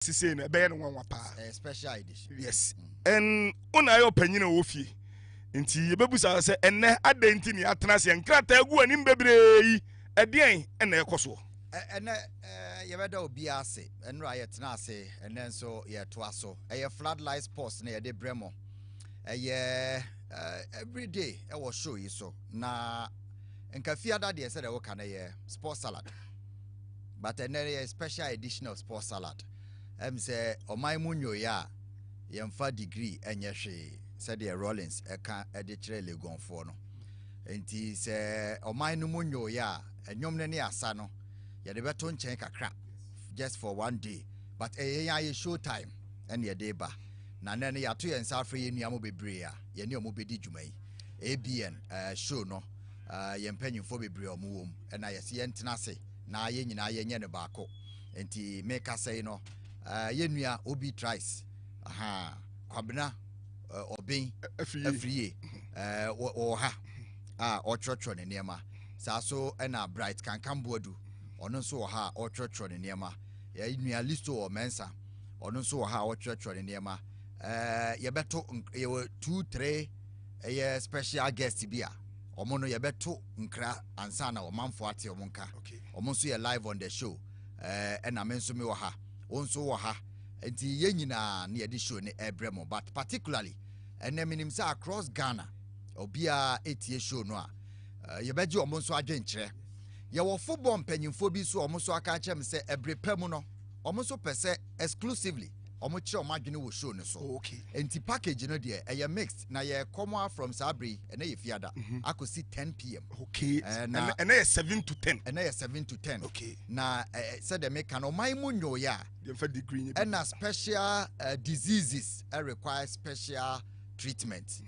to say na be no one pa special edition. Yes. And una yo panyina wo fie nti yebebusa se enne adenti ni atena se nkrata egu anim bebre yi edien ena ekoso ene yebeda obi ase enra yetena ase ene nso ye to aso Floodlightsports na ye de bremo every day e wo show yi so na nka fiada de se de wo kana ye sports salad but ene special edition of sports salad say oman munyo ya yemfa degree enye hwe said the Rollins eka edichire legonfo no enti se oman no munyo ya enyom ne asa no ye de beto nchen kakra just for one day but ye show time and ye day ba na ne ya to ye nsa afre ye nuamo bebre a ye ne omo bedi dwumai ABN show no ye mpanyimfo bebre omo wom na ye se ye ntena se na ye nyina ye nye ne baako enti make us say no ye nua obi tries kwabena obin afriye ha ochrochro ne niema sa so na bright kan kamboadu ono nso ha ochrochro ne niema ya nua listo o mensa ono nso ha ochrochro ne niema ye beto ye 2-3 ye special guest bia omo no ye beto nkra ansa na omanfo ate omo nka omo nso ye live on the show na menso me wo ha onso wo ha enti ye nyina na ye di show ne ebremo but particularly ene minim say across Ghana obia etie show no a ye beje omo nso adwenkyere ye wo football mpanyimfo bi so omo so aka chem say ebrepam no omo so pese exclusively omo kire omo adwene wo show no so enti package no de ye mixed na ye come from Sabri ene ye fiada akosi 10 p.m. ene ye 7 to 10 ene ye 7 to 10 na said the make no my munyo ya degree and special diseases require special treatment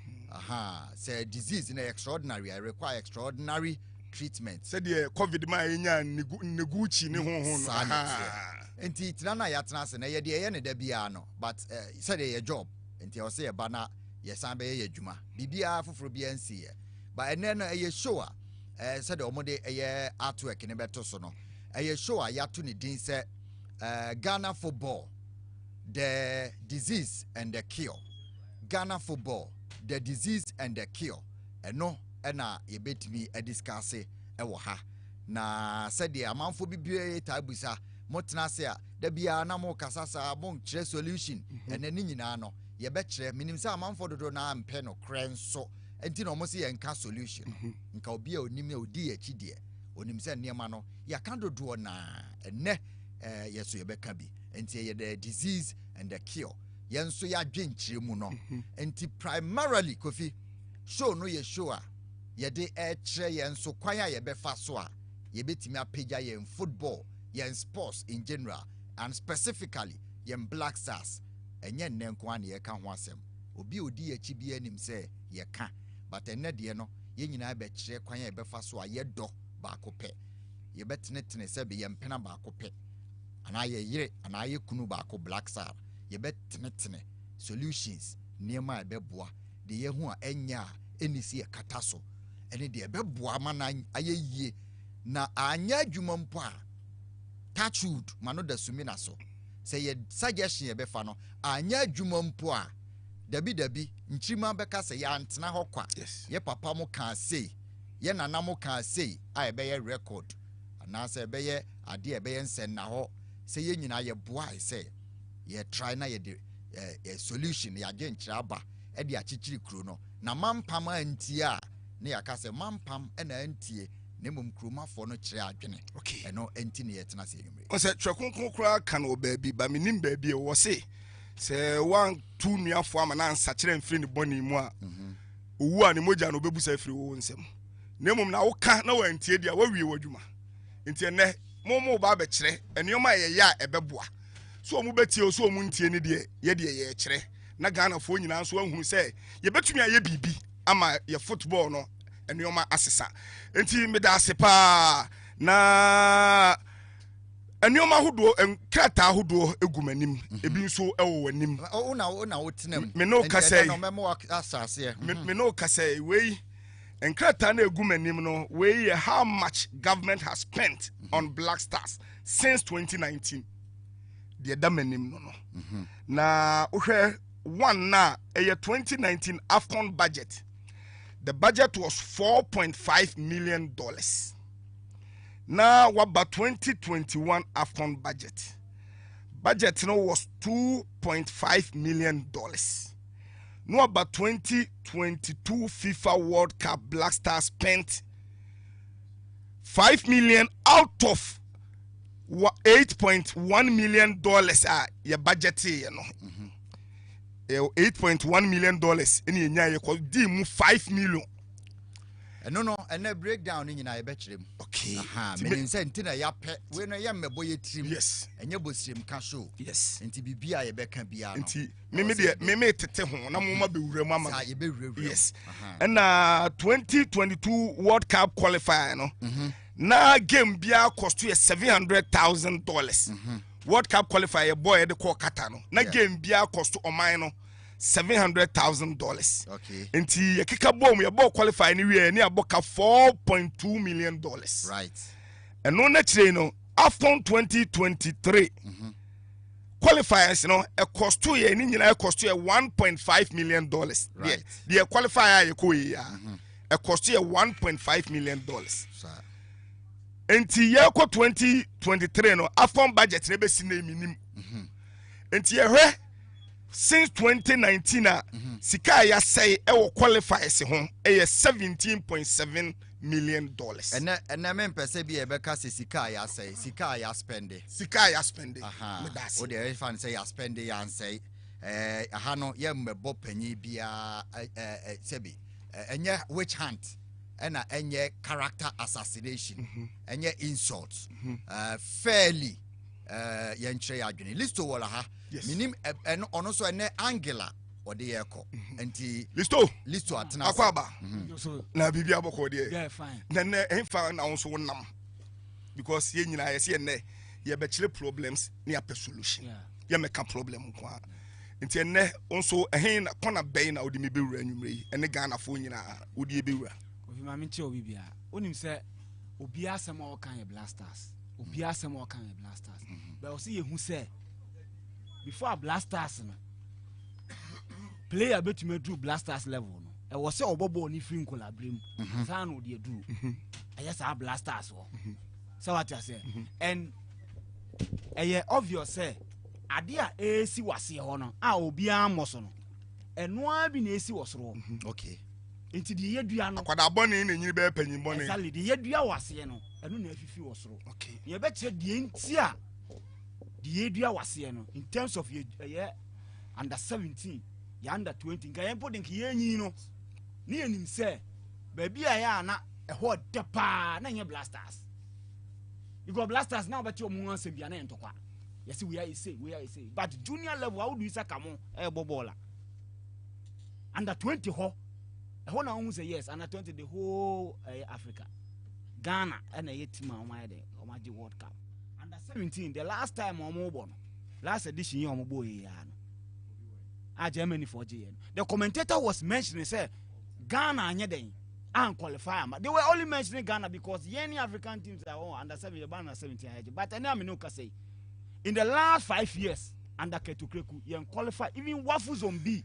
say disease in extraordinary require extraordinary treatment said the covid ma enya neguchi ne ho enti tinana ya tena se na ye de ye ne da bia no but said ye job enti o say ye ba na ye san be ye adwuma bibia foforo bia nsi ye but ene no ye show said omode ye artwork ne beto so no ye show ya to ne din say Ghana football, the disease and the cure. Ghana football, the disease and the cure. No, ena ye bet me a discuss ewo ha. Na said the amount for bibi tabusa, motna sea, the bia na mo kasasa bon tre solution, and then nyina no, ye betre, minim sa amount for the dona and pen or cran so, and tin almost ye and solution. Nka obi o nime o di e chidie, onim se niema no, ya kando do na, and ne. Yes, you be kabi. And say the disease and the cure. Yen so ya dwenchire mu no. Enti primarily Kofi show no ye show a ye de kire yen so kwan a ye be fa so a ye betimi apagya yen football, yen sports in general and specifically yen Black Stars. Enye nnenko an ye ka ho asem. Obi odi achi bi anim say ye ka. But enne de no ye nyina be kire kwan a ye be fa so a ye do ba ko pe. Ye betene se be ye mpena ba ko pe. And I yere and I kunu bako Black Star. Ye bet tenetene solutions near my beboa. The ye who are enya any see a catasso. Any dear beboa man I ye na anya jumampa. Touchwood mano de suminaso. Say ye suggestion ye befano. Anya jumampa. Debi nchima beka say ya antena hokwa. Yes. Ye papa mo can say. Ye nana mo can say I be a record. And now say be ye ade be yen na ho. Say ye nyina ye boa say ye try na ye de solution ya genchira aba e de achichiri kuro no na mampam antia na ya ka say mampam e na antie na mum kromafo no kire adwene e no anti na ye tena se enwumre o say twekonkon kura kan o baabi ba menim baabi e wo say 1-2 nuafo ama na ansa kire mfiri ne boni mu a owu a ne moja no bebusa afiri wo nsem na mum na wo ka na wa antie dia wa wie wadwuma ntie ne momo ba be kire enioma ye ya ebeboa so omu betie o so omu ntie ne de ye de ye kire na Ghana fo nyina so ahunu se ye betumi aye bibi ama ye football no enioma asesa enti me da asepa na enioma hodo enkrata hodo egumanim ebi nso ewo wanim una wotenam me no ka say no memo asase me no ka say we Enkrata na egumanim no we how much government has spent on Black Stars since 2019. the damanim no. Na uhwe one na a 2019 AFCON budget. The budget was $4.5 million. Now what about 2021 AFCON budget? Budget now was $2.5 million. Now about 2022 FIFA World Cup Black Stars spent $5 million out of $8.1 million your budget here, $8.1 million any nya ye ko di mu $5 million. No, and a breakdown in I bet him. Okay. Meaning sentina ya pet when I am a boy trim. Yes. And your bosom can show. Yes. And to be a beck and be a me tete ho na mo be wure mama. Yes. And 2022 World Cup qualifier no. Na game bia cost you $700,000. World Cup qualifier boy the call Katano. Na game bia cost o mine $700,000. Okay. Enti yakika bom ya ball qualify ni we ni aboka $4.2 million. Right. And no next day no AFCON 2023 qualifiers no e cost to ye ni nyina e cost to $1.5 million. Right. The qualifier ye ko ya. E cost to $1.5 million. Enti ye ko 2023 no AFCON budget ne be si na minim. Enti ye hwe since 2019 sika ya say e wo qualifiers ho e $17.7 million. And I mean per se be a beka sika ya say sika ya spend. Me das. O the fan say ya spend and say aha no ye mbebo panyi bia sebi enye witch hunt and enye character assassination enye insults fairly yentre adwene listo wala ha minim ono so ene Angela ode yeko enti listo atena akwaba na bibia boko de yeah fine na enfa na won so wonam because ye nyina ye se ne ye be chile problems ne ya solution ye make problem nko a enti ene onso ehin na kona bɛn na odi me bewura anwumre yi ene Ghana fo nyina odi e bewura obi ma me che obi bia onim se obi asem o kan ye Blasters obi asem o kan ye Blasters but o see ye hu se before Blasters no player betumi do Blasters level no e wo se obobo ni free nkola brem sa no de do ayesa Blasters wo so what you say and obvious say ade a esi wase ho no a obi amoso no eno a bi na esi wosoro okay enti de yedua no akwada boni na nyiri be panyin boni exactly de yedua wase no eno na afifi wosoro okay ye be kire de enti a de yedua wase no in terms of ye under 17 ya under 20 nka yempo de nka yenyi no ne enim se ba bia ya na eho de pa na nye Blasters you go Blasters now but you mu ansem bia na entokwa yes we are say but junior level how do you say come bobola under 20 ho na who say yes under 20 the whole Africa Ghana and a team on the World Cup under 17 the last time last edition you boy Germany for GN the commentator was mentioning say Ghana anya den and qualify but they were only mentioning Ghana because any African teams are under 17 under 17 but I know say in the last 5 years under Ketukreku you qualify even Wafu Zombie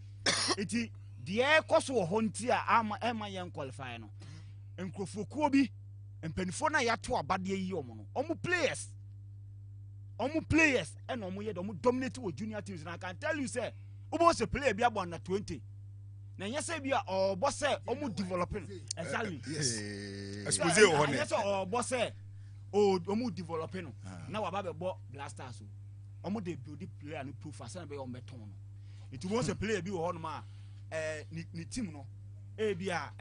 it the air cost wo hontia ama yen qualify no enkrofokuo bi empanifo na ya to abade yi omo no omo players and omo ye omo dominate wo junior teams and I can tell you say obo se player bi abo na 20 na nya say bi o bo say omo developing exactly yes expose wo ne yes o bo say omo developing na wa ba be bo Blasters omo dey build player no proof asan be o meton no it was a player bi wo no ma ni team no bia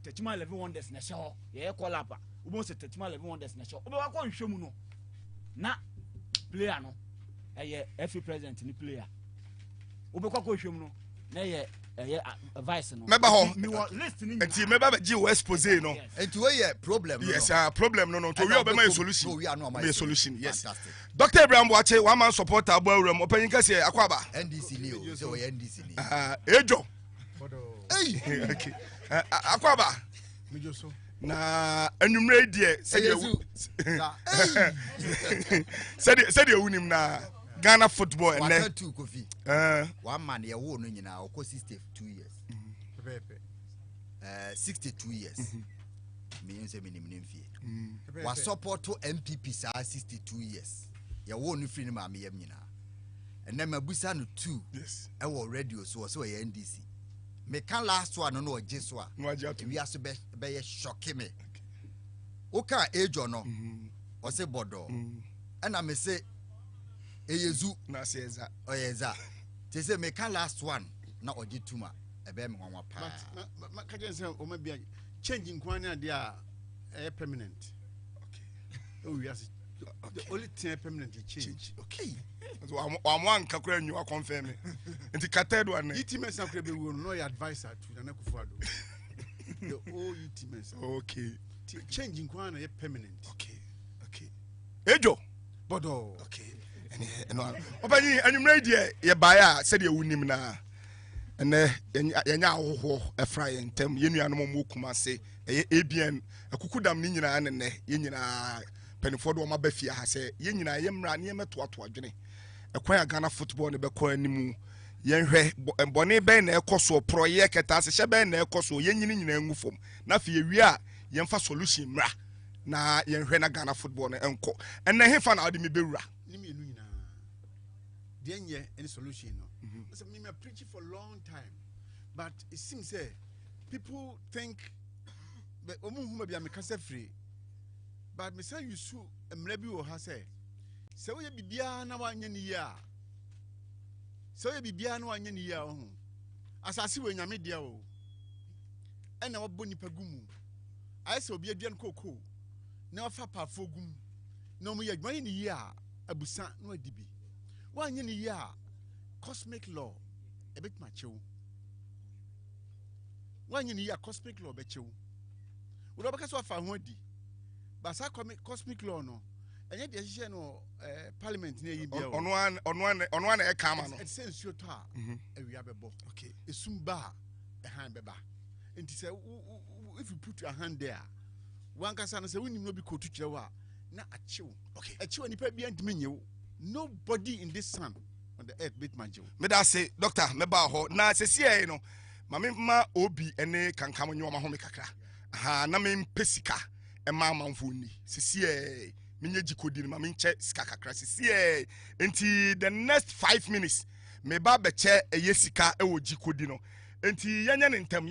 Tetima 11 wonders na show ye call up we say Tetima 11 wonders na show we wa ko nhwemu no na player no FA president ni player we be ko nhwemu no na vice no meba ho me list ni enti meba be gi we expose no enti we problem no yes problem no to we obema solution be solution yes fantastic Dr. Abraham Boache one man supporter Abuawuram opanyin ka say akwaba NDC ni o so we NDC ni ejo hey okay akwaba mejoso na anwumre die said you wunim na Ghana football and then two coffee. 1 man ye wo no nyina oko 62 years. 62 years. Me say minimum fee. Wa support to MPP sa 62 years. Ye wo no free ma me yam nyina. And then mabusa no 2. Yes. E wo radio so ye NDC. Me can last one no oje a. We aso be shocking me. Oka age no. O say bodo. And I me say eyezu na say eza. Oyeza. They say me can last one na oje tuma. Ebe me nwa pa. But ka say o ma bia changing kwan dia permanent. Okay. Oh yes. The only thing permanently change. Okay. So I'm one kakura nyu confirm me. Nti kated one. Itimen sakre be we no your advisor to na Kufuado. The all itimen. Okay. Changing kwan na permanent. Okay. Ejo. Bodo. Okay. No. Obani anumre die ye baya said ye wunim na. Ene yenya ahoho efra ye ntem ye nuanom mo kuma se eye ABN akukudam ni nyina ne ye nyina penifo do ma ba fie ha se ye nyina ye mra ne meto ato adwene ekwan Ghana football ne be ko animu ye hwe bone ben na ekoso project ase hye ben na ekoso ye nyina ngufom na fie wi a ye mfa solution mra na ye hwe na Ghana football ne enko enne hefa na ade me bewura Ni me nu nyina de nye any solution no. So me preaching for a long time, but it seems people think but omu hu be am kase free. But me say you su emre bi wo ha say se wo ye bibia na wanye ni ya. Se wo ye bibia na wanye ni ya ho. Asase we nyame dia o. E na wo bo nipa gumu. Aye se obi aduan koko. Na wo fa pafo gum. Na omu ye adwan ni ya abusa na adibi. Wanye ni ya cosmic law a bit macho. When you need a cosmic law, bet you. We don't because of our but cosmic law no. And yet, there's no parliament near you. On one air camera. It says your tar, a riababo. Okay, a sumba, a hand beba. And he said, if you put your hand there, one can say, we need to be called to Jawa. Not a chew. Okay, a chew and you pay behind me. Nobody in this sun. On the earth bit manjo. Me da say doctor me ba ho na se sie no mame ma obi ene kankam nyo ma ho me kakra ha na me pesika e ma manfo ni se sie me nya jikodi ni ma me nche sika kakra se sie enti the next 5 minutes me ba be che sika e wo jikodi no enti yenya ne ntem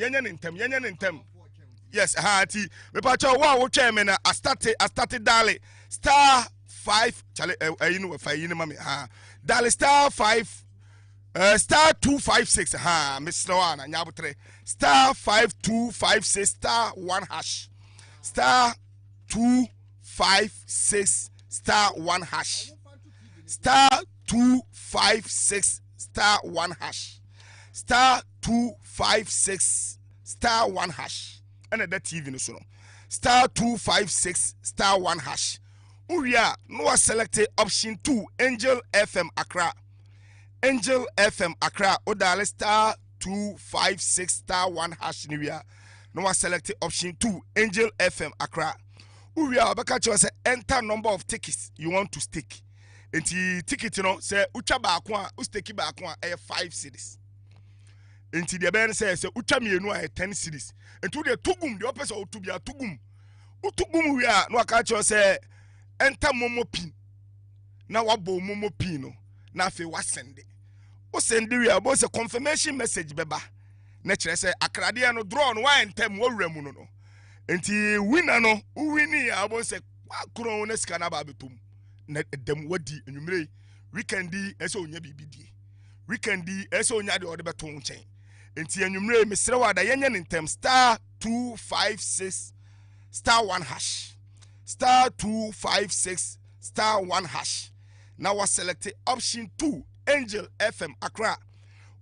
yes ha ti me pa cha wa wo twa me na I started dialing star 5 chale you know 5 you know mama ha dial star 5 star 256 ha Mr. Wana nyabutre star 5256 star 1 hash star 256 star 1 hash star 256 star 1 hash star 256 star 1 hash and that TV no so no star 256 star 1 hash Uria no select option 2 Angel FM Accra odale star 256 star 1 hash niwia no select option 2 Angel FM Accra Uria obeka cho say enter number of tickets you want to stake enti ticket no say utwa ba ko a stake ba ko a 5 cedis enti de ben say utwa mienu a 10 cedis enti de tugum de opesa otubia tugum wi a no aka cho say enter momo pin na wabo momo pin no na fe wasende o send we about a confirmation message beba na kire say akrade no draw no wa entem wo wura mu no enti winner no wini about say akro na sika na ba betum na dem wadi enwumre weekend eso onya bibidie weekend eso onya de ode beto nchen enti enwumre mesre wada yenye ne ntem star 256 star 1 hash star 256 star 1 hash. Now was selected option 2 Angel FM Accra.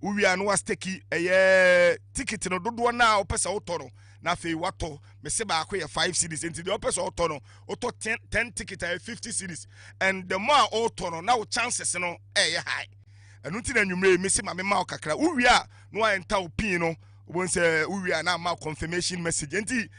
We are no stake a ticket no do now pesa otono na fe wato me se ba akwa 5 cedis into the pesa otono auto 10 ticket 50 cedis and the more otono now chances no high. And until you me se ma me ma kakra we are no enter opin no won say we are now confirmation message enti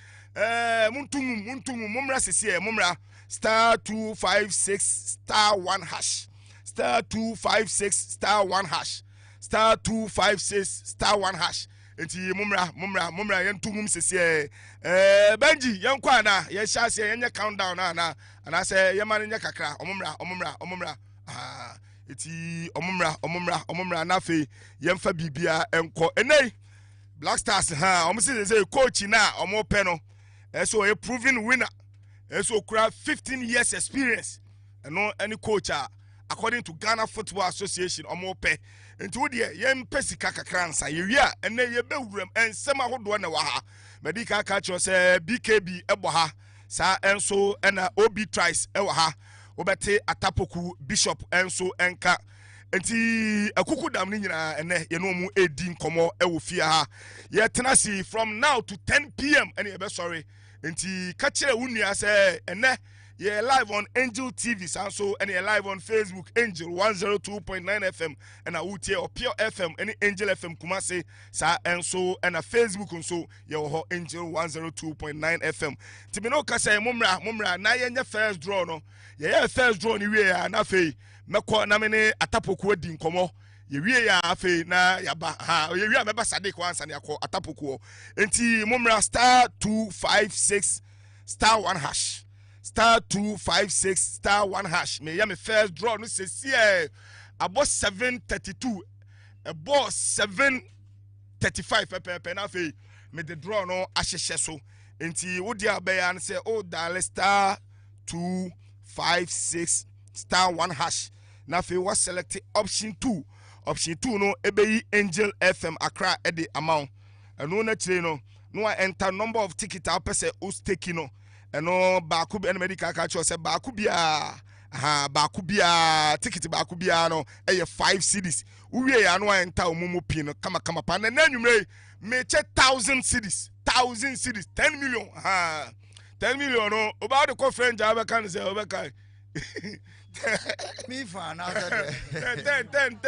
muntumu mumra sisi mumra star 256 star 1 hash star 256 star 1 hash star 256 star 1 hash. Enti mumra yentumum sese Benji yenkwa na ye hyase yenye countdown na say yema nya kakra omumra eti omumra na fe yemfa bibia enko enei Black Stars ha say coach na omo pe no so a proven winner so kura 15 years experience no any coach according to Ghana Football Association omo pe enti wo de yem pesika kakra nsa ye wi a ene ye bewuram ensem ahodo na wa ha medical ka cho say BKB ebo ha sa enso ena OB Trice ewa ha obete Atapoku Bishop enso enka enti akuku dam ni nyina ene ye no mu edi nkomo ewo fie ha ye tenasi from now to 10 p.m. ene ye be sorry enti ka kire wunua say ene ye live on Angel TV so and ye live on Facebook Angel 102.9 FM and a utie or Pure FM any Angel FM Kumase sa and so and a Facebook and so ye ho Angel 102.9 FM tibino ka say mumra na ye first draw no ye first draw ni we na fe meko na me ne Atapoku adi nkomo ye wie ya afi na yaba ha ye wie meba Saddick once and yakọ Atapoku enti mumra star 256 star 1 hash star 256 star 1 hash me ya me first draw no se about 732 about 735 pepe na fe me the draw no ahyehye so enti wo dia be ya say oh dial star 256 star 1 hash na fe was select option 2 no ebeyi Angel FM Accra e the amount eno na kire no enter number of ticket a pese o stake no eno baaku be medical ka cho say baaku bia ticket baaku bia no eye 5 cedis uwie ya no enter omumu pin no kama pa na nanwumre me che 1000 cedis 10 million 10 million no about the conference aba kan say obeka me fan now 10 10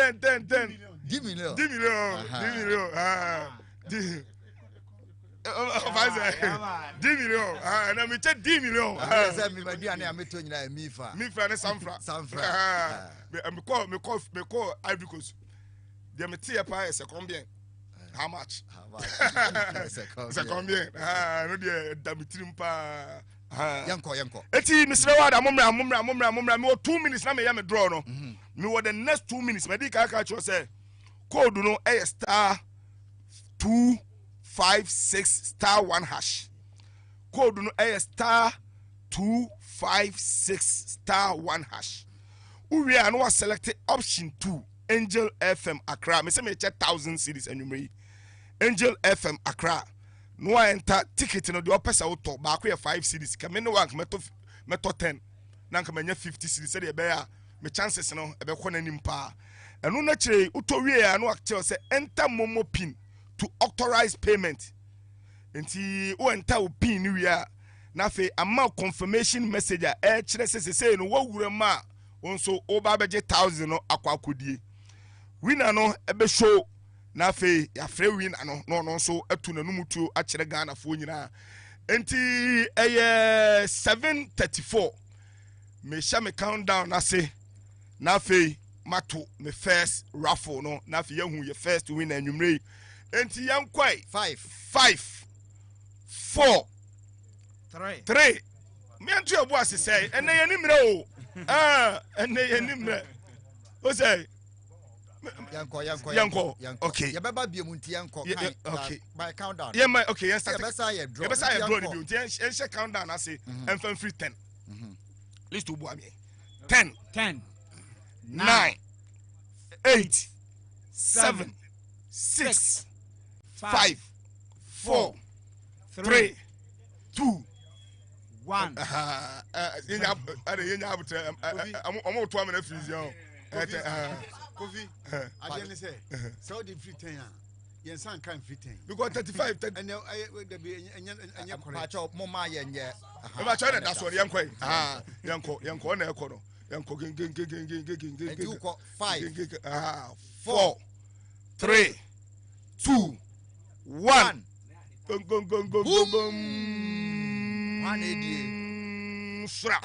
million 10 million 10 million na me che 10 million say me maduane a meto nyina me fa ne samfra me call Ivory Coast they me tie pa is combien how much c'est combien no dey damitrim pa yanko eti misre wada momra me 2 minutes na me ya me draw no me wo the next 2 minutes me di ka cho say code no e star 256 star 1 hash code no e star 256 star 1 hash we are no select option 2 Angel FM Accra me say me check 1000 cedis anumre Angel FM Accra no enter ticket no the opesa auto ba ko 5 cedis ka me no wank meto 10 na nka manya 50 cedis say be ya me chances no e be ko nanim pa eno na kire uto wie ya no actually say enter momo pin to authorize payment enti o enter o pin ni wi na fe ama confirmation message a e kire say no wawura ma onso o ba beje 1000 no akwakodie winner no e be show na fe ya free winner no so atu na numutu a kire Ghana fo nyina enti eye 734 me sha me countdown na say na fe mato me first raffle no na fe yahu your first winner anwumre enti yankwai 5 4 3 me antu abu asese ene yanimre o ene yanimre o say yanko okay ya beba biem nti yanko kan okay by countdown yeah my okay yes start ya draw ni bi nti en she countdown ase en fan free 10 list to boa me 10 9 8 7 6 5 4 3 2 1 yenya abutre omo to am na freeze yo Kofi again say so the free 10 yen san kan free 10 because 35 and enya correct pacho mo ma yenye e ba cho na daso yanko yanko na ekoro yanko gen 5 4 3 2 1 gong 180 sura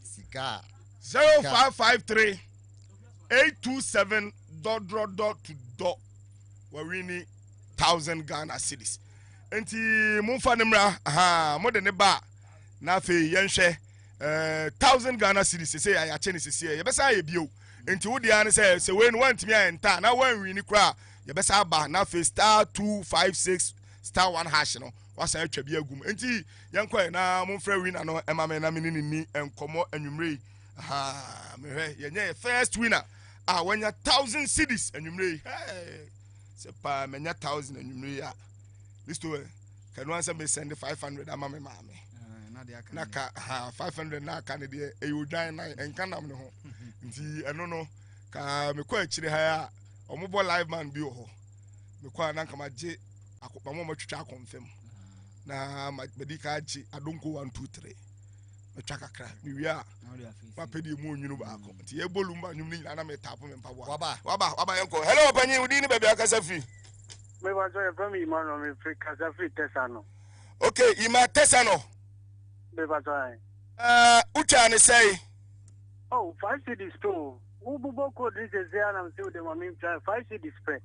sika 0553 827 ... We're 1,000 Ghana cedis. Enti mumfa nemra mo de ne ba na fe yenhwe 1,000 Ghana cedis say ya che ne sese ye besa ye bio. Enti wo dia ne say we no wantimi enta na wan wi ni kra ye besa ba na fe *256 *1 hash no wasa atwa bi agum. Enti yenkɔ na mumfra winner no ema me na me ni enkomo anwumre me hwe yenye first winner wanya 1,000 cedis anwumre. C'est pas menya 1,000 anwumre ya. Listo can one say me send 500 ama me mama. Na ka 500 na ka ne de e odwan na enka nam ne ho. Nti eno no ka me kwa akire ha ya omobo live man bi ho. Me kwa na nka maje akopam mo twetwa akonfem. Na medika aji adonko 1 2 3. Me twa kakra me wi a ma pedi mu onwunu ba akọ. Nti e bolumba nwum ni na me tapo me mpaboa. Waba yenko. Hello panyi udi ni bebe akasa fi. Me wa so from Imano me free casa free Tesano. Okay, Ima Tesano. Me wa so ucha ne say. Oh, 5 cities too. Ububo code this is there and I'm still the mami try 5 cities spread.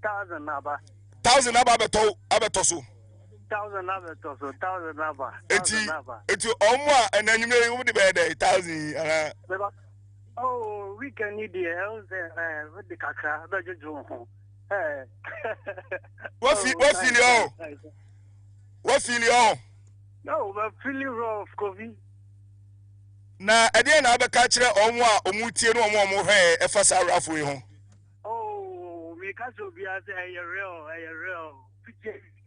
1,000 naba. 1,000 naba abeto so. 1,000 naba to so 1,000 naba. Eti omwa enanyume wo de be 1,000 Oh, we can need the else with the kakra be jojo ho. What feel you? No, we're feeling raw of COVID. Na ade na abeka kire omo a omutie no omo hwe efasa rafo yi ho. Oh, we can so be as a real.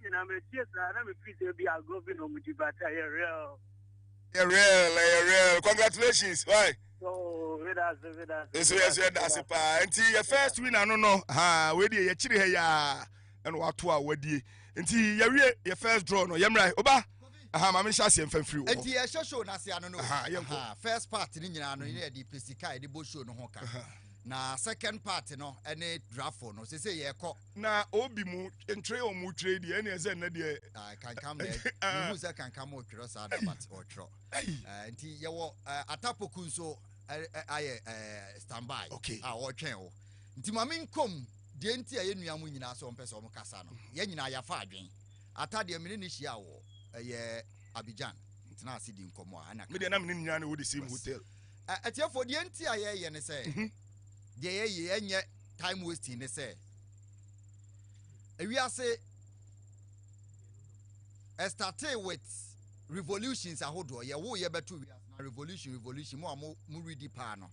You know, me theater na me fit be a governor muti but a real. Congratulations. Why? Oh, with us. That's it. Until your first winner, no. We dey ye chiri he ya. And what to our wedi. Until your first draw, no. Yemra, Oba. Mama shasi emfem free. Until your show na se ano no. First part ni nyina no ye di pesika di bo show no ho ka. Na second part no any draft no say ye ko. Na obi mu entre o mu trade any eze na de. Can come there. Who say can come o twero sa da but o twero. Until ye wo atapoku nso standby. Okay. Or train o. Nti mama nkom de nti aye nuamu nyina so mpese o kasa no. Ye nyina ya fa adwen. Atade me ni hia wo ye Abidjan. Nti na asidi nkomo ana. Me de na me nyina na wo the same hotel. Atiafo de nti aye ye ne say. De ye enye time wasting ne say. Ewiase started with revolutions ahodo ye wo ye beto na revolution mo ready pa no.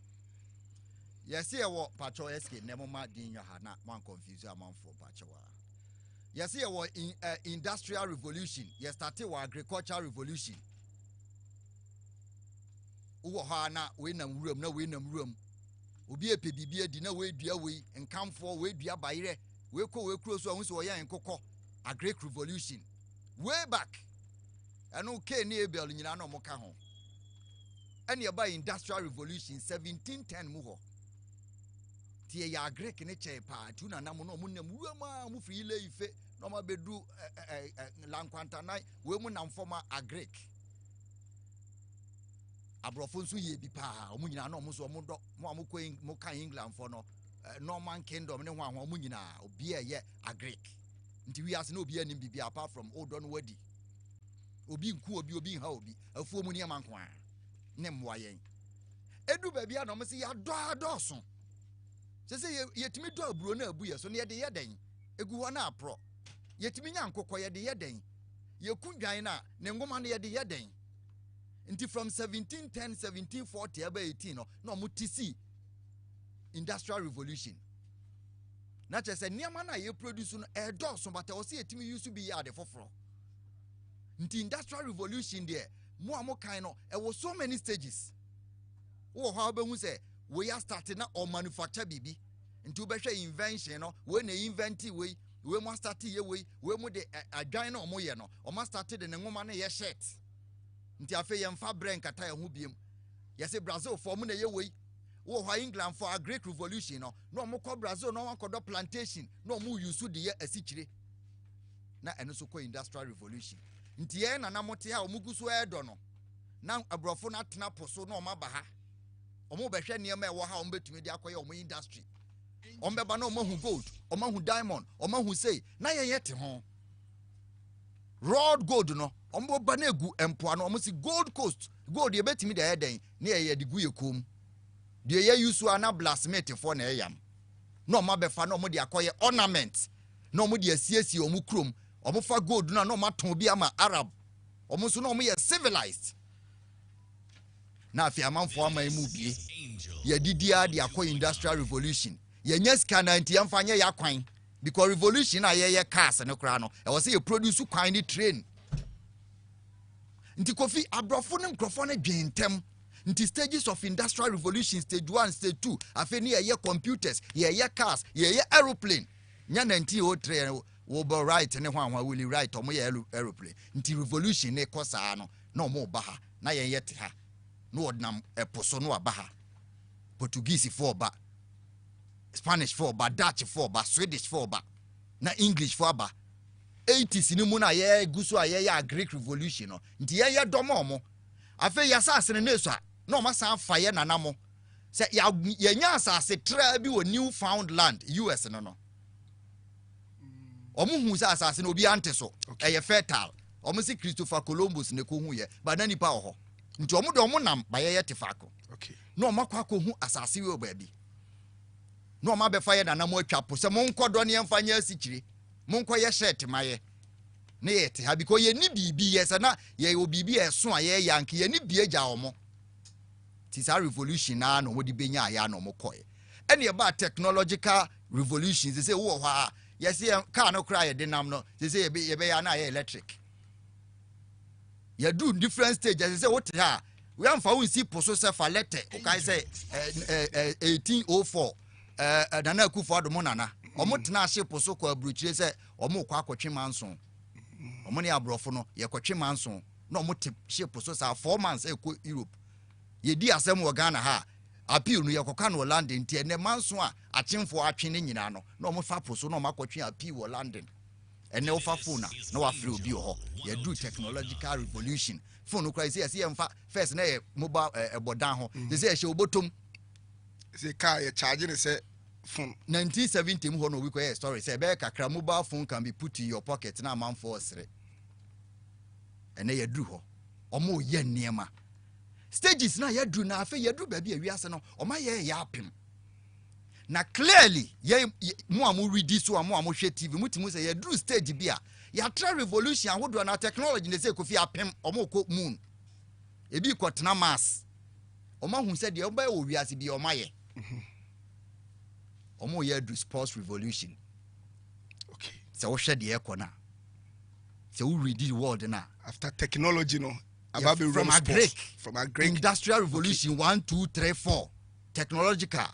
Yes ye wo patro SK ne mo ma din yo ha na man confuse amanfo patro wa. Yes ye wo industrial revolution ye started with agricultural revolution. Wo ha na we nam ruam obi epe bibia di na we dua we nkamfo we dua bayire we kuro so ahun so ye nkokọ agric revolution way back anu ke ni ebel nyina no mo ka ho ene ye ba industrial revolution 1710 mu ho tie ya agric ne che pa tu na nam no mo nam ruama mo firi le ife no ma bedu lankwanta nai we mu nam forma agric abrofo nso ye bi pa omu nyina no mo so mo do mo amukọ mo kan England for no Norman Kingdom ne ho ahụ omu nyina obi eye agric nti wi ase na obi anim bibia apart from odo no wadi obi nku obi ha obi afuo mu ne manko a ne mwa yen edu ba bia no mo se ya do so se yetimi do aburo na abu ye so ne ye de ye den egu ho na apro yetimi nya nkokọ ye de ye den ye kundwan na ne ngoma ne ye de ye den nti from 1710 1740 aba 18 no mo tisi industrial revolution na chese niam na ye produce no so but o se yetimi use bi ya de foforo nti industrial revolution there mo amokan no e was so many stages wo ho abehu se we ya start na o manufacture bibi nti obehwe invention no we na invent we mo start ye we mo de adwan na o mo ye no o ma start de ne ngoma na ye shirt nti afi ye mfa brain kata ye ho biem yesi Brazil for mu na ye we wo ho England for a great revolution no mo ko Brazil no wakodo plantation no mo use de ye asikyire na eno so ko industrial revolution nti ye na namote ha omuguso edo no na abrofo na tena poso no ma ba ha Omo be hwe niam e wo ha omo betumi de akoye omo industry. Omo be ba na omo hu gold, omo hu diamond, omo hu say na ye te ho. Road gold no, omo ba na egu empo no omo si Gold Coast. Gold ye betumi de eden na ye de gu ye kom. De ye use ana blacksmith for na yam. No omo be fa na omo de akoye ornament. No omo de asiesie omo krom. Omo fa gold na no omo ton bi ama Arab. Omo so no omo ye civilized. Na afi amanfo amaimu bie ye didia de akọ industrial revolution ye nya sika na nti amfanya ya kwan because revolution na ye cars no kra no e wo say ye produce kwan ni train nti kofi abrofo ne mkrofo ne dwentem nti stages of industrial revolution stage 1 stage 2 afi ne ye computers ye cars ye aeroplane nya na nti o train wo bo right ne hwanwa will right omo ye aeroplane nti revolution ne kosa no na omo ba ha na ye te ha no ordinam eposo no abaha Portuguese for ba Spanish for ba Dutch for ba Swedish for ba na English for ba 80s ni mu na ye guso aye ya Greek revolution no nti ye domo mo afa ya sase ne neso a na o masan fa ye nanamo se ya nya asase tra bi wo Newfoundland US no omo hu sa asase no obi ante so eye fertile omo si Christopher Columbus ne ko hu ye ba na nipa ho nti omo de omo nam ba ye tefako okay no makwa ko hu asase we obabi no ma be fa ye nanamo atwapo se mo nkodo ne mfanya asikire mo nkoye shirt maye ne yete ha because ye ni bibi yes na ye obibi eso a ye yank ye ni bie gya omo ti sa revolution na no wodi benya aya no mo koye ene ye ba technological revolution se wo ha yes ye car no cry de nam no se ye be ya na ye electric you do different stages say what ha we am fa we see poso se fa letter okay say 1804 Nana Akufo Addo nana omo tena ahye poso kwa abruchire se omo kwa akotwe manson omo ne abrofo no ye kotwe manson na omo te hye poso sa 4 months eko Europe ye di asem wo Ghana ha appeal no ye koka no London tie ne manson a achemfo atwe ne nyina no na omo fa poso na omo akotwe appeal wo London ene wo fa phone na wa free obi ho ye do technological revolution phone cry say ye mfa first na ye mobile ebodan ho say hye obotom say car ye charge ne say phone 1970 ho no we ko story say be kakra mobile phone can be put in your pocket na man for osre ene ye do ho omo ye niema stages na ye do na afa ye do ba bi awiase no oma ye ya apem na clearly ye mo amu read so amu hwe TV mutimu say ye do stage bia ya tra revolution ahodo na technology ne say kofi apem omo ko moon ebi ko tena Mars oma hu say de oba ye owiase bi oma ye omo ye do sports revolution okay so wo hwe de e ko na so we read the world na after technology no about be from a Greek industrial revolution 1 2 3 4 technological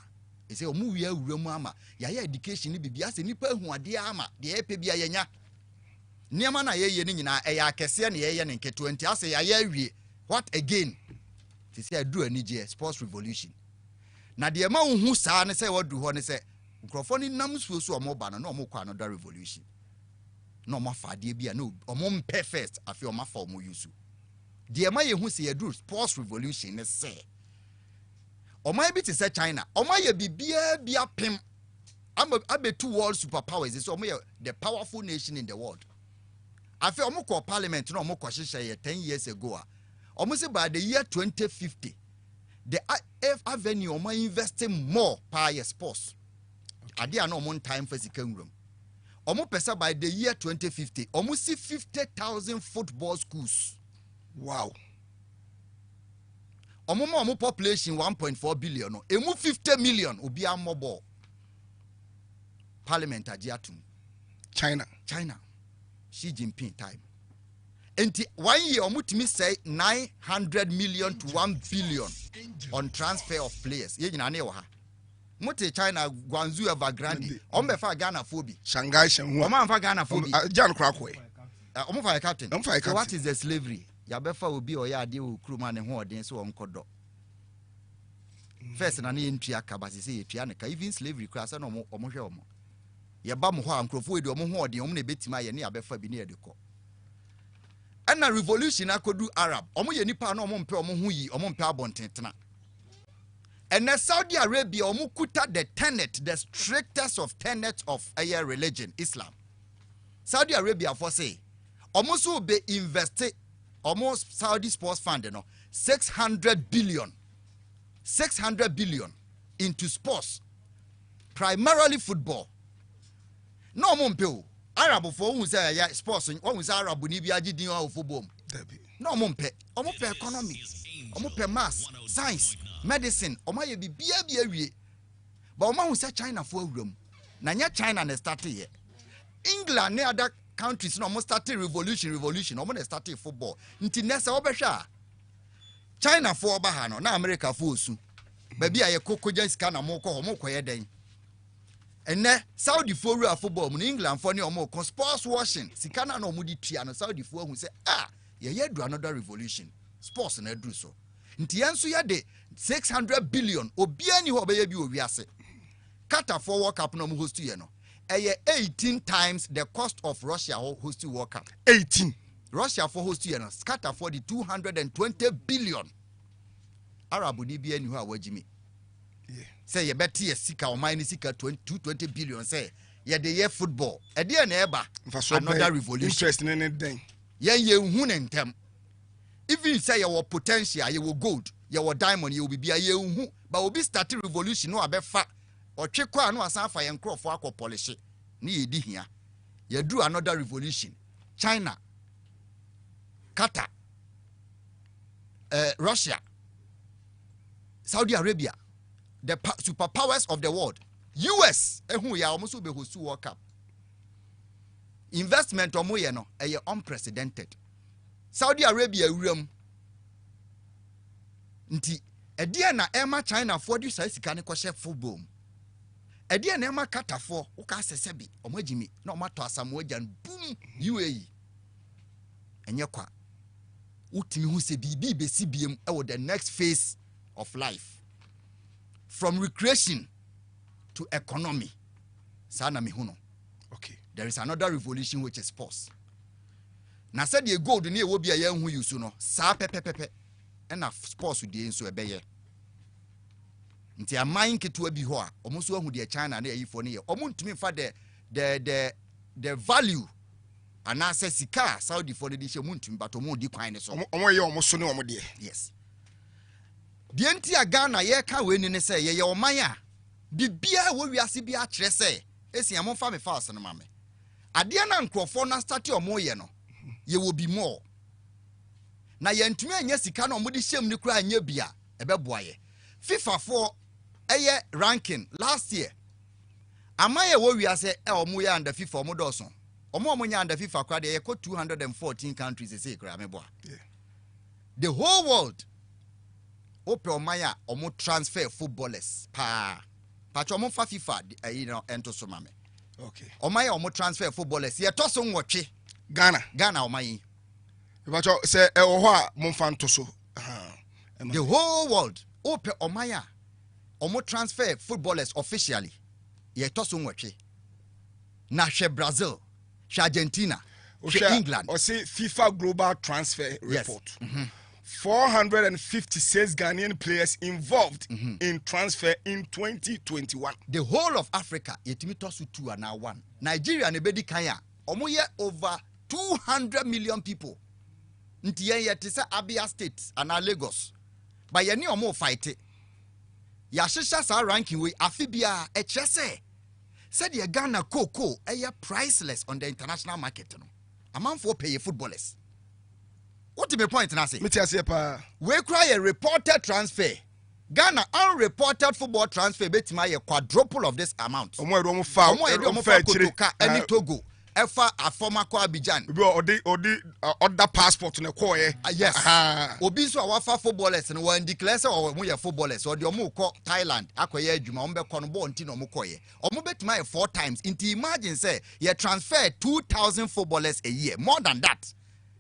e say omo wi awuramu ama ya education ni bibia se nipa hu ade ama de e pe bia yenya niam na ye ni nyina e ya kese na ye ne nke 20 ase ya awie what again ti say adu anije sports revolution na de ma hu saa ne say wadu ho ne say nkrofo ni nam so omo ba no omo kwa another revolution no omo fa de bia no omo mpe first afi omo fa omo yusu de ma ye hu say adu sports revolution ne say omo bi ti say China omo ye bibia bia pem abetu world superpowers is omo ye the powerful nation in the world afi omo ko parliament no omo ko hye 10 years ago omo say by the year 2050 the avenue omo investing more by sports ade an omo time for sikanwuram omo pesa by the year 2050 omo see 50,000 football schools wow omo population 1.4 billion no emu 50 million obi amobo parliament agiatum China Xi Jinping time enti 1 year omutimi say 900 million to 1 billion on transfer of players ye nyina na ye ha muti China Guangzhou Evergrande ombe fa Ghana phobi Shanghai Shenhua omam fa Ghana phobi Jan Krakwe fa captain so what is the slavery ya befa obi o ya ade o kruma ne ho odin so onkodo first na ne ntua kabase se yetua ne ka even slavery class na omo hwe omo ye ba mo ho ankrofo edi omo ho odin omo na betima ye ne ya befa bi ne ye de ko ana revolution akodu Arab omo ye nipa na omo mpe omo ho yi omo mpe abontentena And now Saudi Arabia omukuta the tenet, the strictest of tenets of a religion, Islam. Saudi Arabia for say, almost will be invested, almost Saudi sports fund, 600 billion into sports, primarily football. No mumpe, Arab for who say sports, one was Arab Nibia Gidin or football. No mumpe, omupe economics, omupe maths, science, medicine, omaye be bia. But Oma who say China for room. Nanya China and started here. England and other countries almost started revolution, almost started football. Until next obesha. China for bahano, na America for su. Baby I coco just can a moko den. And ne Saudi for real football, England for no more sports washing. Sikana no mudi triano Saudi for who say, ye do another revolution. Sports and do so. Ntiansu ya de 600 billion obiani ho be bi owiase. Qatar for World Cup no host ye no. 18 times the cost of Russia hosting World Cup. 18. Russia for hosting ye no. Qatar for the 220 billion. Arabu ni bi ani ho awajimi. Yeah. Say ye beti ye sika o mine sika 220 billion say ye de ye football. E de na eba another revolution. Interest in anything. Ye hu ne ntem. Even say you potential, you will gold, you will diamond, you will be a hu, but will be starting revolution no abefa or check no asafa and crop for aqua polish. Ni di here. You do another revolution. China, Qatar, Russia, Saudi Arabia, the superpowers of the world, US, who ya almost be host World Cup. Investment omo no unprecedented. Saudi Arabia room nti edia na ema China for di sai sika ne kwhye football edia na ema Qatar for wo ka sesebi omagimi na omato asamo agyan boom UAE enye kwa utimi hu se bibi be sibiem e wo the next phase of life from recreation to economy sana me hu no. Okay, there is another revolution which is sports. Na said ye gold ni e wo bia ye hu yusu no sa pepepepe na sports die nso ebeye nti aman keto abi ho a omuso ahu de China na yifo ne ye omuntumi fa the value ana se sika Saudi for the she muntumi but omu di kwan ne so omo ye omo ne omo de. Yes, die nti aga na ye ka we ni ne se ye oman a bibia wo wiase bia kire se esi amfa me fa asene mame ade na nkrofo na start omo ye no ye will be more. Na yentumi anya sika na omudi hyem ni kura anya bia ebeboaye. FIFA for ranking last year. Amaye wo wiase omo ya under FIFA omo doso. Omo nya under FIFA kura de 214 countries say kura meboa. Yeah. The whole world ope omaya omo transfer footballers pa omo fa FIFA ento so mame. Okay. Omaya omo transfer footballers ye to so nwotwe. Ghana omayi. But say ho monfanto so. The whole world ope omaya omo transfer footballers officially. Ye toso nwotwe. Na hwe Brazil, hwe Argentina, hwe England. Or say FIFA Global Transfer Report. 456 Ghanaian players involved in transfer in 2021. The whole of Africa yetimi toso 2 and now 1. Nigeria ne bedi kanya omoye over 200 million people. Nti ye te say Abia State and Lagos. But ye ni omo fight it. Ya shisha sa ranking we afibia e chese. Said ye Ghana cocoa priceless on the international market no. Amanfo pay footballers. What is my point na say? Me tia say pa. We cry a reported transfer. Ghana unreported football transfer betima ye quadruple of this amount. Omo edo omo fa Kotoka any Togo. Efa a former ko Abidjan. Odi other passport na ko ye. Yes. Obi so awafa footballers no wan declare say o mo ye footballers o de omo ko Thailand akoye adwuma omo be ko no bo nti no mo koye. Omo betima ye 4 times. Inti imagine say ye transfer 2,000 footballers a year. More than that.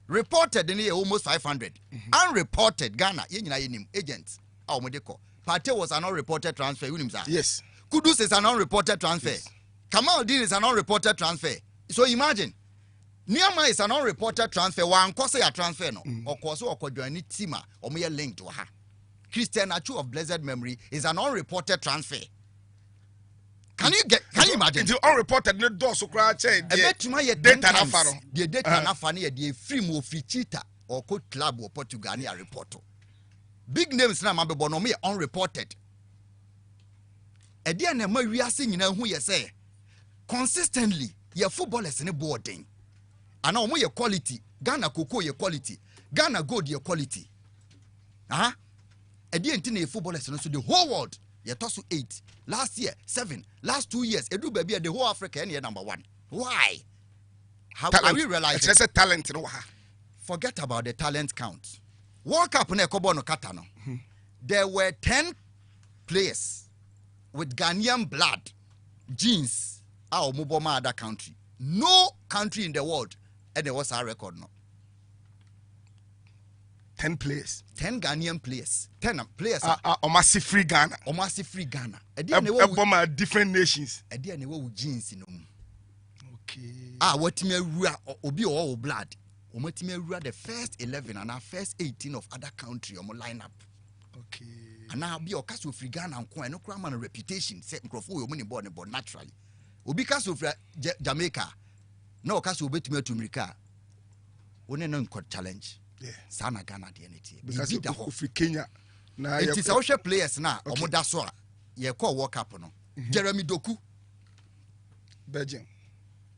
Reported in here almost 500. Unreported Ghana ye nyina ye nim agents. Omo de ko. Partey was an unreported transfer. Yes. Kudus is an unreported transfer. Yes. Kamaldeen is an unreported transfer. So imagine, Niama is an unreported transfer. One course a transfer no, or course or cojoini tima, or me linked to her. Christian Achu of blessed memory is an unreported transfer. Can you imagine? It's unreported. No door so cry. Data nafano. The data nafani the free mo free cheater or code club or Portugal near report. Big names na mabe bonomi unreported. Edi na we are seeing who you say consistently your footballers in the boarding. And now your quality. Ghana Cocoa your quality. Ghana Gold your quality. Edi entine footballers so the whole world. You toss 8 last year 7 last 2 years. Edu baby the whole Africa and number 1. Why? How are we realizing? It's a talent. Forget about the talent count. World Cup na ekobo no kata no. There were 10 players with Ghanaian blood, genes, our mobile other country. No country in the world, and there was our record no. 10 players. 10 Ghanaian players. 10 players. Omasi free Ghana. Omasi free Ghana. Different nations. Edi ne wo genes no. Okay. What me rua obi o blood. Omatime rua the first 11 and our first 18 of other country on lineup. Okay. And now be okaso free Ghana and no crime and reputation set microphone your money born naturally. Obi kaso free Jamaica. No okaso betime to America. One no challenge. Yeah. Sana Ghana DNT. Because of Kenya. Now it is our players now. Omoda so ye call World Cup no. Jeremy Doku. Belgium.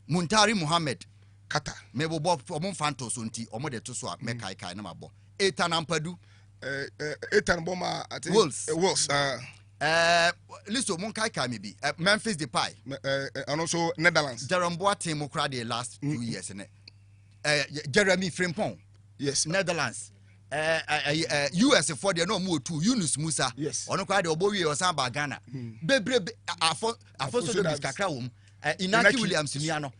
Muntari Mohammed. Qatar. Mebo Bob omon fantos unti omode to so me kai na mabo. Ethan Ampadu. Ethan Boma I think. Wolves. Listen, mon kai maybe. Memphis Depay. And also Netherlands. Jerome Boateng mo kra the last 2 years Jeremy Frimpong. Yes. Netherlands. US for the no more too. Yunus Musa. Yes. Ono kwa de obowie osamba Ghana. Bebre Afonso Davis kakra wom. Inaki Williams miano.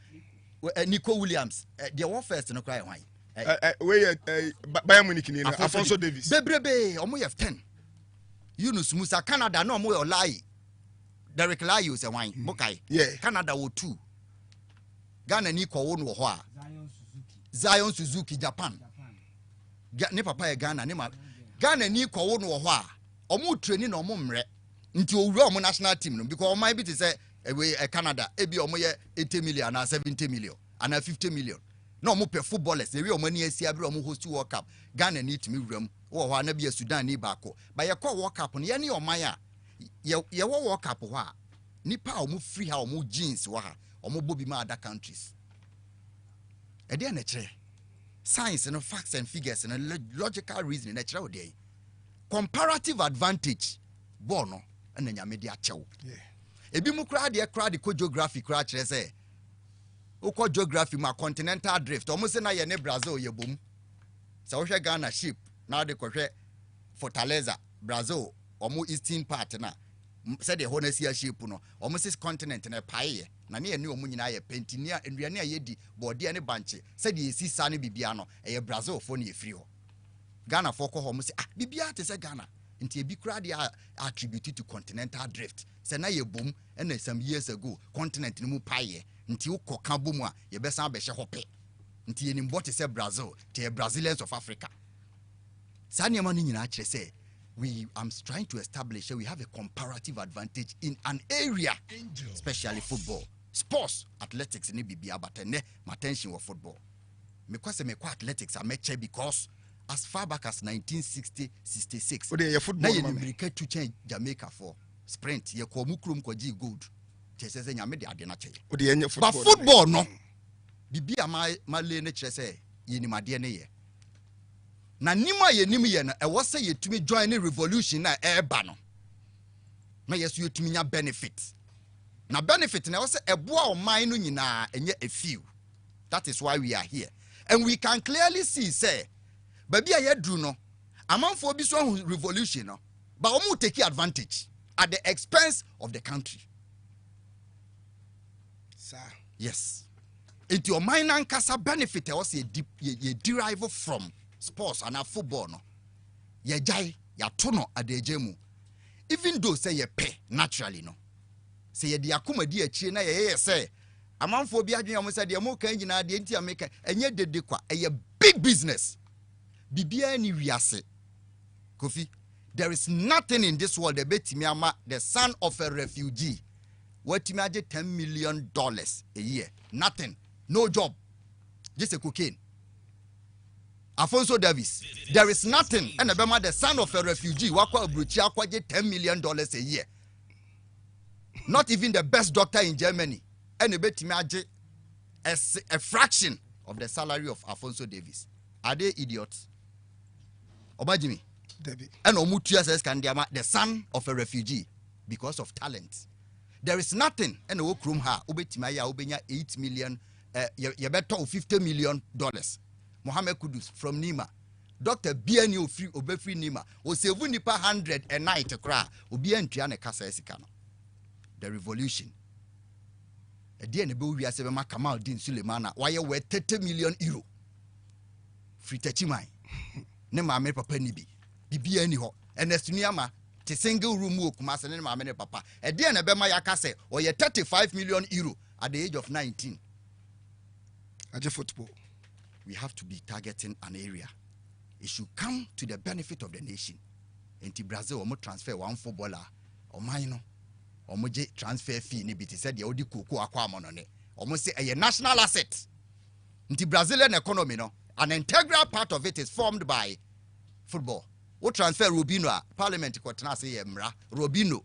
Nico Williams. The one first no cry why. We Bayern Munich ni Afonso Davis. Bebrebe omo ye 10. Yunus Musa Canada no mo lie. Derek Layo say why. Bokai. Yeah. Canada wo 2. Ghana ni ko wo no ho a. Zion Suzuki Japan. Ne papa e Ghana ne ma Ghana ni ko wo no ho a. Omo training no omo mre. Nti owura omo national team no because omo bi te say Canada ebi omo ye 80 million na 70 million and 50 million. No omo pe footballers ewi omo ni asia bi omo host World Cup. Ghana ni timi wuram wo ho na bi Sudan ni ba ko. Ba ye ko World Cup no ye ne oman a ye wo World Cup ho a nipa omo free ha omo jeans wo ha omo bobi ma other countries. E dey na kire science and facts and figures and logical reasoning na kire wo dey comparative advantage bono na nyame dey achew. Yeah. Ebi mu kra de ko geography kra kire say ukọ geography ma continental drift omo se na ye ne Brazil ye bom sa wo hwe Ghana ship na de ko hwe Fortaleza Brazil omo eastern part na said the Honesia ship no omo se continent na pae na ne ene omo nyina ye pentinia enduane ayedi body ne banche said the esi sa ne bibia no eye Brazil fo ne efiri ho Ghana fo ko ho mo se bibia te se Ghana nti ebi kra de attribute to continental drift se na ye bom na some years ago continent ni mu pae nti ukoka bomu a ye besan be hye hope nti enim what is Brazil the Brazilians of Africa sani amani nyina kire say I'm trying to establish we have a comparative advantage in an area especially football sports athletics ni bibia but my attention was football because me kwa athletics I met because as far back as 1960-66 na ye America to change Jamaica for sprint ye ko mukrum ko gi gold chese nyame de ade na cheye but football no bibia ma le ne chese ye ni made ne ye na nima ye nim ye no e wo se yetumi join the revolution na eba no na yeso yetumi nya benefit na benefit na wo se eboa o man no nyina enye a few. That is why we are here and we can clearly see say baby ayedru no amanfo bi so revolution no but omo take advantage at the expense of the country. Sir. Yes. It your mind and kasa benefit was ye derive from sports and football no. Ye jai ya tono adejemu. Even though say ye pay naturally no. Say ye di akuma di achie na ye say amanfo bi adwen am say de mo kan nyina de ntia meka enye dede kwa eye big business. Bibia ni wiase. Kofi There is nothing in this world the son of a refugee what you 10 million dollars a year. Nothing. No job. Just a cocaine. Alfonso Davis. There is nothing. And the son of a refugee wakwa bruchi akwa 10 million dollars a year. Not even the best doctor in Germany. And a fraction of the salary of Alfonso Davis. Are they idiots? Obajimi. And Omutua says the son of a refugee because of talent. There is nothing. And Okrum ha ubetimaya ubenya 8 million you better $50 million. Mohammed Kudus from Nima. Dr. BNU free obefree Nima. O sevu nipa 100 a night kra. Obi entria kasa esikano. The revolution. A dear nebo we as a Kamal Din Sulemana. Why you were 30 million euro. Free techimai. Nema me papa nibi. Bibi anyho. And Estuniama. The single room work master and my papa. A dear nebema yakase. Or ye 35 million euro at the age of 19. Aje football. We have to be targeting an area. It should come to the benefit of the nation. Enti Brazil omo transfer one footballer. Omaino. Omo je transfer fee ni biti said ya odi koko akwa amono ne. Omo say a national asset. Enti Brazilian economy no. An integral part of it is formed by football. O transfer Robino Parliament kwatena say mra Robino.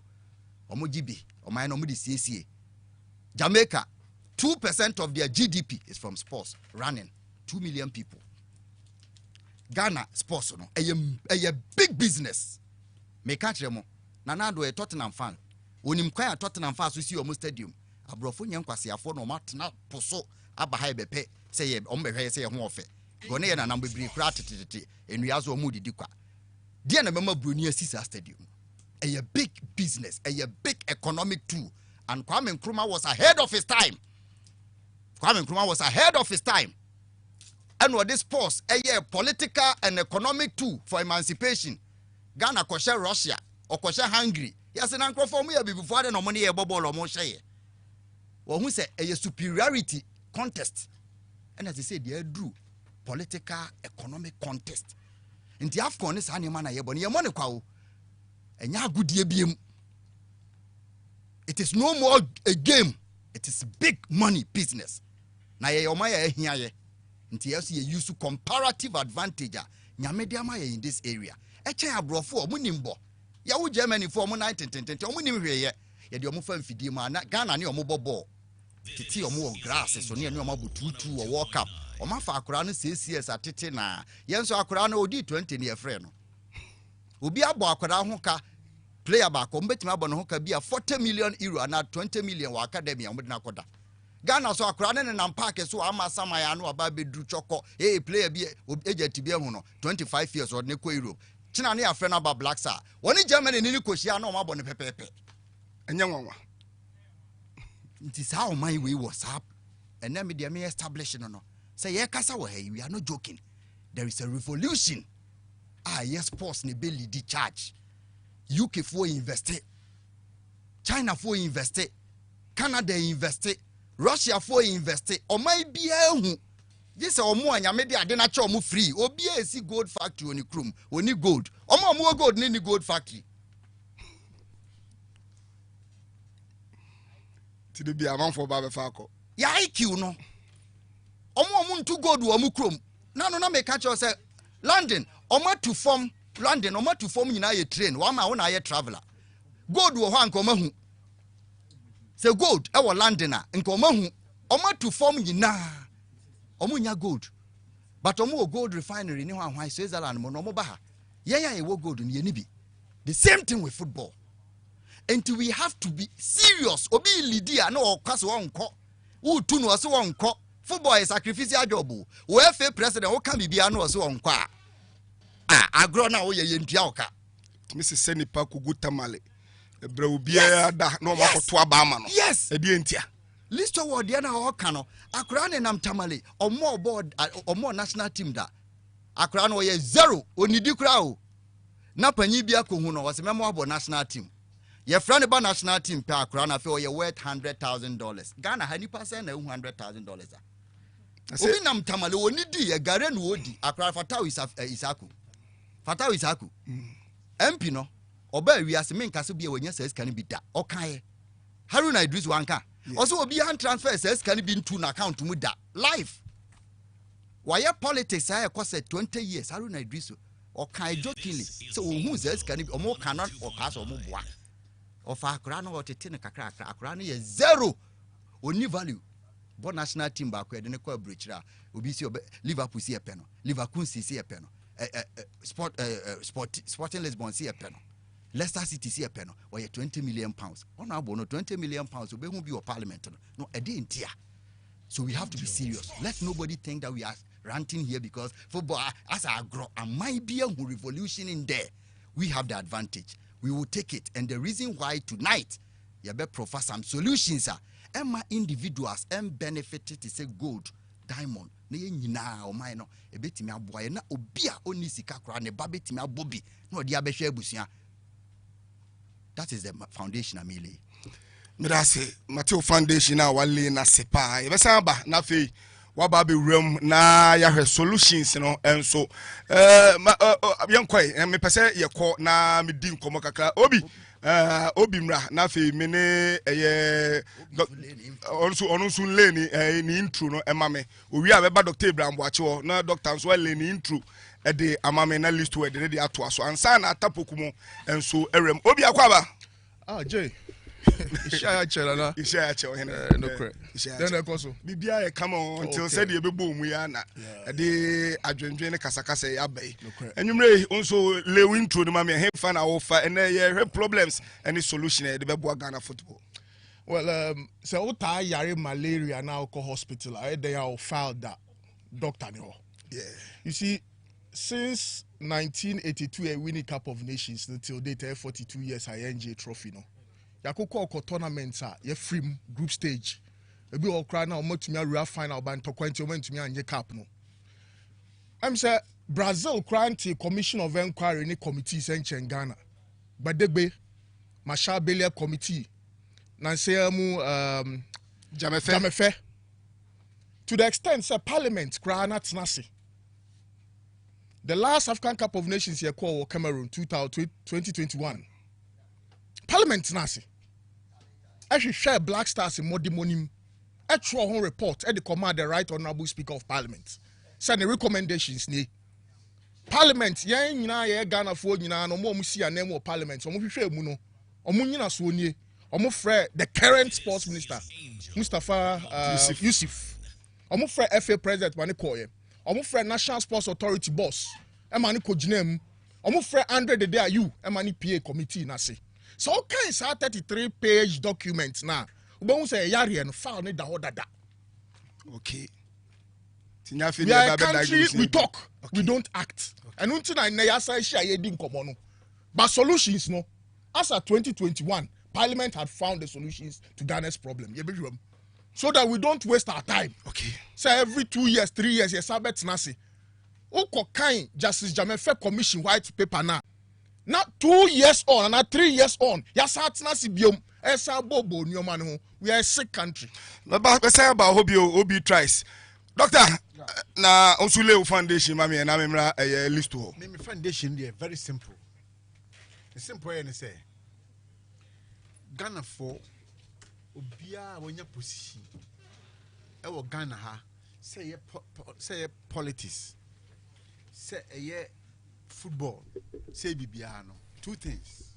Omo jibi. Omaino omo di CCA. Jamaica 2% of their GDP is from sports running. 2 million people. Ghana sports no a big business. Me catch them. Nanado a Tottenham fan. Onim kwa Tottenham fan so see omo stadium. Abrofo nyankwasiafo no matena poso abaha bepe say ombehwe say ho ofe. Gone ye na number bri kra tetete enuazo omo didi kwa. Dia na mema broni asisa stadium. A big business, a big economic tool. And Kwame Nkrumah was ahead of his time. Kwame Nkrumah was ahead of his time. And what this post a political and economic tool for emancipation. Ghana kwashe Russia or kwashe Hungary. Yes, and uncle for me before the money a bubble or more share. Well, who say a superiority contest. And as I said, they drew political economic contest. In the Afcon is animana yebony money. And ya good ye. It is no more a game. It is big money business. Na ye omaya hiaye. Nti yes ye use comparative advantage. Nyamediama ye in this area. Eche abrofo omunimbo. Ya wo Germany for omu 1910 omunim hwe ye. Ye de omu fa mfidi ma na Ghana ne omu bobo. Titi omu grass so ne omu bututu o World Cup. Omu fa akora no CCS atete na. Yenso akora no odi 20 ne ye frɛ no. Obi abo akora ho ka player back ombetima abo no ho ka bia 40 million euro na 20 million wa academy omu na koda. Ghana so akora ne nam park so ama samaya no aba bedru choko player bi agent bi hu no 25 years or ne ko Europe china ne afre na ba Black Star woni Germany ni koshia na o mabo ne pepepe enye nwanwa nti sa o man we was up and then me establish no say ye kasa wo hey we are not joking. There is a revolution. Yes, sports ne be lead charge. UK for invest, China for invest, Canada invest, Russia for invest. Or my be a this or more and maybe I didn't show mu free. Or be a see gold factory on the chrome, only gold. Or more gold than any gold factory. To be a man for Baba Falco. Ya IQ no. Or more to gold or mu chrome. No, make catch us London. Or to form. London or to form in a train, one my own traveler. Gold will one come. Say gold, our Londoner, and come on to form in na Omunya gold. But Omo gold refinery, no one why Switzerland, Monomobaha. Yeah, it will gold in Yenibi. The same thing with football. And we have to be serious. Obi Lydia, no, cause one call. Who tune was one call. Football is sacrificial job. Where president, who can be no so on qua. Agro na wo ye yentua oka Mrs. Senipa kuguta male ebra obia da no makoto aba ama no yes e die ntia list award ya na oka no akra ne nam tamale omo board omo national team da akra no ye 0 onidi kra o na panyi bia ko hu no wo se memo abo national team ye fra ne ba national team pe akra na fe o ye worth $100,000 Ghana hani percent na $100,000 obi nam tamale onidi ye gare no odi akra fatao Isaku Fatao Isaku. MP no oba wiase menka so bia wanya sa sika no bi da okaye Haruna Idris wanka also obi han transfer sa sika no bi into na account mu da life why politics I cost 20 years Haruna Idris okaye jokingly so who sa sika no bi omo cannot or cast omo boa of akra no otete ne kakra akra no ye zero oni value bo national team ba ko de ne ko abrochira obi si Liverpool si epeno Liverpool si epeno Sporting Lisbon si epeno Leicester City si epeno or 20 million pounds on abo no 20 million pounds obe hu bi o parliament no e dey ntia so we have to be serious. Let nobody think that we are ranting here because football as I grow and might be a revolution in there. We have the advantage. We will take it. And the reason why tonight you better profess some solutions are Emma individuals and benefited to say gold, diamond, na o mine no e betimi aboa na obi a oni sika kra ne ba betimi abobi na odi abehwe abusia. That is the foundation amili. Mirase Mateo Foundation na wale na sepa. Yebesa ba na fe waba be room na ya solutions no enso yankoi me pese yekọ na me di nkomo kakra obi mra na fe me ne onso leni ni intro no emame owi a beba Dr. Ibrahim Boache na doctor nso le ni intro e de amame na list we de ato aso ansa na atapokumo enso erem obi akwaba Jay Ishaya Chelana. Ishaya Chel. No correct. Then I also. Bibia come on until said you be boom we are na. The adwendwen kasakasa ya bay. And you may also lewin through the mammy help find our offer and have problems any solution the Bebo Ghana football. Well, so yari malaria now go hospital. They are filed that doctor. Yeah. You see, since 1982 a winning Cup of Nations until date 42 years INJ trophy no. Yakoko ko tournaments are ye free group stage. Ebi o kra na o matumi real final ban to kwenti o matumi anye cup no. I'm say Brazil granted commission of inquiry ni committees in Ghana. Badegbe Marshall Bailey committee na say mu Jamefe. To the extent say parliament kra na tenase. The last African Cup of Nations here called Cameroon 2021. Parliament tenase. I should share Black Stars in Modimonim. I throw a report at the command the right honorable speaker of parliament. Send the recommendations ni. Parliament, ye Ghana for no more musi and name of parliament. Omo hwehwe mu no. Omo nyina so nie. Omo frɛ the current sports minister Mustafa Yusuf. Omo frɛ FA president mane koye. Omo frɛ national sports authority boss. E mane ko ginem. Omo frɛ Andre de Ayu. E mane PA committee na se. So kinds of 33-page documents now. We say yari and file ne da dada. Okay. We are a country, we talk, we don't act. And until I say share yedin komono. But solutions no. As at 2021, Parliament had found the solutions to Ghana's problem. So that we don't waste our time. Okay. So every 2 years, 3 years, yes, I bet nasi. Oko kind Justice Jamefe Commission white paper now. Now 2 years on and now 3 years on. We are a sick country. Obi tries. Doctor, na Onsule Foundation, mammy, and I'm a list to me foundation there very simple. The simple and say Ghana for Obia when your position. Our Ghana ha say politics. Say a year football. Say Bibiano. Two things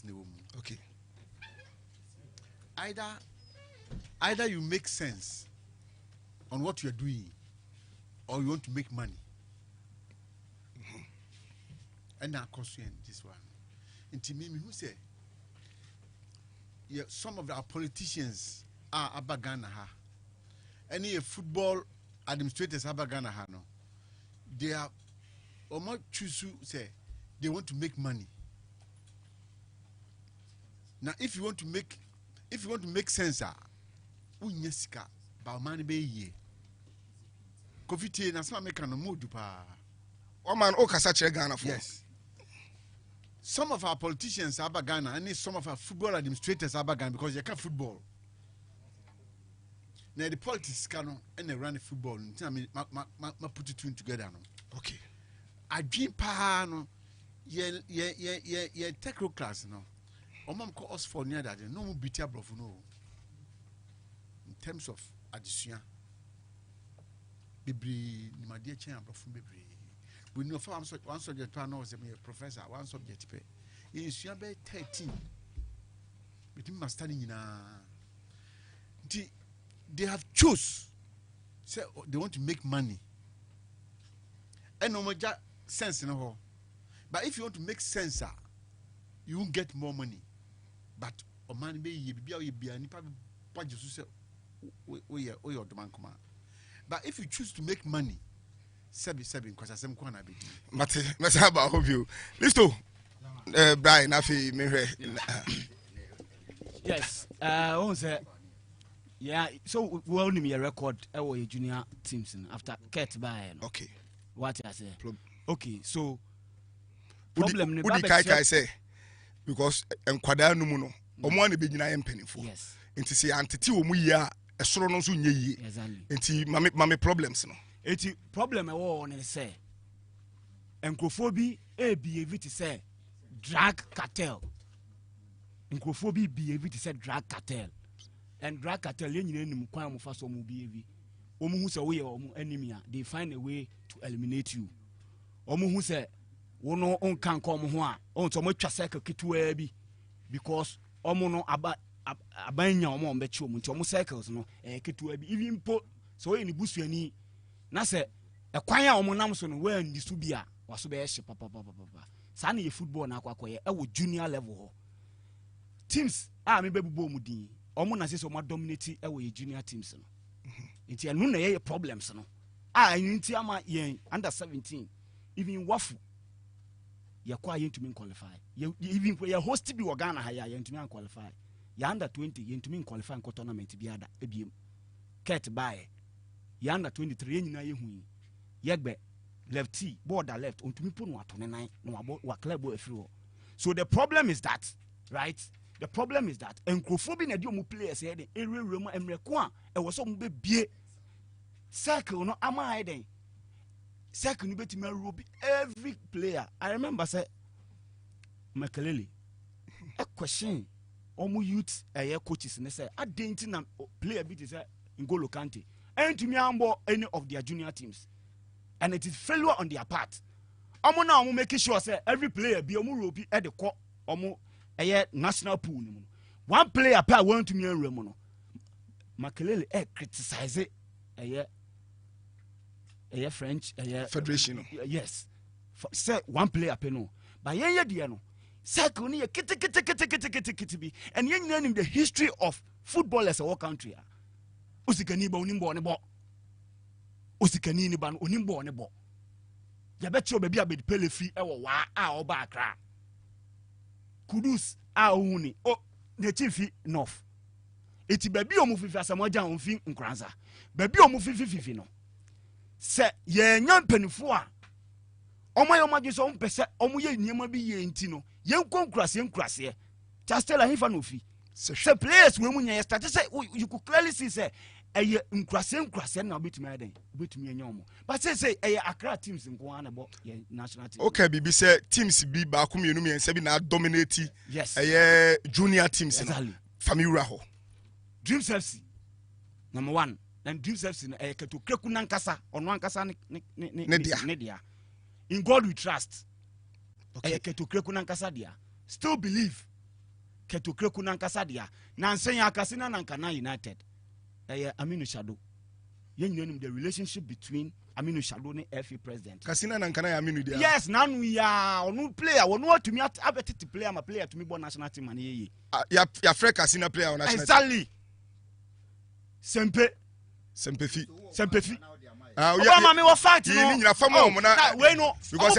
in the woman. Okay. Either you make sense on what you're doing or you want to make money. And now cost you this one. And to me who say some of our politicians are Abagana ha. Any football administrators Abagana ha no. They are or more choose to say they want to make money. Now if you want to make sense unyesika ba man be ye covid na some make no modu pa one man o kasa che Ghana for. Yes, some of our politicians are Ghana and some of our football administrators are Ghana because you can't football. Now the politics can and they run the football. I mean, put it two together. No? Okay. I dream pa no yeah technical class no. Omam call us for near that no beat your bluff no. In terms of addition, Bibri, my dear chair bluff Bibri. We know for one subject one knows a professor, one subject pay. Is your bay 13. But him studying in they have choose. Say they want to make money. And no more sense in a whole. But if you want to make sense, you won't get more money. But a man be any probably say your demand command. But if you choose to make money, seven because I some corner be. But let's have a review. Listo, Brian, Afi, Mire. Yes, yeah. So we only me a record. Our junior teams after Kurt by. Okay. What I say? Okay, so problem. What the kai say? Because enkwada no mu no, omo an be gina empenifo. Yes. Enti say antete omu yi a esoro no so nye yi. Exactly. Enti mame problems no. Eti problem e wo on say encrophobia behave to say drug cartel. Encrophobia behave to say drug cartel. And drug cartel yen nyina nim kwan mo fa so mo behave. Omo hu say we omo enemy a they find a way to eliminate you. Omo hu say wono on kan ko omo ho a on so mo twa cycle ketua bi because omo no abanya omo on be chi omo nti omo cycles no ketua bi even po so we ni busuani na se ekwan a omo nam so no we ndi su bi a waso be hye papa sa na ye football na akwakoye e wo junior level ho teams a me bebubo mu din omo na se so mo dominate e wo ye junior teams no nti anu na ye problems no nti ama ye under 17 even wafu ye kwa ye ntumi qualify even ye host bi wo Ghana ha ye ntumi qualify ye under 20 ye ntumi qualify ko tournament bi ada ebiem Kurt bae ye under 23 ye nyina ye hu ye gbe lefty border left ntumi po no ato ne nan no wa club o afiri ho. So the problem is that, right? The problem is that encrophobia na di omu players here the area room emreko a e wo so mu be bie circle no ama iden circle no betimi robi every player. I remember say Makelele a question omu youth coaches ne say adenti na player bi say N'Golo Kante and to me ambo any of their junior teams, and it is failure on their part. Omo na omo make sure say every player be omu robi e de ko omo national pool no. One player per want to me enremo no. Makelele criticize French Federation. Yes. Say one player per no. But ye dia no. Circle ni kiti bi. And ye know the history of football as a whole country. Usikani ba onimbo ne bo. Usikani ni ba onimbo ne bo. Ya betcho baby abedi pele free e wo wa a oba Accra. Kudus a ohuni o ne chifi north. Eti baby omu fifi asamoja onfi nkranza. Baby omu fifi no. Se ye nyampanifo a omayomaje so ompese omu ye niema bi ye nti no ye nkonkrase Chastela hifa no fi. Se players we mu nya start say you could clearly see say eye nkrase na obetumi aden obetumi anya omo. But say eye Accra teams nko ana bo ye national team. Okay, bibi say teams bi ba ko mienu miense bi na dominate. Yes. Eye junior teams exactly. No. Family ho. Dreams FC number 1. And Dreams FC na keto kreku nankasa ono ankasa ne dia. In God we trust. Okay. Keto kreku nankasa dia. Still believe. Keto kreku nankasa dia. Na nsenya akasina nankana United. Aminu Shado. You know the relationship between Aminu Shado and FA president. Kasina nankana ya Aminu dia. Yes, nanu ya onu player, onu to me abeti player ma player to me born national team man ye. Ya frɛ Kasina player on national. Exactly. Sempefi. Obama me wa fight no. Ni nyina fama omo na we no because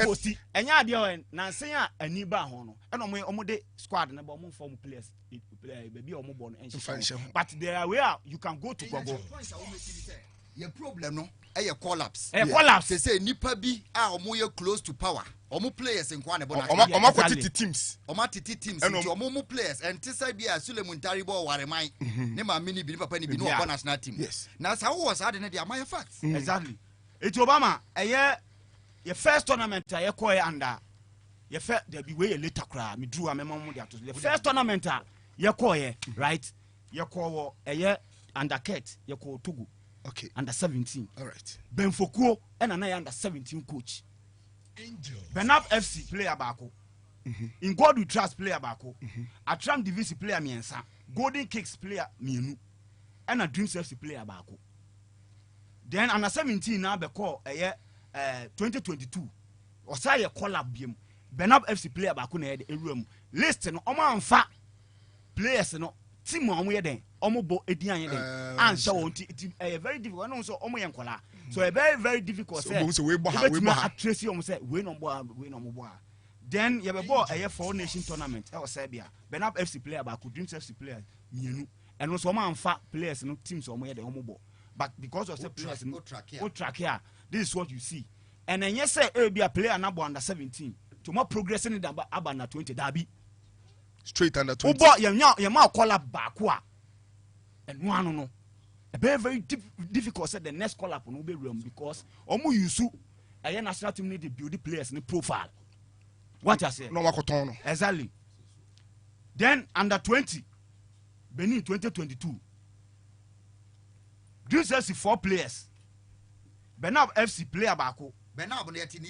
enya ade o na nsen a ani ba ho no. E no omo de squad na ba omo form players baby omo born enche. But there are where you can go to Google. Your problem no e collapse. Collapse. Say nipa bi a omo ye close to power. Omo players in kwane bona. Omo kwatiti teams. Omo titi teams. Omo players and tisa bi a Suleiman Taribo wareman. Ne ma mini bi papa ni bi no bona national team. Yes. Na sa wo was ade ne dia my facts. Exactly. It's Obama your first tournament ye call under ye fe there be way later cry me drew am mama de ato the first tournament ye call ye right ye call wo eye under Kate ye call Togo okay under 17 all right Benfokuo and na under 17 coach Benab FC player bako in God we trust player bako Atram Division player miensa Golden Kicks player mienu and a Dreams FC player bako then under 17 now be call 2022 or say a collab biem Benab FC player bako na e room list no omo amfa players no team omo ye den omo bo edian ye den and show on very difficult no so omo ye nkola so a very difficult so we bo ha tracy omo say we no bo then ye be ball a 4 nation tournament e was Serbia Benab FC player bako Dreams FC player mienu and no so omo amfa players no teams omo ye den omo bo but because of the players no track here this is what you see and then yes say e be a player na bo under 17 to more progressing in the abana 20 derby straight under 20 ubo ye ma call back a and one no a very difficult say the next call up no be room because omo yusu a national team need to build the players in profile what I say no wakoton no exactly then under 20 Benin 2022 Dreams FC 4 players Benab FC player bako Benab no yeti ni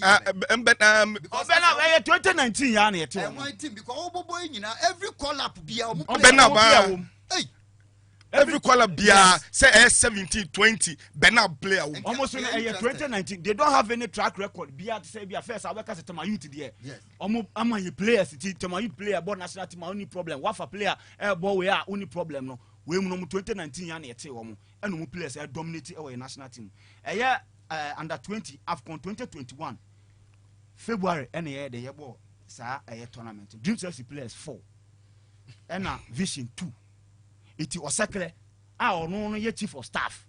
because Benab 2019 ya na yeti one team because obobo nyina every call up bia omo Benab every call bia say 17 20 Benab player almost in 2019 they don't have any track record bia say bia first aweka say tema youth there omo amanye players tema youth player board national team only problem wafa player ball we are only problem no we mu no 2019 ya na yeti wo mo eno mu players dominate our national team under 20 AFCON 2021 February ene ye de yebo sa tournament Dreams FC players 4 ena Vision 2 iti osekre ono no ye chief of staff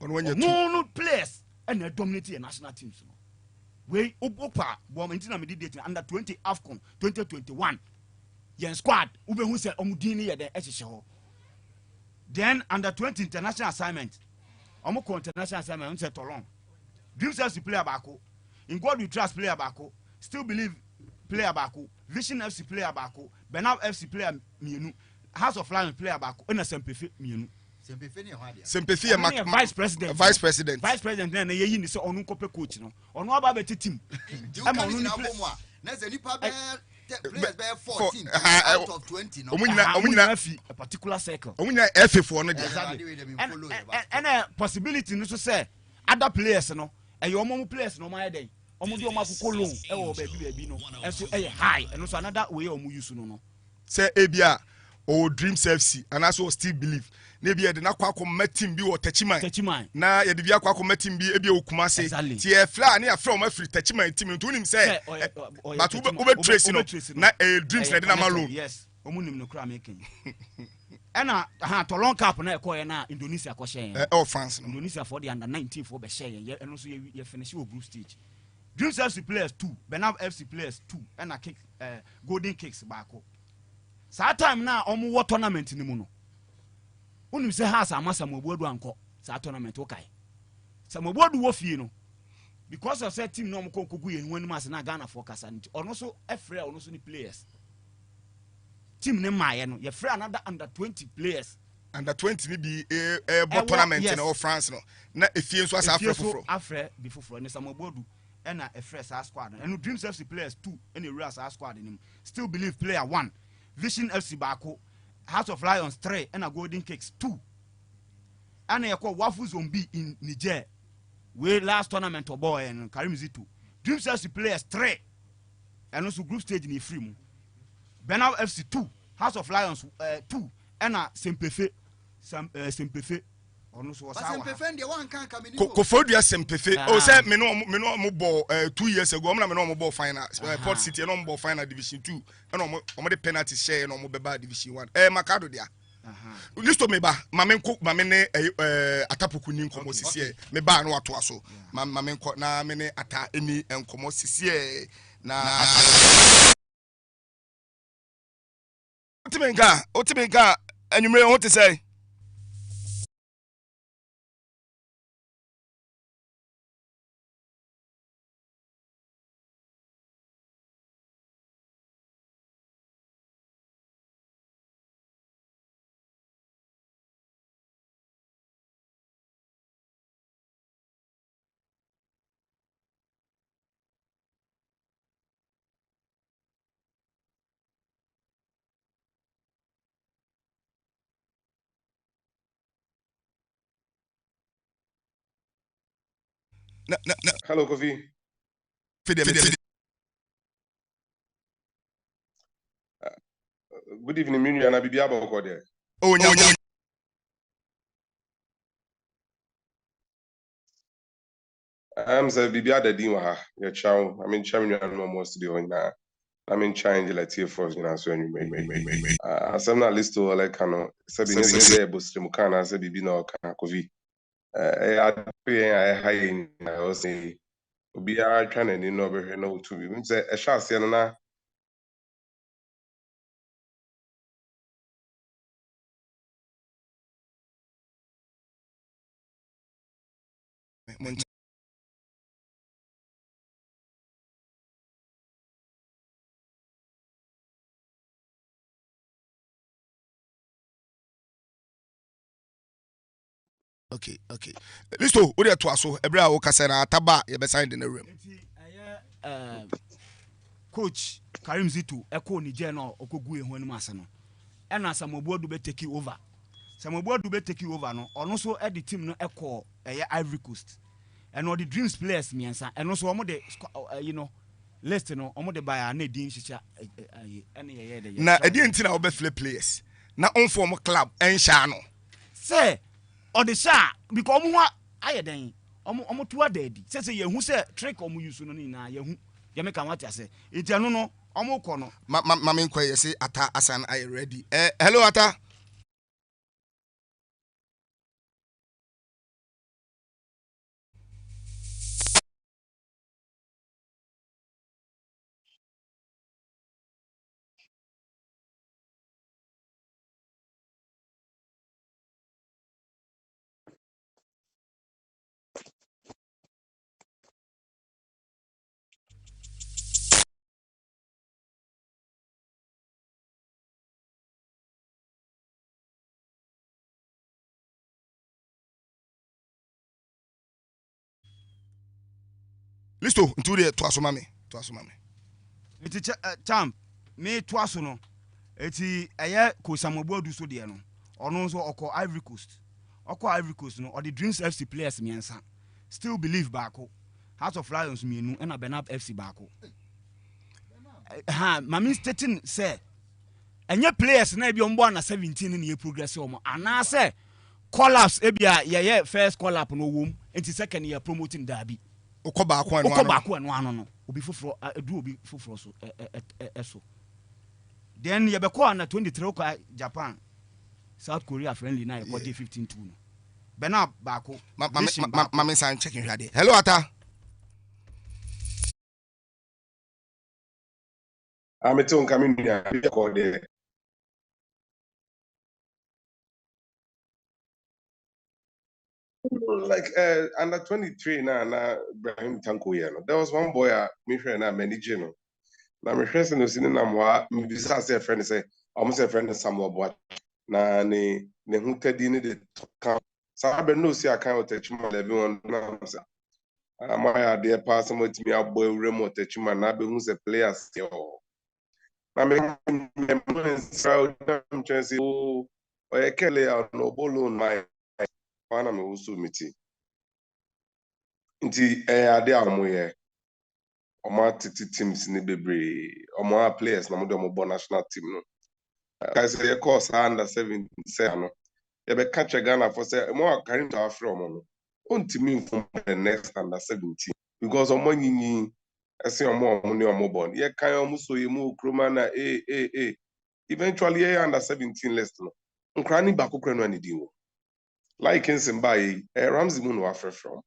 no players ena dominate the national teams no we opa bo mentina me date under 20 AFCON 2021 yen squad ube hu se omudin ye de ehye ho then under 20 international assignment omo international assignment say Tolon Dreams FC player bako in God we trust player bako still believe player bako Vision FC player bako Benab FC player mienu House of Lions player bako na Sempefe mienu Sempefe ne ho ade Sempefe vice president na ye yi ni se onu kope coach no onu aba be team e ma onu ni na ze nipa be players be 14 out of 20 no omunyina a particular circle omunyina F4 no and a possibility no so say other players no e yo omo players no ma den omo di omo akoko loan e wo baby no enso e high and so another way omo use no say ebia o Dreams FC and also still believe na ebia de na kwa team bi wo Techiman na ye de bia kwa team bi ebia okumase ti e fla na ya fra o ma free Techiman team to nim say but ube trace no na Dreams na de na ma loan yes omo nim no kra making ena Tolon Cup na ekoye na Indonesia ko share France no Indonesia for the under 19 for be share ye eno so ye finish o group stage Dreams FC players 2 Benab FC players 2 ena kick Golden Kicks bako sa time na omo wo tournament ni mu no unim se ha sa masa mobuadu anko sa tournament okay sa mobuadu wo fie no because of say team no mo konkogu ye nwani mas na Ghana for kasa nti ono so efre ono so ni players team ne maaye no ye free another under 20 players under 20 ni bi tournament in all France no na efie nso asa afre before ne sa mobuadu ena efre sa squad and Dreams FC players 2 ena real sa squad ni still believe player 1 Vision FC bako House of Lions 3 and a Golden Kicks 2 and a Wafu Zombie in Niger we last tournament of boy and Karimzi 2 Dreams FC players 3 and also group stage in free Benab FC 2 House of Lions 2 and a Sempefe ono so wasa Sempefe ndi wan kan ka meni ko fodua Sempefe o say me no mo ball 2 years ago me no mo ball final Port City no mo ball final division 2 and mo de penalty share no mo beba division 1 Makado dia listo me ba mame ne atapoku ni nkomo sisi me ba no ato aso mame nko na me ne ata eni nkomo sisi na otimenga anwumre ho te say Hello, Kofi. Good evening, Minu and Abibi Aboko there. Oh, yeah. I'm saying Bibi Adediwa. Your child. I mean, Chairman, you know most of the one now. I mean, change like tier force, you know, so anyway. Some not list to like kind sabi ne se ebo stream kana se Bibi na kana Kofi. I high I was say Obi a trying to know over here no to be. Say a shot say na. Okay. Listo, what are to us? Every hour, Cassandra, Taba, you beside in the room. Coach Karim Zitu, Echo Niger, no, Okogu, when Masano. And as some board do be take you over. Some board do be take you over, no, or also at the team no Echo, Ivory Coast. And all the dreams players, me and also almost the, list, no, almost the buyer, and Dean Shisha, Now, I didn't think I'll be flip players. Now, on form club, and Shano. Say, or the sha, because I then, almost 2 days. Say, you who say trick or use no na you make a what I say. It's a no, almost corner. Mamma inquire, say, Ata Asan, I ready. Hello, Ata. Listo, into the Twasumami. It's champ, me twice no. It's a Kosamobo do so dear no. Or no so or Ivory Coast. Or Ivory Coast no, or the Dreams FC players me answer. Still believe Bako. House of Lions me no, and a Benab FC Bako. Mammy stating say, and your players na be on 17 in your progress. And I say, collapse, ebia, first collapse no womb, and the second year promoting Derby. Okobaku and one obi fufuro do obi fufuro so so then you be call na 23 Japan South Korea friendly na you 15-2 no be na baako mama san checking hwade. Hello Ata. I'm a tone coming here. There. Like under 23 na Ibrahim Tanko no. There was one boy me friend na manager no. Na me friend no sini na mwa me bisa say friend say almost a friend Samuel Boat na ne hu tadi ne de kan sa be no see akan otachima everyone na say amaya de pass mo timi abo ewure mo otachima na be hu say players yo. Na me so am chance o ekele no bolo my wana me usu miti. Nti ade amoye omo titi teams ni bebre omo players na mo de omo national team no guys say course under 17 no e be catch Ghana for say mo carry to afro omo no ontimi from the next under 17 because omo nyinyi ese omo ni omo born ye kan omo so ye mu kroma na eventually ye under 17 list no nkra ni ba kokra no anidi wo like nsin ba ye Ramsey mu no afro from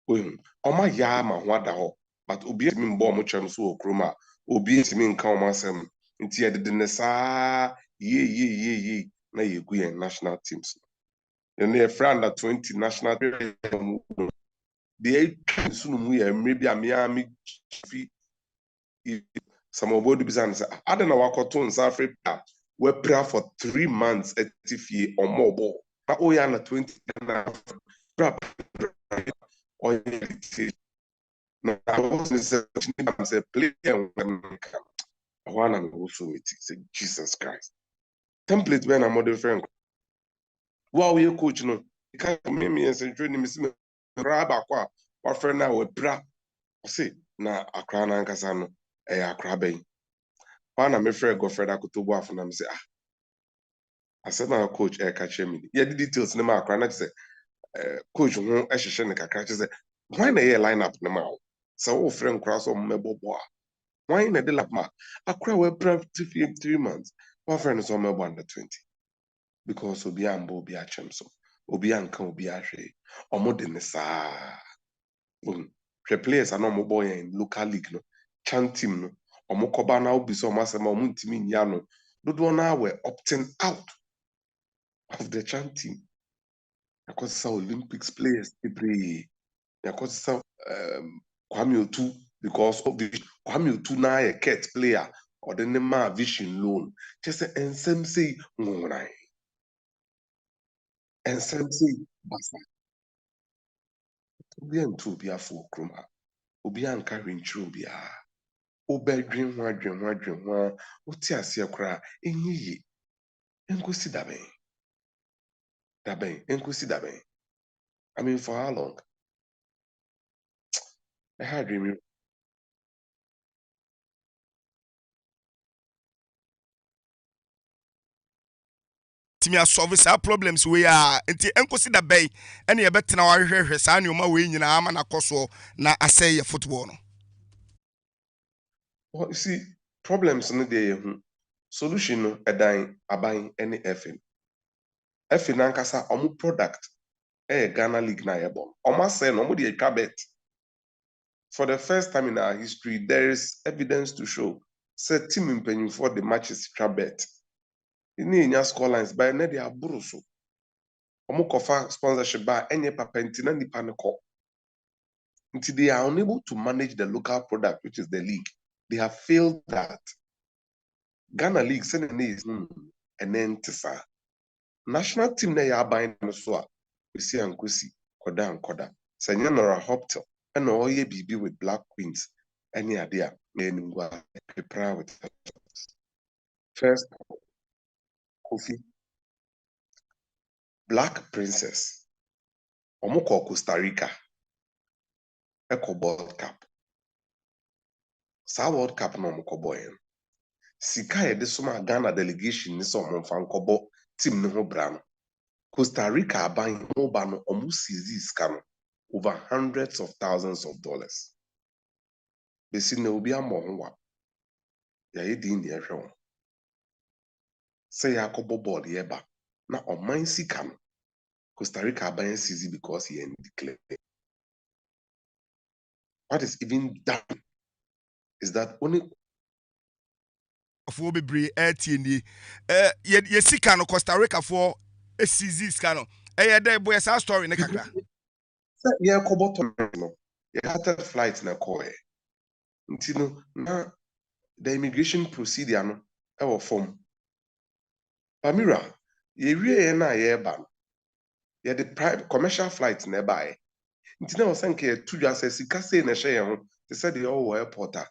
ọma ya ma ho ada hɔ but obi ntimi mbɔ ɔmo kyɛm so wɔ kurom a obi ntimi nka ɔmo asɛm nti yɛdede ne saa ye na yɛgu yɛn national teams yɛn yɛfrɛ under 20 national deɛ ɛtwa nso no mu yɛ mmerɛ bi a mea me fi Samobodu bisa ne sɛ ada na wakɔto nsa afrɛ a wapira for 3 months ɛte fie ɔmo ɔbɔ na ɔyɛ under 20 na no, I was say play and I want to also meet say Jesus Christ. Template when I'm modern friend. Wow, you coach no. You can't me and say training me grab a qua wafrɛ no a wapira ɔse na akora no ankasa no ɛyɛ akora bɛn hɔ na mefrɛ Godfred Akotobuafo na mesɛ asɛm a coach ɛka kyerɛ me yɛde details no ma akora no kyɛ sɛ coach ho ɛhyehyɛ no kakra kyɛ sɛ hwan na ɛyɛ lineup no ma wo sɛ wofrɛ nkora sɛ ɔmmɛbɔbɔ a hwan na ɛde lap ma akora wapira 3 months wafrɛ no sɛ ɔmmɛbɔ under 20 because obi ambɔ obi akyɛm so obi anka obi ahwɛ ɔmo de ne saa hwɛ players a na ɔmo bɔ yɛn local league no chan team no ɔmo kɔba na obi sɛ ɔmo asɛm a ɔmo ntumi nya no dodoɔ na were opting out of the chan team yakɔsesa Olympics players bebree yakɔsesa Kwame Otu because of Kwame Otu na yɛ ket player ɔde ne ma vision loan kyɛ sɛ nsɛm sei nwonran nsɛm sei basa obi antu obi afɔ kurom ha obi anka hwenkyerɛ obiara wobɛdwen ho a wote aseɛ koraa ɛnyɛ yie ɛnkosi dabɛn I mean for how long ɛha adwen me timi asolve saa problems we a nti enkosi da bɛn ɛne yɛbɛtena wahwehwɛ saa nneɛma we nyinaa ama nakɔso na asɛe yɛ football no. Well, you see problems no deɛ yɛhu solution no ɛdan aban ɛne ɛfɛ ɛfɛ nankasa ɔmo product ɛyɛ Ghana League na yɛbɔ ɔmo asɛ no ɔmo de atwa bet for the first time in our history there is evidence to show sɛ team mpanyinfoɔ de matches twa bet ne nya score lines by ne de aboro so ɔmo kɔfa sponsorship ba ɛnyɛ papa nti na nipa ne kɔ nti they are unable to manage the local product which is the league. They have failed that. Ghana League send is and then tisa. National team na ya bind no so a we see ankosi koda. Senya Nora Hoptel and all ye BB with Black Queens. Any idea? Meningwa prepare with first Kofi Black Princess. Omoko Costa Rica. Eco World Cup. Sa World Cup no omoko boy. Sika yɛde soma Ghana delegation ni sɛ ɔmo mfa nkɔbɔ team ne ho bra no Costa Rica aban ho ba no ɔmo seize sika no over hundreds of thousands of dollars besi na obi amɔ ho wa yɛayɛ din ne yɛhwɛ wɔn sɛ yɛakɔbɔ bɔɔl yɛba na ɔman sika no Costa Rica aban seize because yɛn declare what is even done is that only for bebree ɛtie nie yɛ sika no Costa Rica for seize sika no ɛyɛ dɛ boy saa story ne kakra sɛ yɛkɔbɔ tournament no yɛhata flight na kɔɛ nti no na the immigration procedure no ɛwɔ fam Pamira yɛwie yɛn na yɛreba no yɛde private commercial flight na ɛbaeɛ nti na ɔsɛ nka yɛtu dwa sɛ sika sei na ɛhyɛ yɛn ho te sɛ deɛ ɔwɔ airport a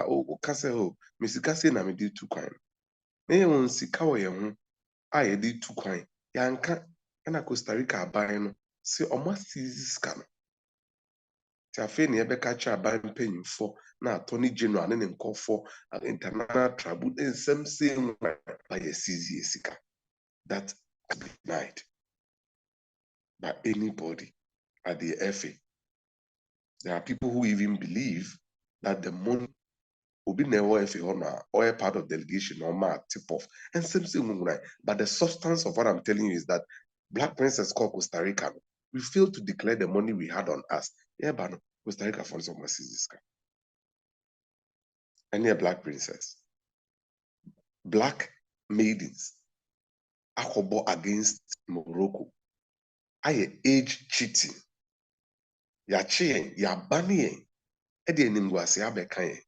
woka sɛ o me sika sei na mede tu kwan na yɛwɔ sika wɔ yɛn ho a yɛde tu kwan yɛanka ɛna Costa Rica aban no sɛ ɔmo aseize sika no nti afei na yɛbɛka kyerɛ aban mpanyinfoɔ na attorney general ne ne nkɔfoɔ international tribunal nsɛm sei mu ba yɛseize sika that has been denied by anybody at the FA. There are people who even believe that the money will be never FA or a part of delegation or ma tip off. And same thing, but the substance of what I'm telling you is that Black Princess called Costa Rica. We failed to declare the money we had on us. Yeah, but Costa Rica for some this guy. And yeah, Black Princess. Black maidens. Akobo against Morocco. I age cheating. Ya chien, ya banning. Edi enimguasi abeka yen.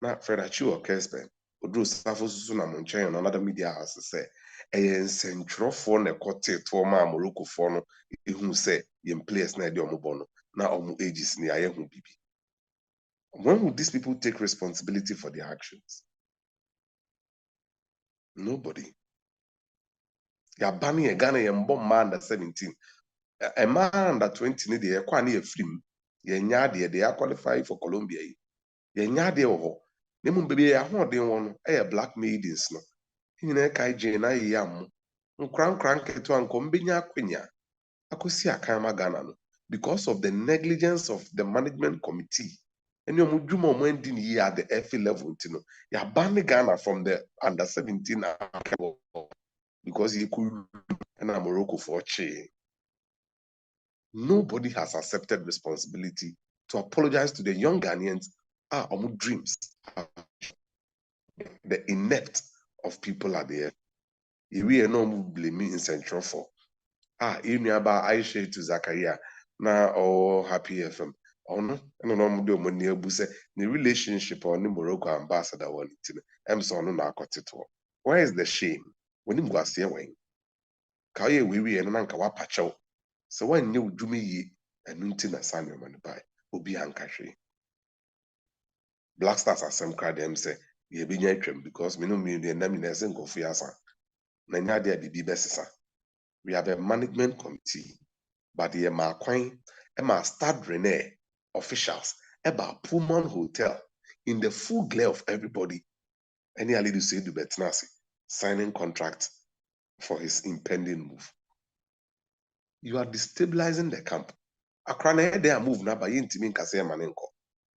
Na Fredachi or Kespen, Odru Safo Susuna Monchen and another media house say, a central phone a cote to ma Morocco phono, who say, yen players na idiomo bono, na omu ages ni ayehu bibi. When will these people take responsibility for their actions? Nobody. Ya banning a Ghana and bomb man at 17. a man under 20 ne de kwa ne afrim ye nya de qualify for Colombia ye nya de ho ne mu bebe ya ho de won e black maidens no nyina kai je na ye am nkran keto anko mbenya akwenya akosi akama Ghana no because of the negligence of the management committee and you mudwuma omo ndi ni at the FA level you know ya ban Ghana from the under 17 because he could and Morocco for che. Nobody has accepted responsibility to apologize to the young Ghanaians omo dreams the inept of people are there. We are no blaming in Central for in about Aisha to Zakaria na Happy FM. No do money abuse the relationship on the Morocco ambassador one Emson na akotito. Where is the shame? When him go see when Kaye we and nanka wa pacho. So when you do me ye and nuntina Samuel man by obi hankashe. Black Stars asem cry them say ye be nyatwem because me no me the name na sen go fiasa. Na nya dia bibi besisa. We have a management committee, but the Marquine, Emma Stade Rennais officials, about Pullman Hotel, in the full glare of everybody, any Ali to say to Betnasi, signing contract for his impending move. You are destabilizing the camp. Akrana they are moved now by intimate Kasea Manenko.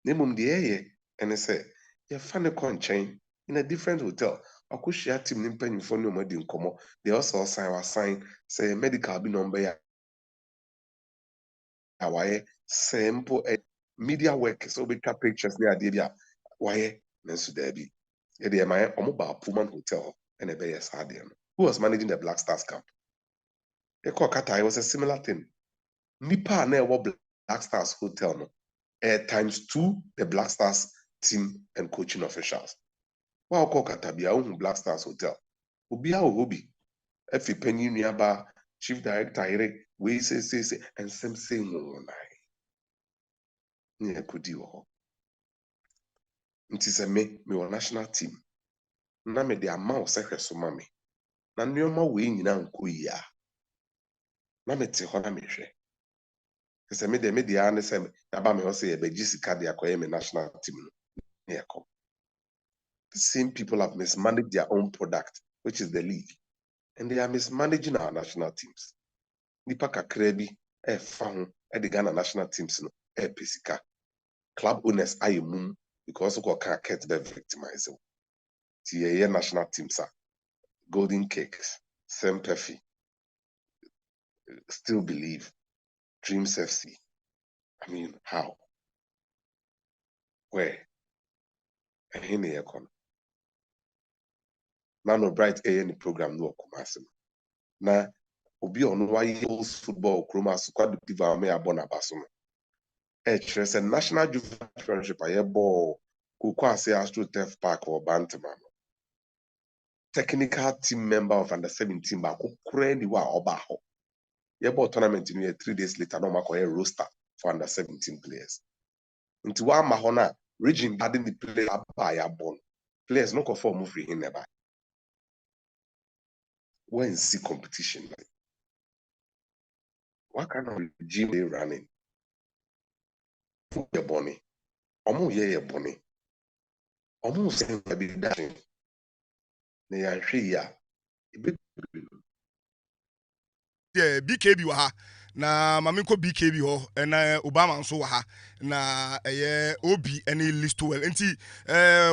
Nemum the air, and I say, you're funny chain in a different hotel. Akushia team nimpen for no more in Como. They also sign say medical be number why simple media work so we take pictures near the why Nancy Derby. Yeah, my Omoba Pullman Hotel and a Bay Sardian. Who was managing the Black Stars camp? The Kokata was a similar thing. Nipa near Black Stars Hotel no. Times 2 the Black Stars team and coaching officials. Wow, Kokata be our own Black Stars Hotel. Ubi our hobby. If you penny nearby chief director Eric, we say and some say no. Ni ekudi wo nti se me wo national team na me de ama wo se hweso ma me na nneoma we nyina nko yi a na me te ho na me hwe se me de ya ne se ya ba me ho se ye beji sika de akoye me national team no ne yakọ. The same people have mismanaged their own product, which is the league, and they are mismanaging our national teams. Nipa kakra bi fa ho de Ghana national teams no pesika. Club owners are mum because we can't be victimized. The national teams are Golden Cakes, Semperfi, Still Believe, Dreams FC. I mean, how? Where? And in the econ. None of bright any program no Kumasi. Na obi on why football Kroma squad diva me abona basono. There's a national juvenile championship a ball Kukwase Astro Turf Park or Bantaman. Technical team member of under 17 back who currently were Obaho. Yebo tournament in 3 days later, no matter a roster for under 17 players. Into one mahona region adding the player by a bond. Players no conform free in never. When see competition like what kind of regime they running? Your bonnie. Omo ye bonnie. Omo saying be dashing. They are ya. Yeah, BKB wa ha na mame ko BKB ho na Obama nso wa ha na obi any list well enti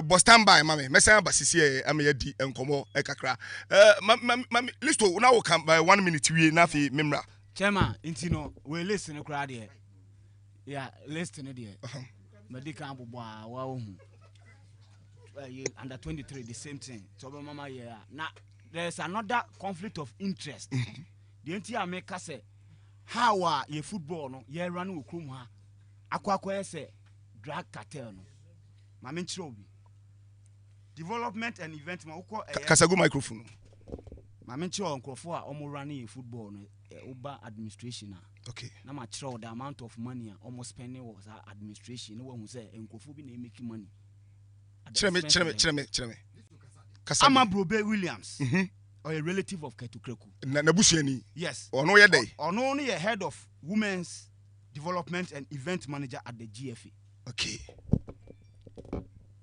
Boston by mame mesa basisi am ye di enkomo kakra mame list na wo come by 1 minute wie na fi memra chairman enti no we listen kra de yeah listen de medical bobo wa ohun under 23 the same thing so mama yeah now there's another conflict of interest. The entire make us say how ye football no ye run wo krom ha akwa say drug cartel no mame nchrobi development and event ma ukọ kasago microphone mame nchro nkrofo a omo run ye football no uba administration okay na ma chro the amount of money almost spending was administration no wan say enkrofo bi na make money chere me Ama kasago Brobe Williams or a relative of Ketu Kreku. Na busuani. Yes. Ono ye dey. Ono only a head of women's development and event manager at the GFA. Okay.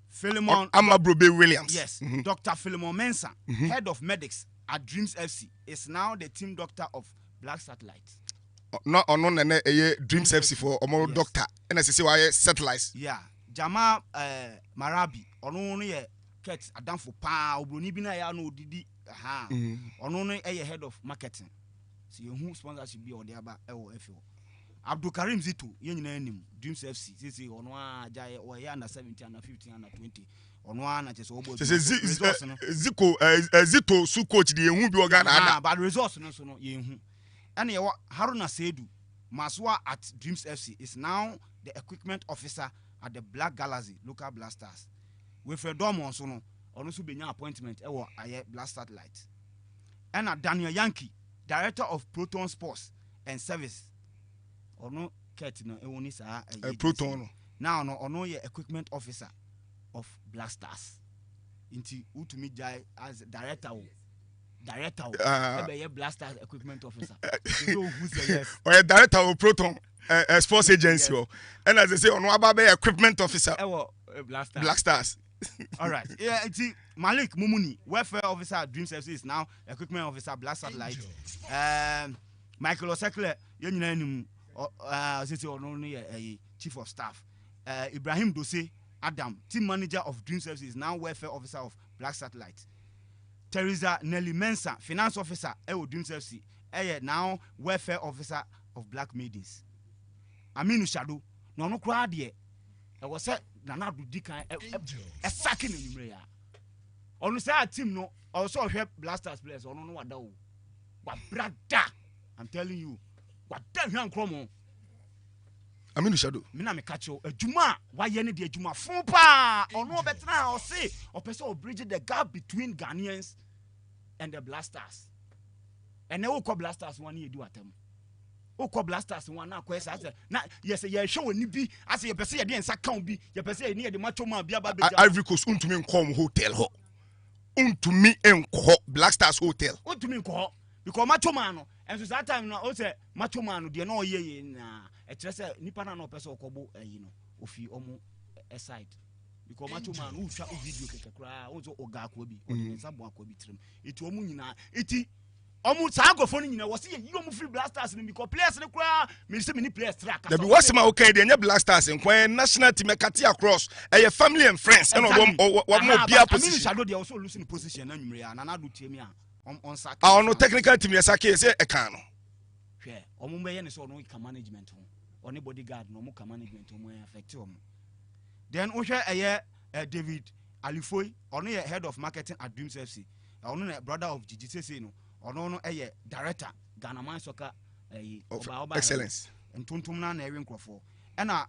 Philemon Amabrobe Williams. Yes. Dr. Philemon Mensah, head of medics at Dreams FC, is now the team doctor of Black Satellite. No, ono na Dreams FC for omo doctor. And as say why satellites. Yeah. Jama Marabi, ono only a Ket Adamfo pa obroni bi na ya no didi ha. Ono no a head of marketing. So who sponsorship be or the aba e wo FO. Abdul Karim Zito, ye nyina anim Dreams FC. Say ono a jay o ya under 17 under 15 under 20. Ono a na chese obo. Zito su coach the ehu bi organ ada. But resource no so no ye hu. And ye Haruna Sedu Maswa at Dreams FC is now the equipment officer at the Black Galaxy local Blasters. With Fredomon so no ono so benya appointment e wo aye Black Satellite. And Daniel Yankee, director of Proton Sports and Service. Ono Ket no e woni sa Proton. Now no ono ye equipment officer of Blasters. Inti utumi jai as director be Blasters equipment officer. So who say yes? Or director of Proton sports agency. Yes. And as they say ono aba be equipment officer. Black Stars. All right. Yeah, it's Malik Mumuni, welfare officer at Dreams FC, is now equipment officer Black Satellite. Michael Osekle, chief of staff. Ibrahim Dose Adam, team manager of Dreams FC, is now welfare officer of Black Satellite. Teresa Nelly Mensah, finance officer at Dreams FC, now welfare officer of Black Maidens. Aminu Shadu, no crowd here. I was said Nana Dudika a sacking in Umrea. On the team no also help Blasters players or no what do. What brother, I'm telling you, what damn young Cromo. I mean, shadow. Minami Kacho, a Juma, why any dear Juma Fumpa, or no better now, or say, or person bridge the gap between Ghanaians and the Blasters. And they will call Blasters 1 year do at them. Oko Blasters one now quest as na yes ye show ni bi as ye pese ye dey nsa kan bi ye pese ye near the macho man bia ba be Ivory Coast untumi nkom hotel ho untumi enko Black Stars hotel untumi nko because macho man no and so that time no o say macho man no de na oye na e kire say nipa na no pese okobo yi no ofi omo aside because macho man who twa video kekekra o so oga akwa bi o de nsa bo akwa bi trim eti omu nyina eti omu sagofo ni nyina wo se yi omu free Blasters ni because players ni kura me se many players track there be what's my okay dey Black Stars en national team kati across family and friends and what more bia position. I mean shadow dey also losing position na nwumre na na do tiemi a on sack no technical team yesake say e kan no hwe omu be ye ne so no ka management ho oni bodyguard no mu ka management ho affect omu then o hwe David Alifoy ono ye head of marketing at Dreams FC ono na brother of Gigi say no ono no director Ghana Man Soccer excellence ntontom na ewe nkrofo na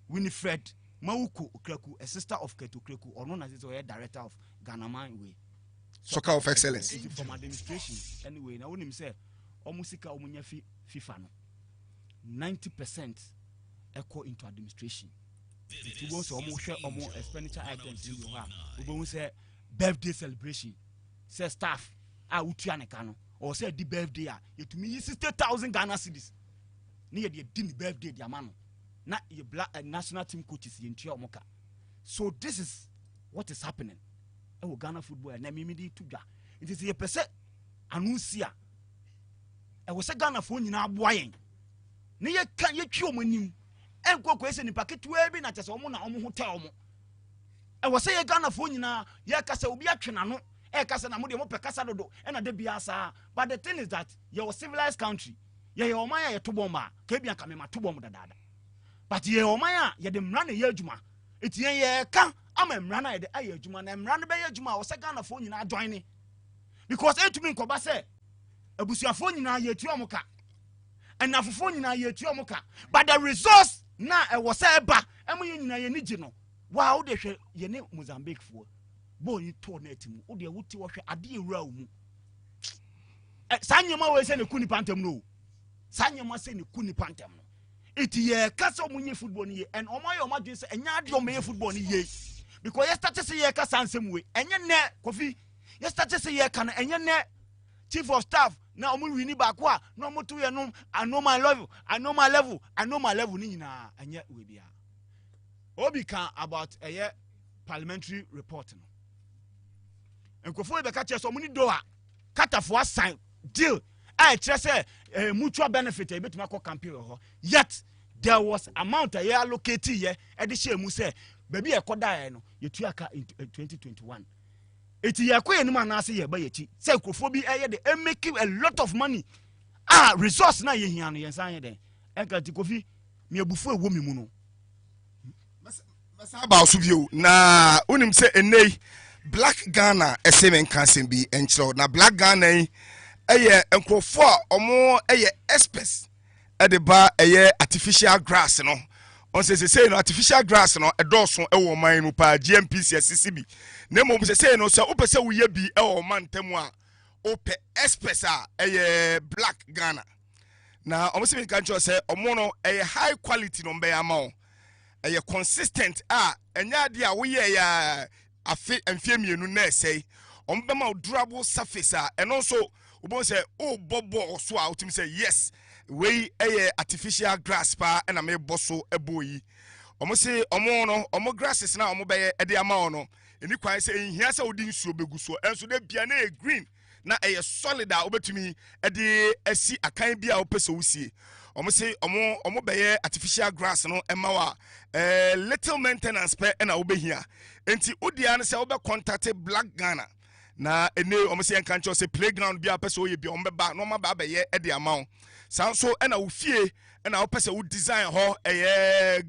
Winifred Mawuku Okreku, a sister of Ketu Kreku, ono na say director of Ghana Man way Soccer of excellence from administration anyway na wonim say omusika omunya FIFA no 90% echo into administration. If you want to share expenditure items in your house, we go say birthday celebration, say staff, utianekano, or say the birthday, you to me 60,000 Ghana cedis. Near the dinner birthday, the man, not your black national team coaches in Chiamoka. So this is what is happening. Oh, Ghana football and Namimidi Tuga. It is a percent anuncia. I was a Ghana phone in our boying. Near can you kill me? And go question in packet to every night as a woman hotel. I was say a Ghana phone na Yakasa will be action. E kasa na mo de mo pekasa dodo e na de biasa. But the thing is that you're a civilized country. Ye omaya ye to bomba. Ke bia kame ma to bomba dada. But ye omaya ye de mra na ye adwuma. Eti ye ka ama mra na ye de aye adwuma na mra na be ye adwuma wo se Ghana phone nyina join ni. Because etumi nkoba se abusuafo nyina ye tuo moka. Enafofo nyina ye tuo moka. But the resource na e wo se eba emu nyina ye ni gi no. Wa wo de hwe ye ne Mozambique fo. Boy you to net mu o de wuti wo hwe ade ewura mu sanyema we se ne kuni pantem no sanyema se ne kuni pantem no iti ye kasa omunye football ni ye and omoye omadwe se enya ade omoye football ni ye because ye start se ye kasa ansem we enye ne kofi Yes, start to say ye can and ye chief of staff. Now we need back wa no more to you. I know my level. I know my level. Nina and yet we be. Obi can about a year parliamentary reporting. And before the catch so many doa kata for sign deal. I just say mutual benefit a bit my campaign. Yet there was amount a year allocated here. Edition mu say baby a koda no you tuaka in 2021. It's ye kwa no man say ye ba ye chi. Say Kofobi they making a lot of money. Resource na ye hia no ye san den. Enka ti Kofi me abufu ewo mi mu no. Masa ba so bio na unim say enei Black Ghana SM can be enchro na Black Ghana eye enkrofo omo eye experts e de ba eye artificial grass no on say no artificial grass no edoso e wo man mu pa GMPC CCB na mo say no so opese wo ye bi e wo man temu a ope experts a eye Black Ghana na omo say kan cho say omo no eye high quality no be ama eye consistent enya de a wo ye ya afi emfiemienu na say ombema durable surface and also we say oh bobo so a ultim say yes we artificial grass pa and am boso eboyi omo say omo no omo grasses na omo be e de ama no eni kwan say ehia say odi nsuo begu so enso de bia na green na solid a obetumi e de asi akan bia opese wusie omo say omo be artificial grass no ema wa little maintenance pe na obehia enti odia no say obe contact Black Ghana na ene omo say enkan cho say playground bia pese oye bia omo ba no ma ba be ye e de amount sanso na wo fie na wo pese wo design ho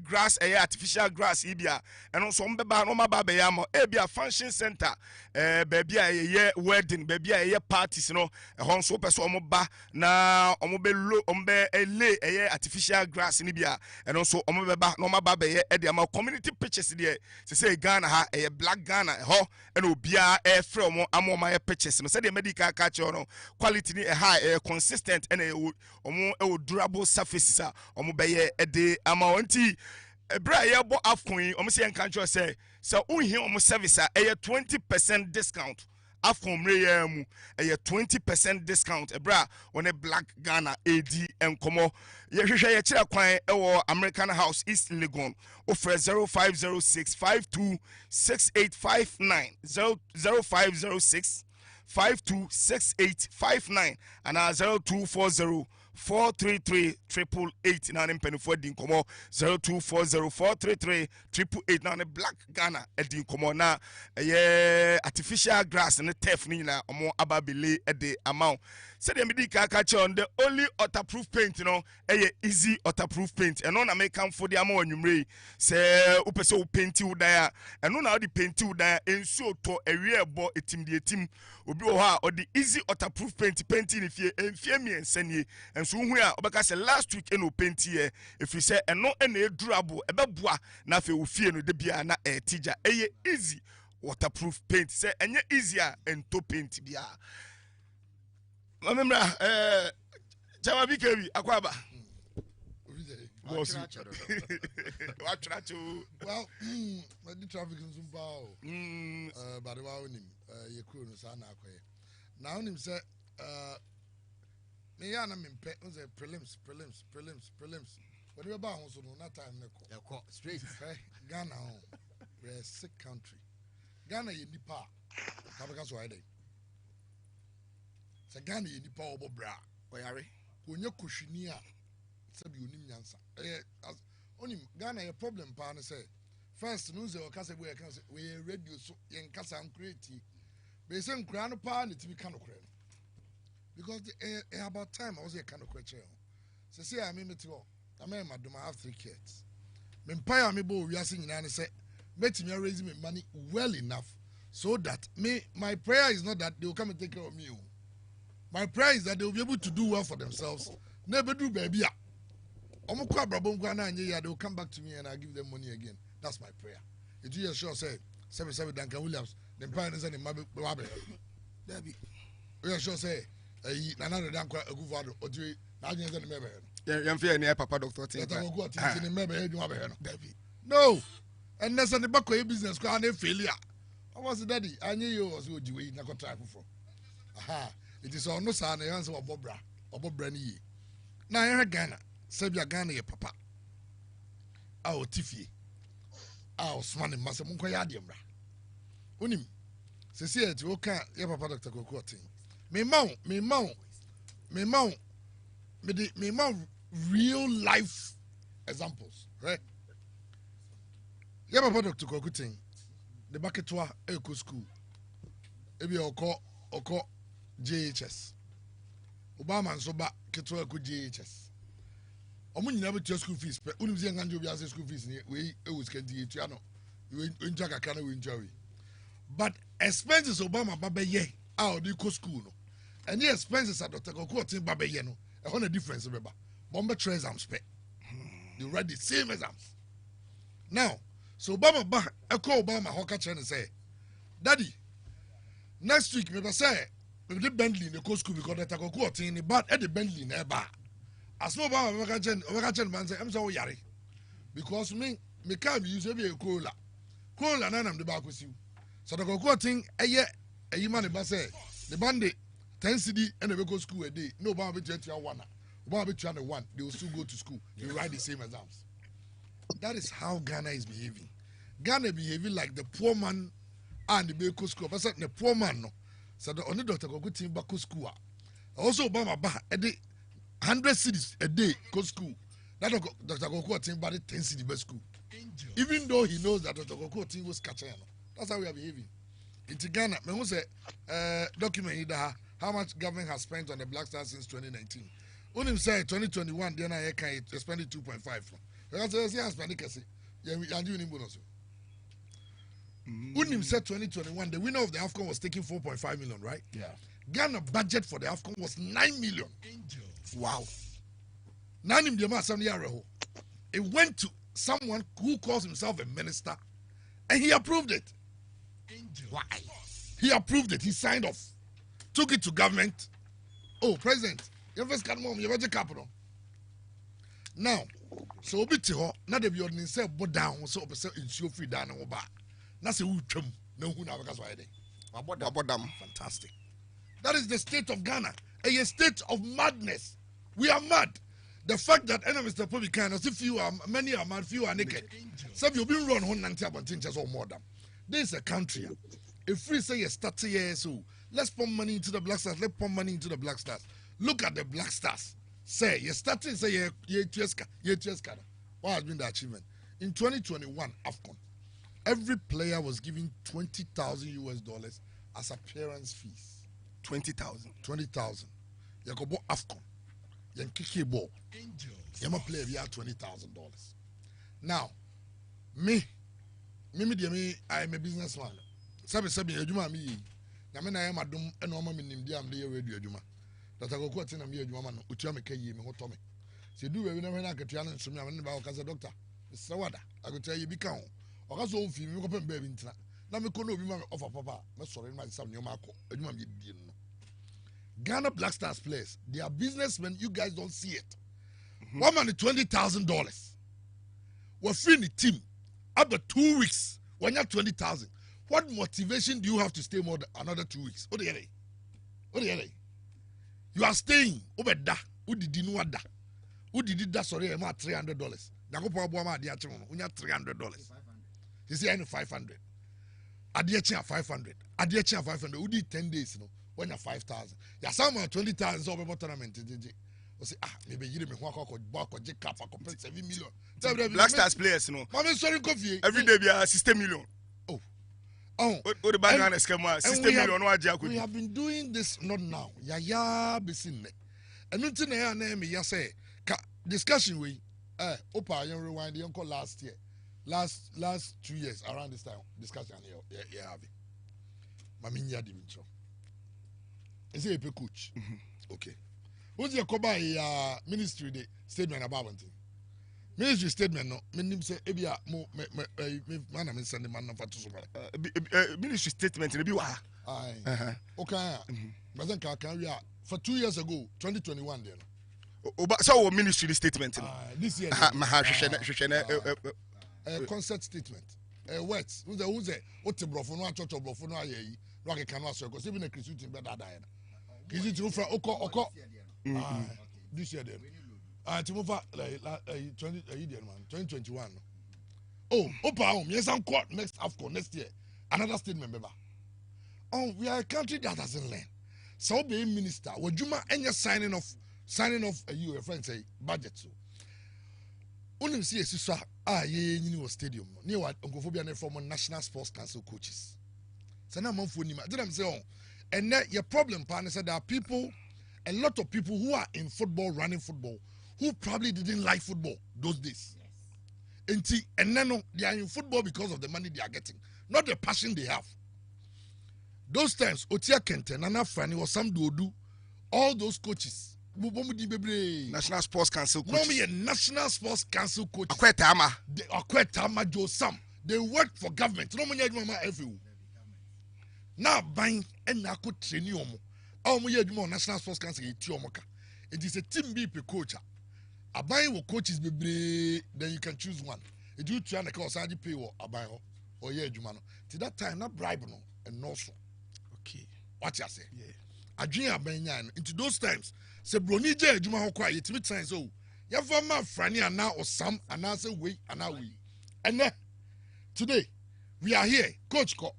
grass artificial grass ibia eno so omo ba no ma ba be ya mo e bia function center baby ye wedding baby ye parties no ho so pese omo ba na omo be lo omo be lay artificial grass ni bia eno so omo be ba no ma ba be ye e de amount community pitches there say Ghana ha Black Ghana ho ena obia free omo amoma pitches no say the medical catch no quality ni high consistent ena omo durable surfaces omo beye ede amount ebra ye bo afkon omo say enkan cho say so unhi omo service 20% discount afkon mre mu 20% discount ebra on a Black Ghana AD enkomo ye hwehwe ye kire kwan ewo American House East Legon offer 0506 526859 0506 526859 and 0240 433-888 na mpenifo din komo 0240-433-888 na Black Ghana edin komo na artificial grass ne turf ni na omo ababele ede amount said the medical catch on the only waterproof paint easy waterproof paint and na make am for the amount nwumre say upese o paint u da and na the paint u da ensuo to ewie ebo etim de etim obi wo ha o the easy waterproof paint painting ifie enfie miensanie enso hu a obeka say last week eno paint here if you say eno na durable ebeboa na fe ofie no de bia na tija easy waterproof paint say enye easier ento paint bia Mamemra Chama Bikebi akwaba What well, the traffic in Zumbao, but the wow him, ye crew no sana akwe. Now him say, me yana min pet was a prelims. When you about so no time neko. Straight, Ghana, we're a sick country. Ghana ye nipa, kabaka so ide. Sa Ghana ye nipa obo bra. Oyare. Onye kushini a sabi onim nyansa. Onim Ghana ye problem pa na say first no say o kasa we kan say we radio so yen kasa am create. Be say nkura no pa na timi kan okura. Because about time I was a kind of question. So say I mean me to I mean madam I have 3 kids. Me pay me bo wiase nyina na say make me raise me money well enough so that my prayer is not that they will come and take care of me. My prayer is that they will be able to do well for themselves. Never do baby. They will come back to me and I'll give them money again. That's my prayer. It you sure say 77 Duncan Williams, the pioneers and the Mabe. Debbie. We are sure say another Duncan a good father or 3 9 years and maybe. Yeah, fear near Papa Doctor. No. And there's an Bako business and a failure. was daddy I knew you was would you na try for aha it is on no sa na yan say obobra ni na yan Ghana sabia Ghana ye papa a otifie a osman mase mun koya ade mra onim sesi et wo ka ye papa Dr. Kokotin me ma real life examples right ye papa Dr. Kokotin the baketwa eco school ebi oko JHS Obama nso ba ketwa eco JHS omo nyina betua school fees pe unim ze nganjo bi ase school fees ni we ewu skanti etua no we nja kaka na we nja we but expenses Obama baba ye a odi ko school no any expenses at Dr. Kokotin baba ye no e ho na difference beba bombe try exams pe they read the same exams now so Obama ba eko Obama ho ka chere say daddy next week me say me the Bentley in the co school because Dr. Kokotin ni bad at the Bentley na ba as no Obama we ka chere man say am say o yare because me can use be a cola na nam de ba ko siw so Dr. Kokotin eye man ba say the band 10 cedi and they go school a day no Obama be 21 Obama be 21 they will still go to school they write the same exams. That is how Ghana is behaving. Ghana behaving like the poor man and the Beko school. But the poor man, no. So the only Dr. Kokotin Bako school. Also, Obama ba a day 100 cities a day go school. That Dr. Kokotin ba 10 cities best school. Even though he knows that Dr. Kokotin was catching. That's how we are behaving. In Ghana, me who say document here how much government has spent on the Black Stars since 2019. Unim say 2021, then I can spend 2.5. Because I spend it, Unim said 2021, the winner of the AFCON was taking 4.5 million, right? Yeah. Ghana budget for the AFCON was 9 million. Wow. It went to someone who calls himself a minister, and he approved it. Why? He approved it. He signed off. Took it to government. Oh, President, your first capital. Now, so obi te ho na de bi odin say bo down so obi say insuo free down no ba na say wutwam na hu na baka so ayede abodam fantastic. That is the state of Ghana, a state of madness. We are mad. The fact that Mr. Publican as if many are mad, few are naked. Some you been run 190 about just or more than this is a country. If free say you start here, so let's pump money into the Black Stars. Let's pump money into the Black Stars. Look at the Black Stars. Say you starting say you what has been the achievement in 2021 AFCON? Every player was given $20,000 as appearance fees. 20,000. You go AFCON. You kick ball. You ma play we have $20,000. Now, me, I am a businessman. Sabi ejuma mi. Na me na am adum e no ma me nimdi am de radio ejuma. Dr. Kokotin na me ejuma no otua me kayi me hoto me. Se du we na me na ketua na nsumi am ne ba o ka say doctor. Se wada, I go tell you bi kan o. O ka so o fi me ko pem ba bi ntina. Na me ko no obi ma me offer papa, me sorry ma sam nyoma akọ. Ejuma me di no. Ghana Black Stars players, they are businessmen, you guys don't see it. One man $20,000. We're free in the team. After 2 weeks, when you're 20,000, what motivation do you have to stay more than another 2 weeks? What do you You are staying over da. Who did you know that? Who did that? Sorry, I'm $300. Nagopo Obama dia chimo. Unya $300. You see, I know 500. Adiachi 500. Adiachi 500. Who did 10 days? No, when you're 5,000. Yeah, some 20,000 so over tournament. I say maybe you me who ko je cap for 7 million. Black Stars players, no. Mama sorry coffee. Every day we are 60 million. Oh, the banana schema 60 million. We have been doing this not now. Ya bisin. And until na me ya say discussion we Opa you rewind the uncle last year. Last 2 years around this time discussion here have it. Mami nya di mincho. Is it a coach? Okay. What's your koba ministry day statement about it? Ministry statement no menim say ebia mo man am send man no fatu so ministry statement e bi wa okay but then can we for 2 years ago 2021 there so ministry statement this year ma ha hwehwe concert statement wet who's a brofo no church brofo no ayi no ake kan aso because even a Christian be that die na Christian from oko this year then timofa like 2021 oh opa yes I'm court next AFCON next year another statement member we are a country that doesn't learn so be minister wajuma enya signing off your friend say budget so unim see esiso ye nyini stadium ne wa onkophobia na from National Sports Council coaches say na manfo nima did am say and your problem partner said there are people a lot of people who are in football running football who probably didn't like football those days and then they are in football because of the money they are getting not the passion they have those times Otia Kente Nana Frani or Sam Dodu all those coaches National Sports Council coaches. No, National Sports Council coaches. Akwetama Joe Sam. They work for government. No money mama everywhere. Now buying and I could train you. National Sports Council it is a team B coach. A buying will coaches be then you can choose one. If you try to call Sandy pay or a buy or Jumano. To that time, not bribe no and no so. Okay. What you say? Yeah. I dream into those times. Se broni je adwuma ho kwa yetimi tsan so ya fa ma frani ana osam ana se we ana we and today we are here coach ko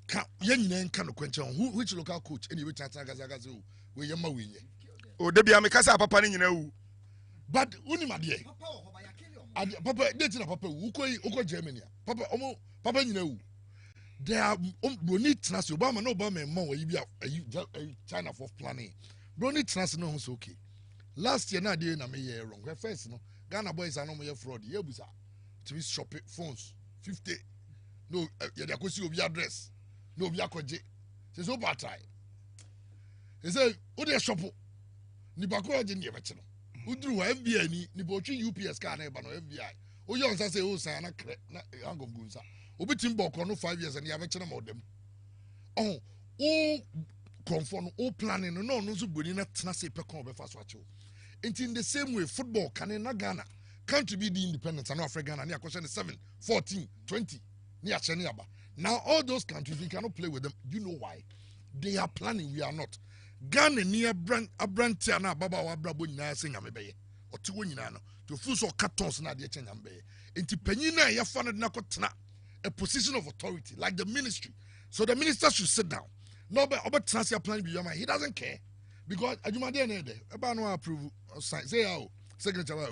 ka ye nyina nka no kwenche which local coach any we tata gaza so we yema we nye o de bia me kasa papa ni nyina wu but unimade papa date na papa wu uko Germany papa nyina wu there are broni tna so Obama no Obama ma wa yi China for planning Brony trans no so okay. Last year na dey na me year wrong. First no Ghana boys are no more fraud. Yebusa to be shopping phones 50. No you dey go see obi address. No obi akoje. Say so bad try. He say who dey shop? Ni ba ko je ni e beche no. Udru FBI ni bo twi UPS car na e ba no FBI. O ye onsa say o san na kre na angongunsa. Obi timbo ko no 5 years and ya beche na mo dem. Oh conform all planning no so boni na tena se pekon be fa so acho in the same way football can na Ghana can't be the independence and Africa Ghana near question 7 14 20 near Cheniaba now all those countries we cannot play with them. Do you know why? They are planning, we are not. Ghana near brand tiana baba wa brabo nyina se nyame beye o ti wo nyina no to full so cartons na de chen nyame beye enti panyin na ya fa na kotena a position of authority like the ministry, so the minister should sit down. No, but about transfer plan he doesn't care because Ajuma dey there. About no approve sign. Say how secretary.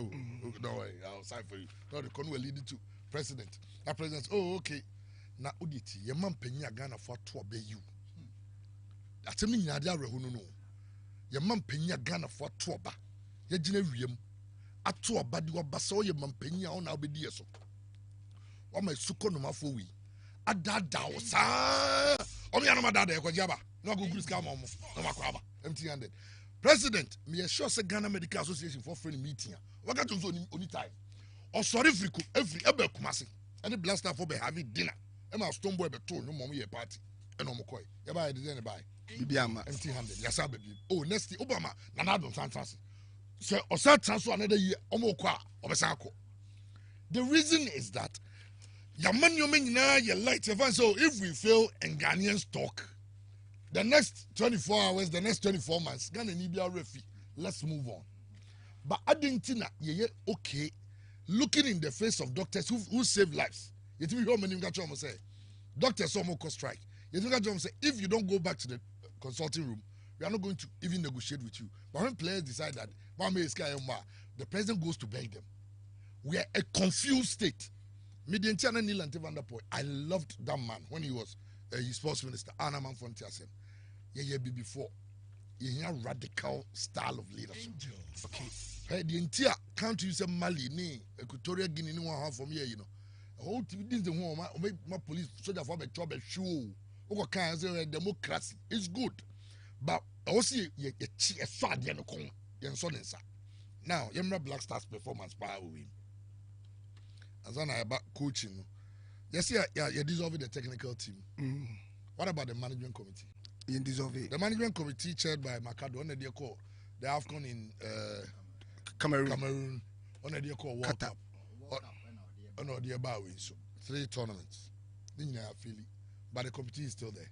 Don't worry, I'll sign for you. No, the con will lead to president. That president. Oh, okay. Now uditi. Your man penya Ghana for to obey you. That's me nyina dia rehu no. Your man penya Ghana for to oba. Ye gina wiem. Ato oba di oba so your man penya on obedi so. Wa ma suko no mafo wi. Adada o sa. Omi anoma dada e kwajaba no go group scam omo no makwaba empty-handed. President me sure say Ghana Medical Association for friend meeting waka to so oni time o sorry friko every ebe kumase any blaster for be having dinner e ma stone boy be to no mom ye party e no mokoy e ba e dey buy bibiama empty-handed yasa baby oh next Obama na na don fantasy so o sa transfer another year omo kwa obesa akọ. The reason is that your money, your light, so if we fail and Ghanaians talk, the next 24 hours, the next 24 months, Ghana need be a refi. Let's move on. But adding Tina, okay, looking in the face of doctors who save lives. You think how many say? Doctors almost strike. You think say if you don't go back to the consulting room, we are not going to even negotiate with you. But when players decide that the president goes to beg them, we are a confused state. I loved that man when he was a sports minister. Anaman Fontiasen. Before. He had a radical style of leadership. Okay. Hey, the entire country is a Mali, Equatorial Guinea, no one from here, you know. Whole this is the one my police soldier for my trouble show. Okay, democracy is good. But also a sad now, you're Black Stars performance power win. As I about coaching, yes, you deserve the technical team. What about the management committee? You deserve it. The management committee chaired by Makado, on the call the AFCON in Cameroon, on the call World Cup. Oh no, dear Bowie. So 3 tournaments. But the competition is still there.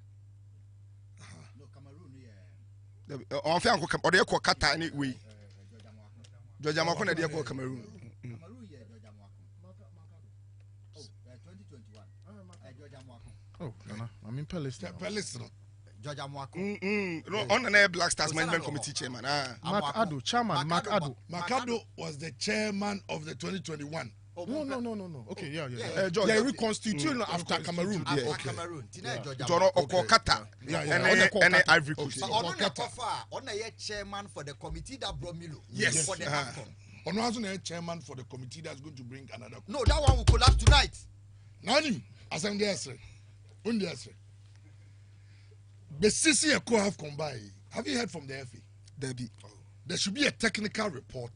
No, Cameroon, yeah. On fait encore on est quoi Qatar ni oui. Georgia Mako na dey quoi Cameroon. Cameroon, yeah, Georgia Mwako. Oh, 2021. Georgia Mwako. Oh, no. I mean Palace. Palace, no. Georgia Mwako. No, on the Black Stars Management Committee chairman. Mark Addo, chairman. Mark Addo. Makado was the chairman of the 2021. No. Okay, yeah. Georgia. Yeah, reconstituted after Cameroon. After okay. Cameroon. Joro oko Qatar. And Ivory Coast. But on a chairman for the committee that brought Milo. Yes. For the AFCON. On also a chairman for the committee that's going to bring another. No, that one will collapse tonight. Nani, as I'm there, sir. The CC and Co have combined. Have you heard from the FA? There should be a technical report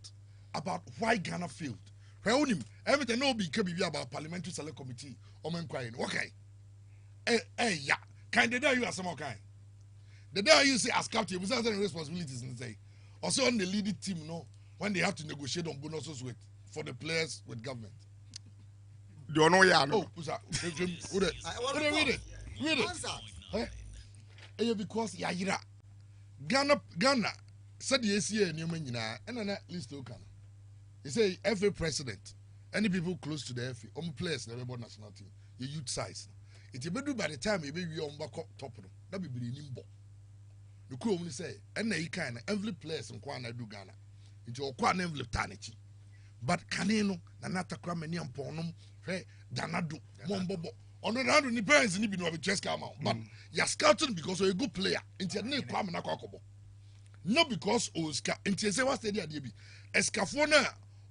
about why Ghana failed. Everything no be about Parliamentary Select Committee or inquiring. Okay. Yeah. Kind the day you are some kind. The day you say as captain, we have responsibilities and say. Also on the leading team, when they have to negotiate on bonuses with for the players with government. Do you know ya? Oh, who's that? Read it. Because Ghana said the ACA and Yumina and then list okay. He say FA president, any people close to the FA, players in the national team, your youth size. It will be by the time you be on back top, that be nimbo. The crew only say, and they kind of envelope players in Kwana do Ghana. Into a Kwana envelope Tanichi. But Canino, Nanata Kramani and Ponum, Danadu, Mombobo. On the other hand, the parents need to be just come out. But you're scouting because you're a good player. Into a name, Kwame Nakobo. Not because Oscar, into a what's the idea, Escafona,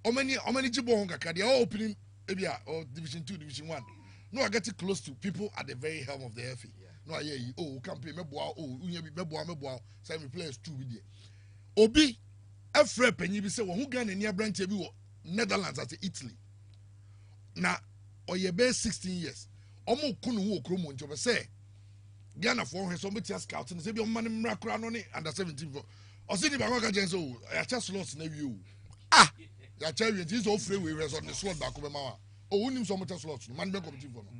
how many Jibonga can they all opening, maybe, or Division 2, Division 1. No, I get it close to people at the very helm of the FA. No, I hear you. Oh, can't pay me bow. Oh, you be bow. Some players too with you. Obi, a friend, and you be say, well, who can near branch of Netherlands at Italy? Now, or your best 16 years. Omo kunu wo kromo ncho say Ghana for him somebody scouting say be man mrakra no ne under 17 for o say the ba ka gen so ya cha slots na wi o ya cha wi ti so free we resort the slot back be ma wa o unim so mo cha slots man be committee for no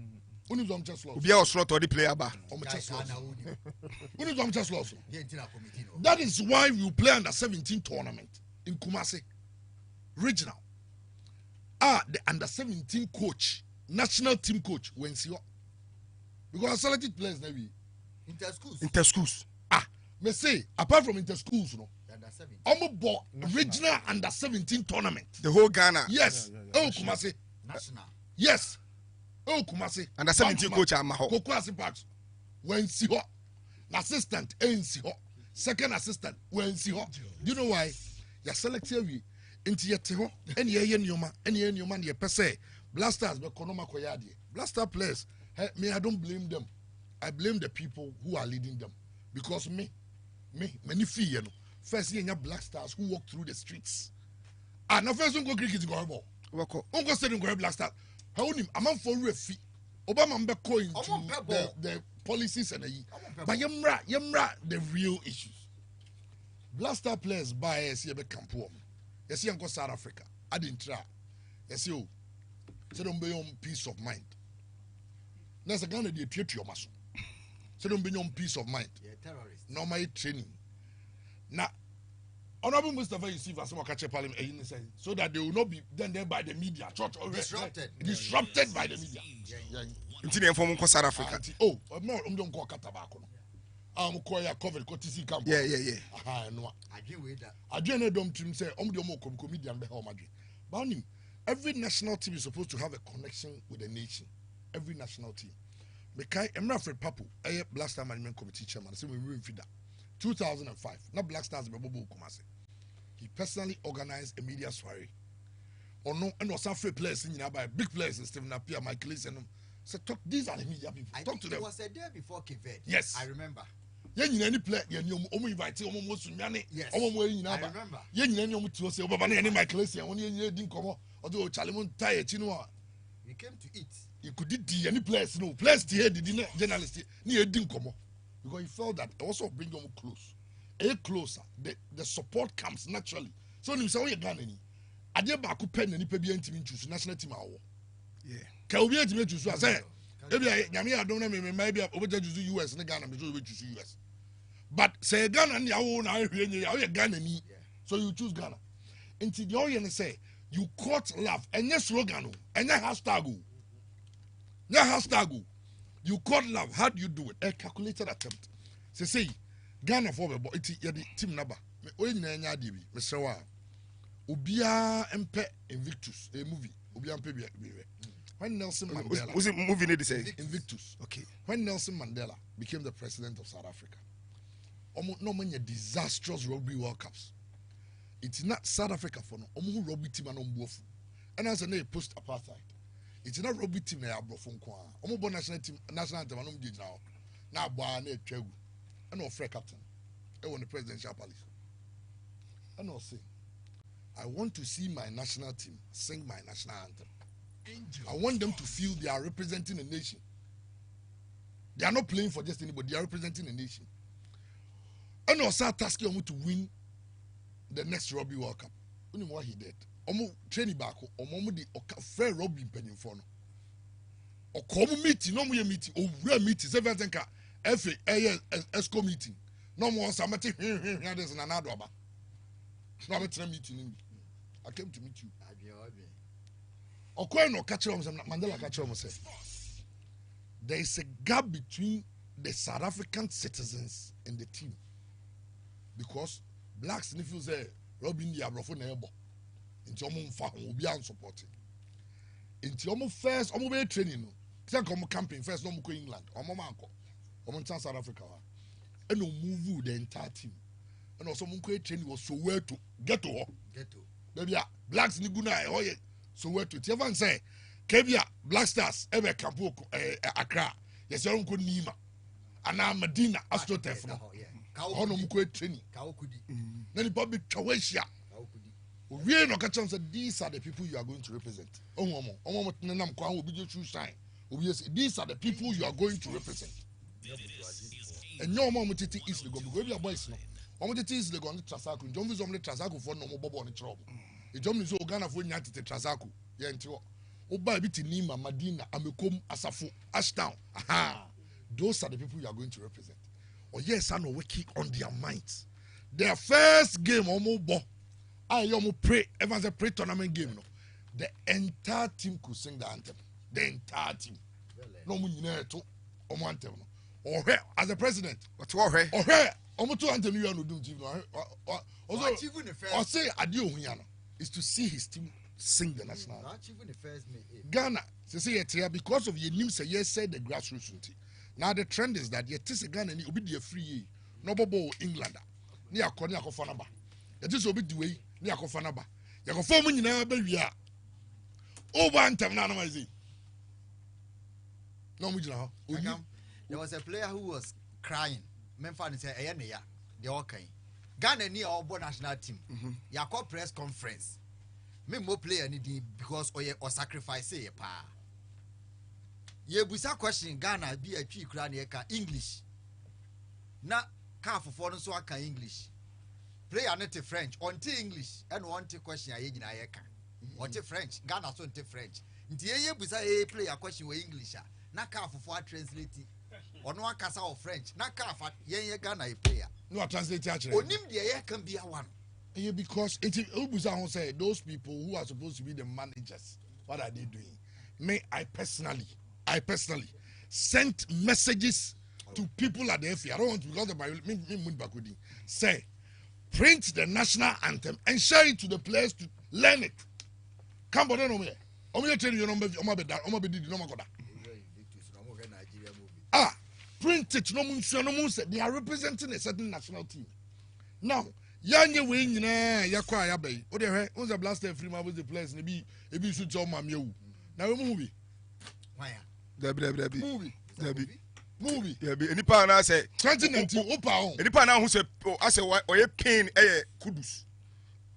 unim so mo cha slots obi a slot or the player ba o mo cha slots unim so mo cha slots that is why we play under 17 tournament in Kumasi regional the under 17 coach national team coach when see because selected players now we inter-schools me say apart from inter-schools ball regional under 17 tournament the whole Ghana yes Kumasi national yes Kumasi under 17 coach amaho Kumasi Parks when see assistant second assistant when see do you know why you select we into yete ho any nyoma ye pese Blasters be konoma koyadi. Blaster players, I don't blame them. I blame the people who are leading them. Because many fear. First, you have Blasters who walk through the streets. Now first, don't go cricket go ball. Don't go stadium go Blaster. How him? I'm on for refi. Obama mbe coin the policies and but yemra the real issues. Blaster players buy SCB Campo. Yes, you go South Africa. I didn't try. Yes, you. So don't be on peace of mind. There's a gun that they appear to your muscle. So don't be on peace of mind. Yeah, terrorist. Normal training. Now, Honorable Mustafa Yusuf as well catch a parliament so that they will not be done there by the media. Disrupted by the media. Until they form South Africa. Oh, no, don't call Katabako. I'm calling a covered Cotisi camp. Yeah. I know. I agree with that. I didn't know to say, the more comedian be how Madrid. But every national team is supposed to have a connection with the nation. Every national team. Mekai Emrafred Papu, Blaster Management Committee chairman, say we will feed that. 2005, not Black Stars, but Bobo Kumasi. He personally organized a media soiree. Or no, and was some free players in by big players, Stephen Appiah, Michael Lees, and so talk. These are the media people. Talk to them. It was a day before Kivet. Yes, I remember. Any player, you invite almost Sunyani. Yes, I remember. You say, Obama, Michael Lees, and when you didn't come. Although Chalimon tired, we came to eat. You could eat any place, no place here, the journalist near Dinkomo. Because he felt that also bring them close. Closer, the support comes naturally. So you say, oh, you're gonna I did back pen and Pebian team choose national team. ka obi etime choose so say ebi nyame adom na me maybe obi choose US ne Ghana me so obi choose US but say Ghana na yawo na ahwe nye ya Ghana ni so you choose Ghana until the oyen say you caught love enye slogan enye hashtag you caught love. How do you do it? A calculated attempt. Say Ghana for the it the team number. Me oyi na nya ade bi. Me sewa. Obia empe Invictus a movie. Obia empe bi. When Nelson Mandela was it movie need to say Invictus. Okay. When Nelson Mandela became the president of South Africa. No many disastrous rugby World Cups. It's not South Africa for no. Omo rugby team and ombuofu. And as a post apartheid. It's not rugby team na abro fon kwa. Omo bo national anthem anom di now. Na boa na etwagu. And no free captain. I want the presidential palace. And I say, I want to see my national team sing my national anthem. I want them to feel they are representing a nation. They are not playing for just anybody. They are representing a nation. And also tasking them to win the next Rugby World Cup. You know what he did? Omo training back. Omo di fair rugby penny for no. O come meeting, no more meeting. O real meeting. Seven tenka. FA ESCO meeting. No more samati. There's another one. No more meeting. I came to meet you. Okoye catch Mandela catch him say. There is a gap between the South African citizens and the team because blacks if you say Robin the Abrofo na ebo. Inti omo mfa ho obi an support. Inti omo first omo be training no. Say come camping first no mo go England. Omo manko. Omo ntan South Africa wa. And no move the entire team. And also mo go training was so where to get to. Baby blacks ni guna e so where to. Tiavan say Kebia Black Stars ebe campo Accra. Yes you ko Nima. Ana Medina AstroTurf no. Ono mo go training. Na ni public chaweshia. We no catch say these are the people you are going to represent. Omo nam kwa obi je true shine. Obi say these are the people you are going to represent. And no more mutiti is the go because we are boys no. Omo titi is the go on Trasaku. Jom vi zomle Trasaku for no mo bobo ni trouble. E jom ni so Ghana for nya titi Trasaku. Ye nti wo. Oba bi ti Nima, Madina, Amekom, Asafo, Ashtown. Aha. Those are the people you are going to represent. Or yes, I know working on their minds. Their first game omo bo. I almost pray, everyone's a pre-tournament game. No, the entire team could sing the anthem. The entire team. No money to anthem. Or here, as a president. What's all right? Or here, almost two anthem you are not doing. Also, or say adio huyano is to see his team sing the national. Ghana, say it here because of your name. Say yes, said the grassroots. Now the trend is that yet is a Ghana will be a free. No bobo Englander. Near Konya Kofanaba. It is obi the way. Ni akofana ba yakofo mu nyina ba wi a over anthem na no mazi no mu jina ho there was a player who was crying memfa say eye ne ya de okay Ghana ni obo national team yakọ press conference me mo player ni di because oye or sacrifice e pa ye busa question Ghana bi atwi kura na ka English na ka afofo no so aka English player not French, on English, and one question I yeka. What French, Ghana so French. Nti ye busa e player question we English. Na ka for translate. Or no kasa of French. Na ka fa ye Ghana e player. No translate actually. Onim de ye can be a one. Yeah, because it Ubusa say those people who are supposed to be the managers, what are they doing? I personally sent messages to people at the FA. I don't want to because of my bakudi. Say print the national anthem and share it to the players to learn it. Come on, no me. Omo tell you number did no makoda. Print it no mun say they are representing a certain national team. Now, yanye we nyina yakwa ya bai. O de hwe, unza blaster free ma with the players ne bi e bi su tell mam yewu. Na we mu bi. Why? Movie. Yeah, any pa na say 2019 opa on. Any pa na hu say ase oye pain kudus.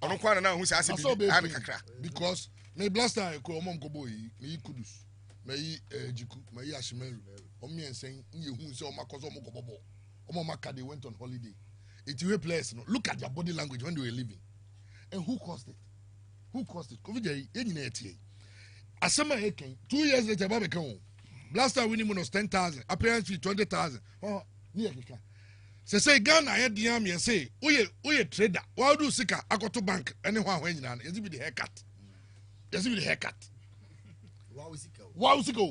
Ono kwa na hu say ase bi an kakra. Because me blaster ko omom ko boy me kudus. Me jiku, me ashimeru. Omi ensen ye hu say omakoso omo ko bobo. Omo maka they went on holiday. It we players no. Look at their body language when they were leaving. And who caused it? Covid ye nyina etie. asema eken 2 years later ba beka o last time winning was 10,000 appearance fee 20,000 oh ni ekeka say Ghana ya dia me say oye trader why do sika akoto bank any ho ahwa nyina yes be the haircut wow sika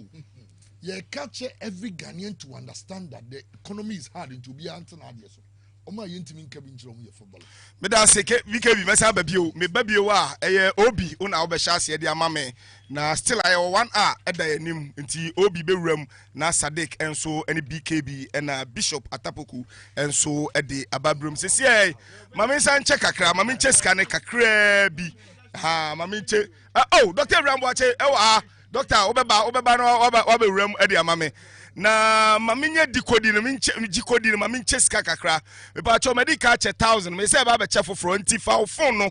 you capture every Ghanaian to understand that the economy is hard and to be answer na so Oma yentimi nkabi nchiro mu ye football. Me da seke BKB mesa babio me babio a eye obi una obehya ase de ama me na still aye 1 hour eda yanim nti obi bewuram na Saddick enso ene BKB ena Bishop Atapoku enso ede ababrum sesi e mame nsa nche kakra mame nche sika ne kakra bi ha mame nche oh Dr. Rambo ache ewa doctor obeba no obewuram ede ama me na mamenye dikodi no jikodi no mamenche sika kakra me pa cho medical che 1000 me say ba be che foforo nti fa phone no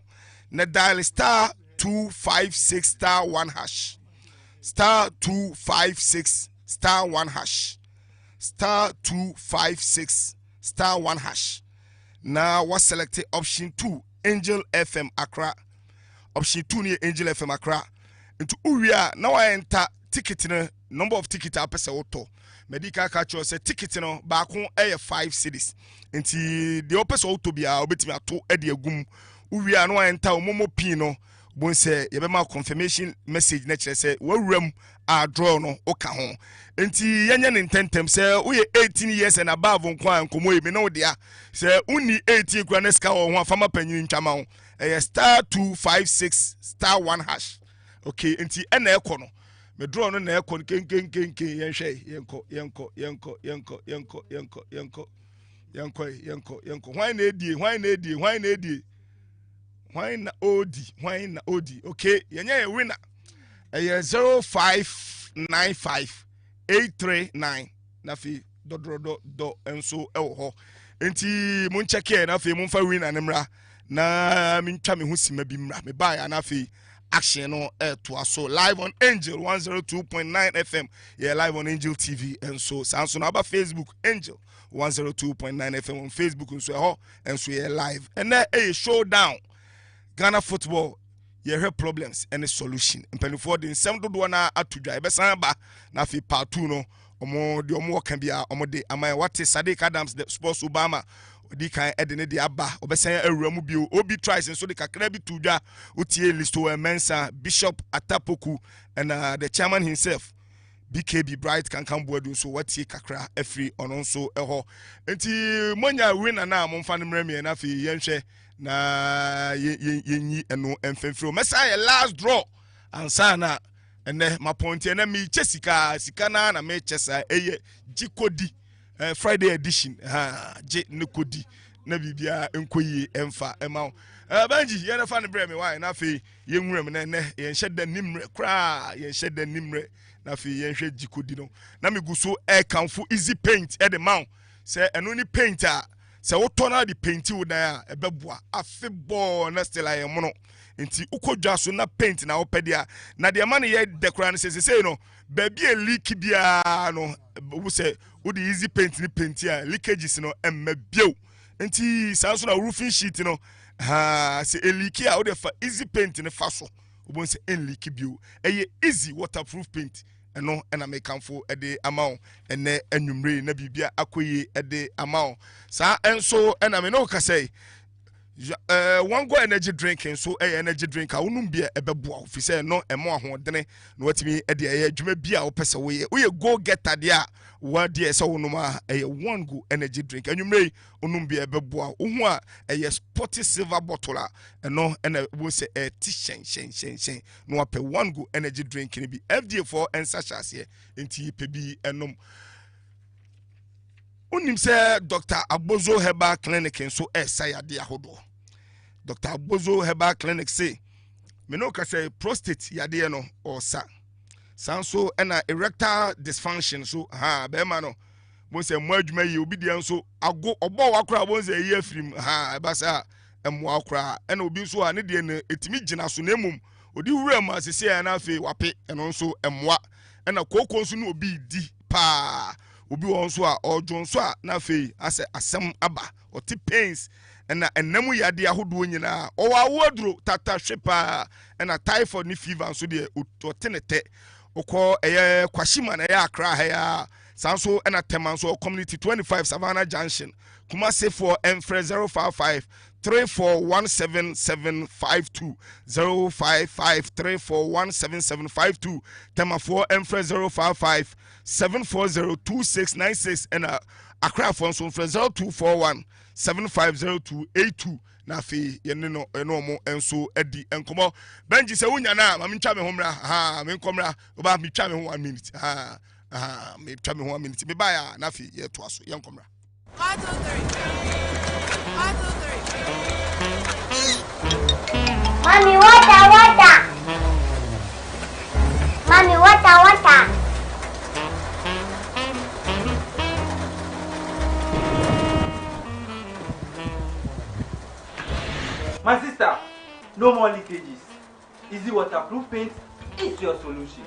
na dial *256*1 hash *256*1 hash *256*1 hash na what select option 2 Angel FM Accra option 2 ni Angel FM Accra into uria na wa enter ticket no number of ticket apese auto medical catch say ticket no ba ko 5 cities nti the opese auto bia obetimi ato e de agum uwia no enter omomo pin no bon say ye be ma confirmation message na kire say wawuram a draw no oka ho nti yenye ne intentem say uye 18 years and above nkwa nkomo e me no dia say uni 18 kura na ska ho afama panyin ntwama ho *256*1 hash okay nti ena ekọ no me draw no na ekọ kenkenkenken yenko why na odi okay yenye winner 0595-839 na fi do enso ewo ho enti mun check here na fi mun fa winner nemra na min twa me hu sima bi mra me buy na fi action no to so live on Angel 102.9 FM yeah live on Angel TV and so Samsung about Facebook Angel 102.9 FM on Facebook and so and so yeah live and then a showdown Ghana football yeah her problems and a solution in penny for the 7 na atudwa e be san ba na fi part 2 no omo de omo kan bia omo de amai what is Saddick Adams the sports Obama di kan edene de aba obesan awuramu bio obi tries so de kakra bi tudwa utie list o mensa Bishop Atapoku and the chairman himself BKB Bright can come board so what he kakra every on so eho enti monya winner na momfa ne mremi na fi yenhwe na yenyi eno emfemfro mesa last draw ansa na ene my point na me chesika sika na me chesa eye jikodi Friday edition je nekodi na bibia enkoyi emfa ema banji ye na fa ne bre me why na fe yenwuram na ne ye hyeda nimre kra ye hyeda nimre na fe ye hwe jikodi no na me guso e kanfo easy paint e de man say eno ni painter say wo to na the paint wo dan a ebeboa afe ball na still aye mono nti ukodwa so na paint na opedia na de man ye decora no say no ba bia leak bia no wo say wo the easy paint ni paint ya leakages no emma bio nti sanso na roofing sheet no say leak ya wo de fa easy paint ni fa so wo say en leak bio eye easy waterproof paint eno na make amfo e de amount ene anwumre na bibia akoyi e de amount sa enso na me no ka say one go energy drinking so energy drink awunum bia ebeboa fi say no emo ahodene na watimi e de adwuma bia wo pese wo ye go getter dia wa de ese wonum a one go energy drink anwumre onum bia ebeboa wo hu a sporty silver bottle a eno na wo say ti shen no ape one go energy drink ni bi FDA for ensachase enti pe bi enom unim say Dr. Abozo Herbal Clinic so sayade ahodo. Dr. Abozo Herbal Clinic say me no ka say prostate yade no or sa. Sanso na erectile dysfunction so be ma no. Mo say mo adwuma yi obi dia so ago obo wakora bo say yi afirim e ba sa emo akora na obi so ne de na etimi gina so na emum odi wura ma sese na afi wape eno so emoa na kokon so na obi di pa obi won so a ojon so a na fe ase asem aba oti pains ɛna ɛnam yade ahodoɔ nyinaa ɔwɔ awodro tata hwepa ɛna typhoid ne fever nso deɛ ɔtenete ɔkɔ ɛyɛ kwashima na ɛyɛ akra ha ya sanso ɛna tema nso community 25 Savannah Junction Kumasi for Enfre 055 3417752 055 3417752 tema for Enfre 055 7402696 and Accra for so 0241 750282 na fi yene no eno enso edi enkomo benji se wunya na ma mentwa me homra ha me nkomra oba me twa me ho 1 minute ha me twa me ho 1 minute me ba ya na fi ye to aso ye nkomra 1 2 3 Mommy, water. Mommy, water. My sister, no more leakages. Easy waterproof paint is your solution.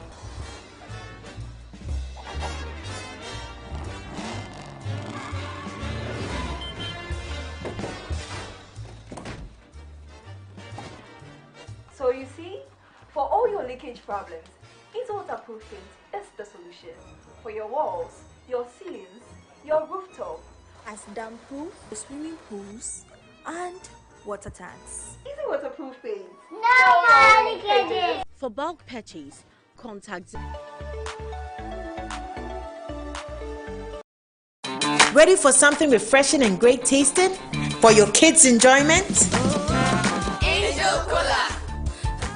So you see, for all your leakage problems, Easy Waterproof Paint is the solution. For your walls, your ceilings, your rooftop, as dam-proof, swimming pools, and water tanks. Easy Waterproof Paint. No more leakages. For bulk purchase, contact. Ready for something refreshing and great tasting for your kids' enjoyment? Angel Cola.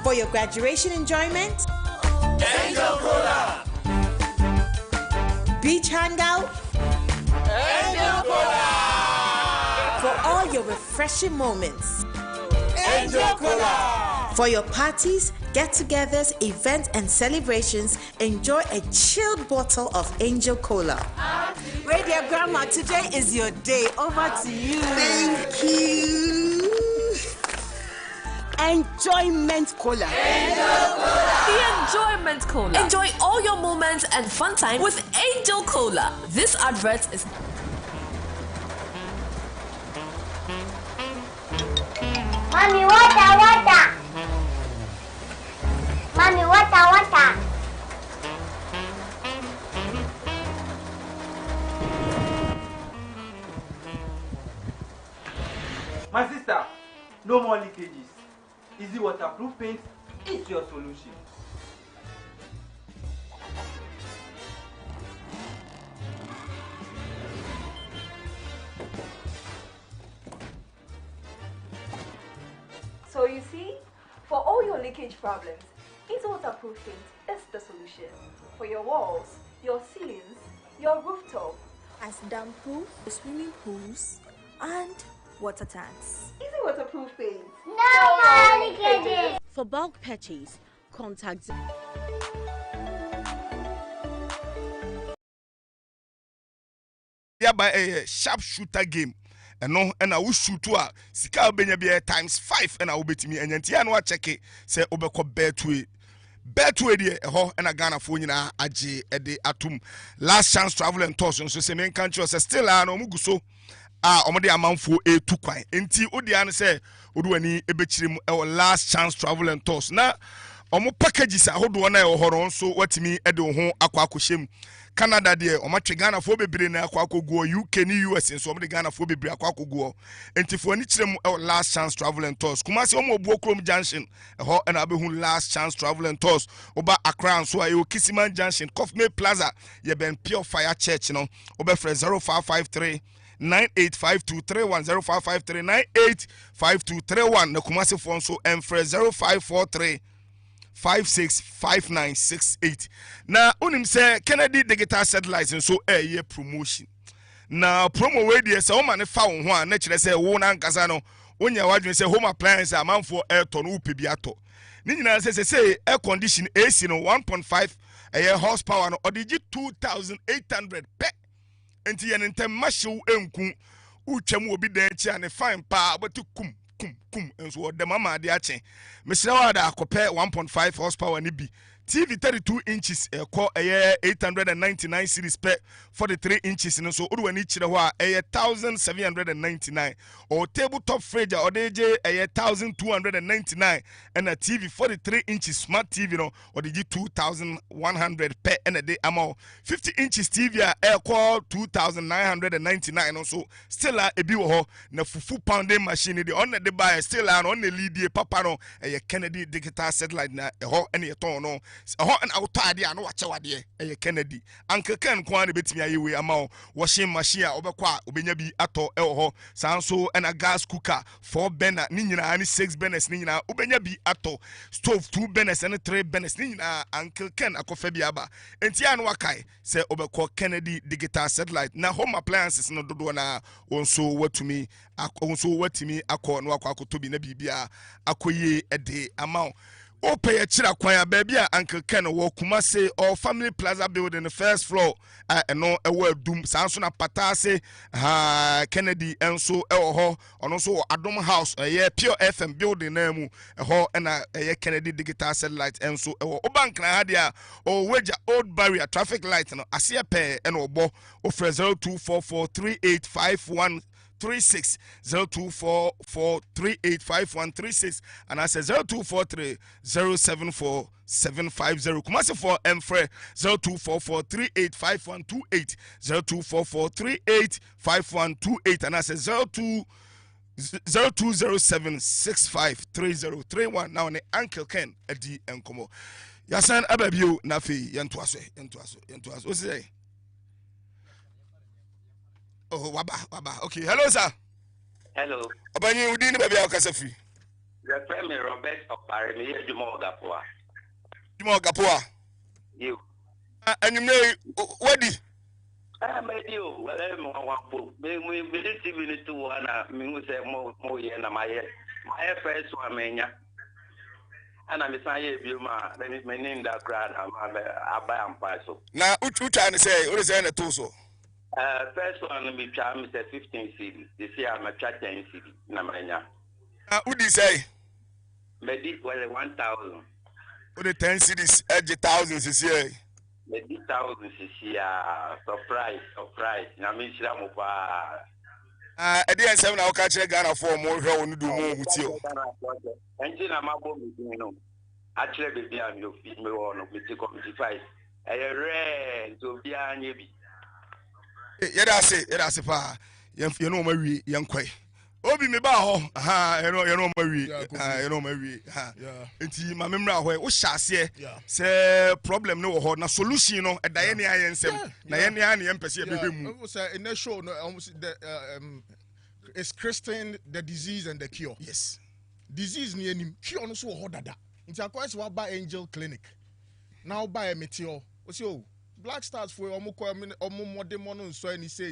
For your graduation enjoyment? Angel Cola. Beach hangout? Angel Cola. For all your refreshing moments? Angel Cola. For your parties, get-togethers, events, and celebrations, enjoy a chilled bottle of Angel Cola. Radio Grandma, today is your day. Over to you. Thank you. Enjoyment Cola. Angel Cola. The Enjoyment Cola. Enjoy all your moments and fun time with Angel Cola. This advert is... Mommy, water. Mommy, water. My sister, no more leakages. Easy waterproof paint is your solution. So you see, for all your leakage problems, Easy Waterproof Paint is the solution. For your walls, your ceilings, your rooftop, as dam-proof, swimming pools, and water tanks. Easy Waterproof Paint. No more leakages. For bulk purchase, contact. Yeah, by a sharp shooter game. And no, and I will shoot to a Sika Benya times 5 and I will bet me and Yantiano check it, say Obeko Betway. Betway, and a Ghana phone na Aji Ede Atum. Last chance travel and toss, and so say main country was still an Omuguso. Omode amount for a 2 kwan. Enti Odian say, Oduani Ebechim our last chance travel and toss. Na omo packages a hold one or horon so what me edo hon akwakoshim. Canada there or much Ghana for bebre na kwako go UK ni US and so many Ghana for bebre kwako go enti for ni chirem last chance travel and tours Kumasi omo Buokrom Junction ho and abehun last chance travel and tours oba Accra so ayo Kisiman Junction Kofme Plaza ye ben Pure Fire Church no oba fre 0553 985231 0553 985231 na Kumasi phone so enfre 0543 565968. Now, unim say Kennedy digital satellite and so a promotion. Now, promo way there say woman found one naturally say one and Casano. When you watch say home appliance a man for air ton upibiato. Nina say air condition AC no 1.5 a horsepower no or digit 2,800 pe. Enti yen intem mashu enku uchem will be there and a fine power but to kum and so the mama de ache. Mr. Wada compare 1.5 horsepower ni bi TV 32 inches ɛkɔ 899 series per 43 inches no so odu wani kyerɛ hɔ a 1799 or tabletop fridge or DJ 1299 and a TV 43 inches smart TV no or the 2100 per and a day amount 50 inches TV ɛkɔ 2999 also still a ebi wɔ hɔ na fufu pounding machine the on the buy still on the lead papa no Kennedy digital satellite na ɛhɔ ɛne yɛtɔn no ɛhɔ ɛna awotɔ adeɛ a no wakyɛ wadeɛ ɛyɛ Kennedy Uncle Ken kwan ne betumi ayɛ we ama washing machine a wobɛkɔ a obenya bi atɔ ɛwɔ hɔ saa nso ɛna gas cooker 4 burner ne nyinaa ne 6 burners ne nyinaa obenya bi atɔ stove 2 burners and 3 burners ne nyinaa Uncle Ken akɔfa bi aba enti a no wakae sɛ obɛkɔ Kennedy digital satellite na home appliances no dodoɔ na wonso watumi akɔ no akɔ akɔtɔ bi na bibia akɔyie ɛde ama Ope ya chira kwanya baby Uncle Ken wo Kumase or Family Plaza building the first floor no ewo dum sanso na patase Kennedy enso ewo ho ono so Adom House Pure FM building na mu ho na Kennedy digital satellite enso ewo obank na ha dia o weja old barrier traffic light no ase pe na obo ofre 02443851 36 0244385136 and I say 0243 074 750 Kumasi for Mfre 0244385128 0244385128 and I say 0207653031 now ne Uncle Ken edi enkomo yasan ababio na fe yentoaso o say oh, waba. Okay, hello, sir. Hello. Obani udi ni baby akasa free. The friend Robert Opare me here Jumo Gapoa. Jumo Gapoa. You. And you may wadi. Made you. Well, I'm me didn't see me to one. Me say more na my first one menya. And I'm saying you ma. Then it's my name that crowd. I buy and pass so. Now, what you trying to say? What is saying the two so? First one we try Mr. 15 CD. This year I'm a 10 CD. Namanya. What do you say? Medi well 1,000. What the 10 CDs? Edge thousands this year. Medi thousands this year. Surprise. Namichiramupa. I didn't say now catch a Ghana for more how we do more with you. Engine I'm about you know. Actually, baby, I'm your feed me on with the committee fight. I read to be a newbie. Yedase pa you know my young kwai obi me ba ho you know my you know my enti ma memra ho wo hyase say problem no ho na solution no edaye ne ayensem na ye ne an ye mpese ebebe mu say in the show no the is Christian the disease and the cure. Yes, disease ni enim cure no so ho dada enti akwai wa ba Angel Clinic now buy a meteor o say oh Black Stars for omo modemo no so ni say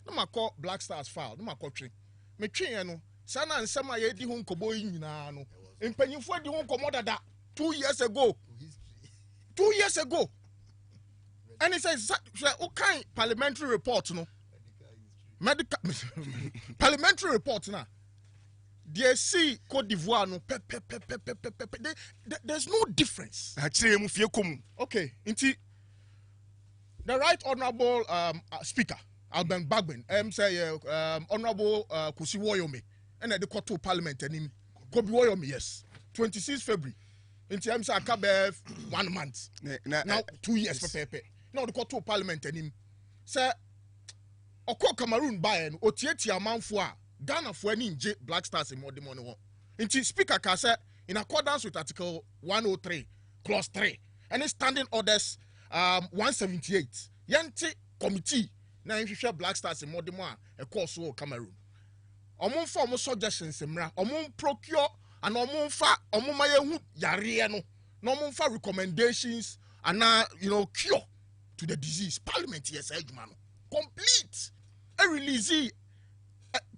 no makọ Black Stars file no makọ twe me twe no sana nsem a ye di ho nkobo yi nyina no empanyimfo di ho nkomo dada 2 years ago and it says okay parliamentary report no medical parliamentary report na they see Cote d'Ivoire no there's no difference okay inti the Right Honorable Speaker Alban Bagbin say Honorable Kusi Woyome and the court to Parliament and Kobi Woyome yes 26 February into say akabe 1 month now 2 years pepe now the court to Parliament and him say Oko Cameroon buy no otieti amanfo a Ghana fo ani nje Black Stars in modern money into Speaker ka say in accordance with Article 103 Clause 3 any standing orders 178 yente committee na nhwehwe Black Stars in modern a course wo Cameroon omon fa omon suggestions mra omon procure and omon fa omon maye hu yare no na omon fa recommendations and cure to the disease. Parliament yes adwuma no complete a release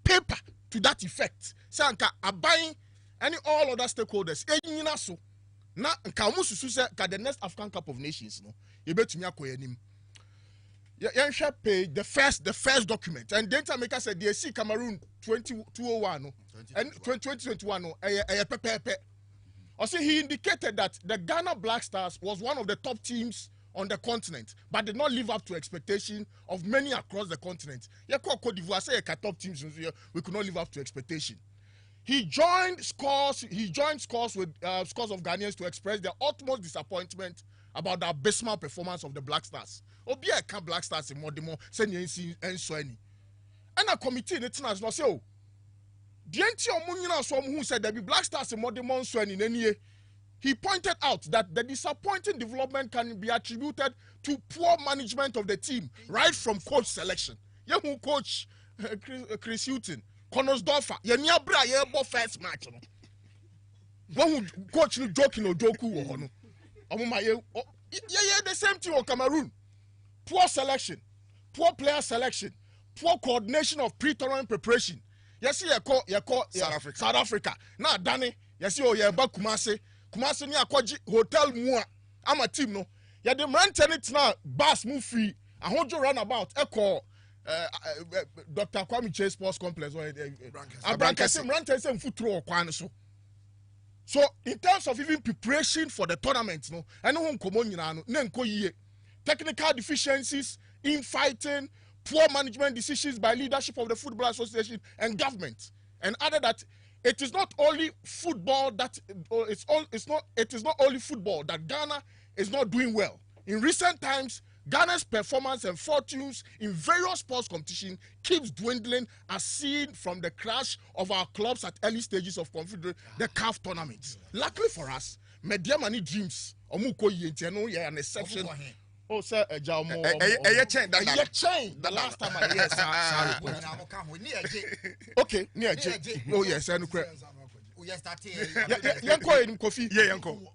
paper to that effect sanka aban and all other stakeholders enyina so na nka mo susu se ka the next African Cup of Nations no e betumi akoyanim ya page the first document and data maker said they see Cameroon 2001 no and 2021 no pepe Also, he indicated that the Ghana Black Stars was one of the top teams on the continent, but did not live up to expectation of many across the continent. Cote d'Ivoire say top teams we could not live up to expectation. He joined scores with scores of Ghanaians to express their utmost disappointment about the abysmal performance of the Black Stars. Obi eka Black Stars in Modimo send you and a committee in international say, oh, the Munina Swam who said there be Black Stars in Modimo Swen in any year. He pointed out that the disappointing development can be attributed to poor management of the team, right from coach selection. Young coach Chris Hutton, Konosdorfer, Yeniabra Yebo first match. One who coach no joking or joku or no. The same thing on Cameroon. Poor selection, poor player selection, poor coordination of pre-tournament preparation. Yes, you call South Africa. Now, Danny, yes, you are back Kumasi. Kumasi ni akwaji hotel mua ama team no ya de mrantenit na bus move free a hojo runabout echo Dr. Kwame Chase Sports Complex or Abrankese mrantense mfutro kwan so in terms of even preparation for the tournament no eno ho nkomo nyina no na nko yie technical deficiencies in fighting poor management decisions by leadership of the Football Association and government and added that it is not only football that it is not only football that Ghana is not doing well. In recent times, Ghana's performance and fortunes in various sports competition keeps dwindling as seen from the crash of our clubs at early stages of the CAF tournament. Luckily for us, Mediamani Dreams, Omuko Yenteno, an exception. Oh, sir, Jaumo. The last time I heard okay, near J. Oh, yes, and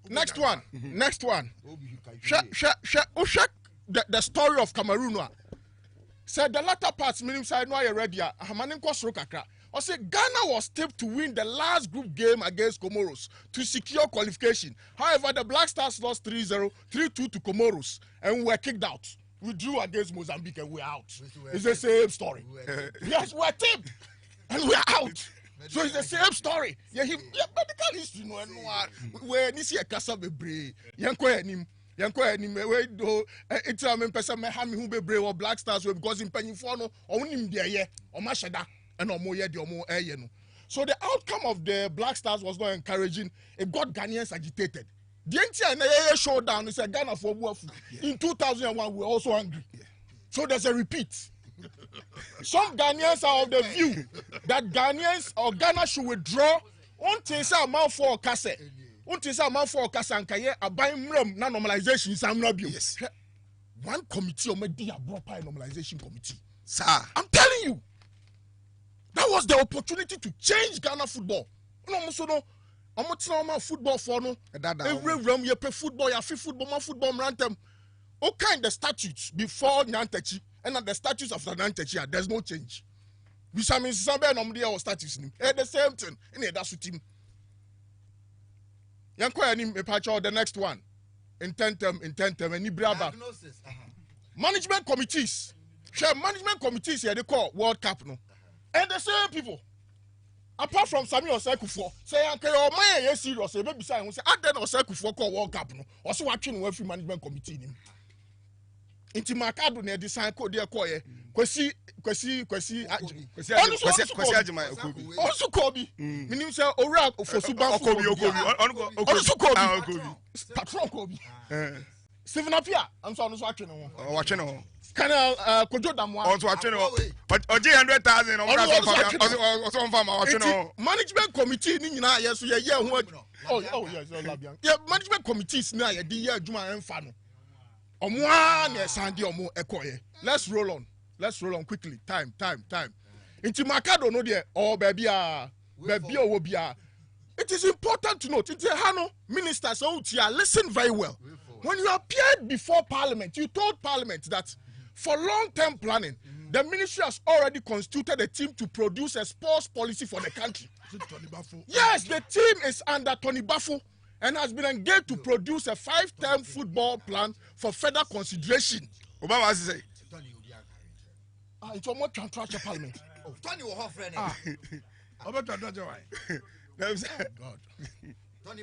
next one. The story of Cameroon. Said the latter parts, meaning side no already. Hamanin Kosrokakra. I said Ghana was tipped to win the last group game against Comoros to secure qualification. However, the Black Stars lost 3-0, 3-2 to Comoros and were kicked out. We drew against Mozambique and we're out. It's the same story. Yes, we're tipped and we're out. So it's the same story. Yeah, medical history no where nisi e kasa bebre. Yanko enim we do etra me pesa me ha me hu bebre wo Black Stars because in panyifo no onim de ye o ma sheda. So the outcome of the Black Stars was not encouraging. It got Ghanaians agitated. The entire showdown is a Ghana for Wafu. In 2001, we were also angry. So there's a repeat. Some Ghanaians are of the view that Ghana should withdraw until some amount for Kase. Until some amount for Kase and Kaye a buying room na normalization is yes. One committee or maybe a proper normalization committee. Sir, I'm telling you. That was the opportunity to change Ghana football. Football for no. Every realm you pay football, you free football, rantem. All kind of statutes before Nyantechi and at the statutes after Nyantechi, there's no change. We some or statutes. The same thing. That's team. The next one. In 10 term, and management committees. Management committees here they call World Cup no. And the same people, apart from Samuel Osekufo, say, "Okay, your man is serious." Maybe say, "I then Osekufo call World Cup no." Also watching every management committee. Inti Makado ne design code there call kwesi also Kobe. Meaning say ora for Suban Kobe. Patron Kobe. Stephen Apia, I'm sorry, watching on. Can Kojo Damwa also watching on. But 100,000 management committee ni yes yeah management committees na ye di adwuma enfa no omwa na sande omo ekoye. Let's roll on quickly. Time. Inti Makado no there oh baby owo bia. It is important to note inti hano ministers listen very well. When you appeared before Parliament, you told Parliament that for long-term planning, the ministry has already constituted a team to produce a sports policy for the country. Yes, the team is under Tony Bafo and has been engaged to produce a 5-term football plan for further consideration. Obama has to say. It's almost contractual Parliament. Tony will have friend. God. The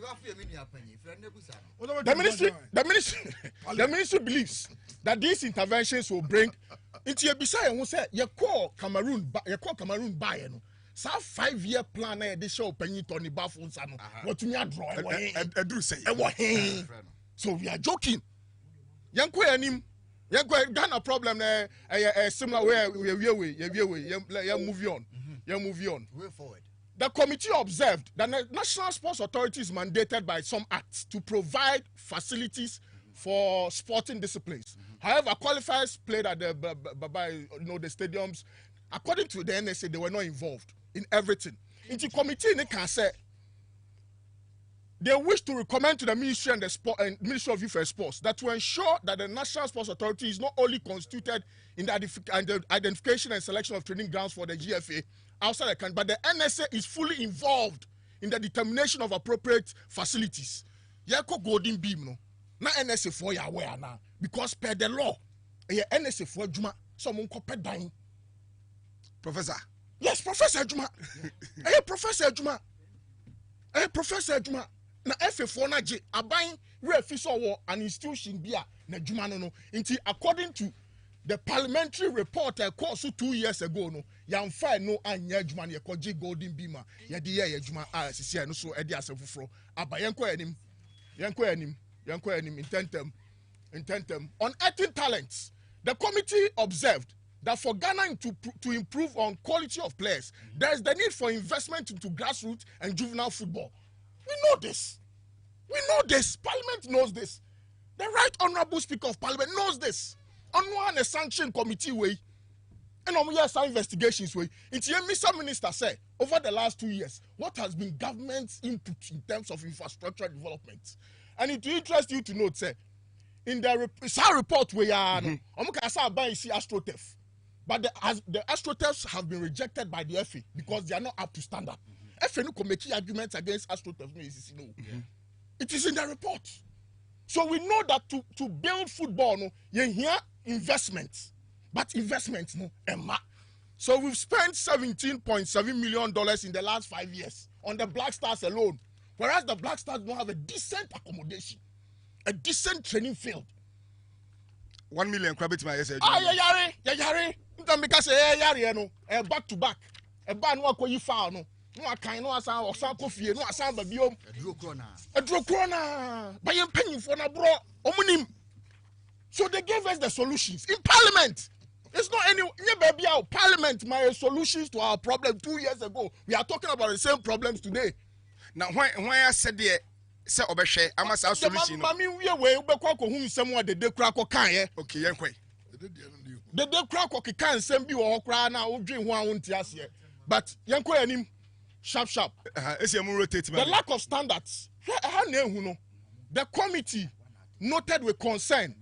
ministry believes that these interventions will bring into your beside who said you call Cameroon by no. So 5-year plan they show penny Tony Baffles and what to me draw. So we are joking. Young Ghana problem similar way move on. Way forward. The committee observed that the National Sports Authority is mandated by some acts to provide facilities for sporting disciplines. However, qualifiers played at the the stadiums. According to the NSA, they were not involved in everything. In the committee, they can say they wish to recommend to the Ministry and the Ministry of Youth and Sports that to ensure that the National Sports Authority is not only constituted in the identification and selection of training grounds for the GFA outside the country, but the NSA is fully involved in the determination of appropriate facilities. Yeko golden beam no. Na NSA for ya aware now because per the law, NSA for Juma someone copy dying. Professor. Yes, Professor Juma. Professor Juma. Professor Juma. Na F4 na J abain refisal war an institution bia na Juma no. Inti according to the parliamentary report course 2 years ago no yam fa no anya Juma na yekoje golden beamer ye de ye Juma sisi no so e de asefoforo abayenko anim intentem on acting talents. The committee observed that for Ghana to improve on quality of players, there is the need for investment into grassroots and juvenile football. We know this. Parliament knows this. The Right Honourable Speaker of Parliament knows this. On one a sanction committee way, and on some investigations way. It's Mr. Minister said over the last 2 years, what has been government's input in terms of infrastructure development. And it will interest you to note, say, in the report we are, AstroTurf. But the AstroTurfs have been rejected by the FA because they are not up to standard. FA no make arguments against AstroTurf. No. It is in the report. So we know that to build football, no, you hear investments, but investments, no, Emma. So we've spent $17.7 million in the last 5 years on the Black Stars alone, whereas the Black Stars don't have a decent accommodation, a decent training field. 1 million credit my yes. Yari. Because back to back. A ban no foul no. No kind no asan or san coffee no asan ba biom. A draw corner. By penny for na bro. Omunim. So they gave us the solutions in Parliament. It's not any baby out. Parliament my solutions to our problem 2 years ago. We are talking about the same problems today. Now when I said there say obehwe amasa solution no. Mami we ubekwa ko hu nsem de kura ko kan ye. Okay, yenkwe. The kura ko kan nsem bi wo kura na odwen ho awonti ase. But yenkwe anim sharp. The lack of standards. The committee noted with concern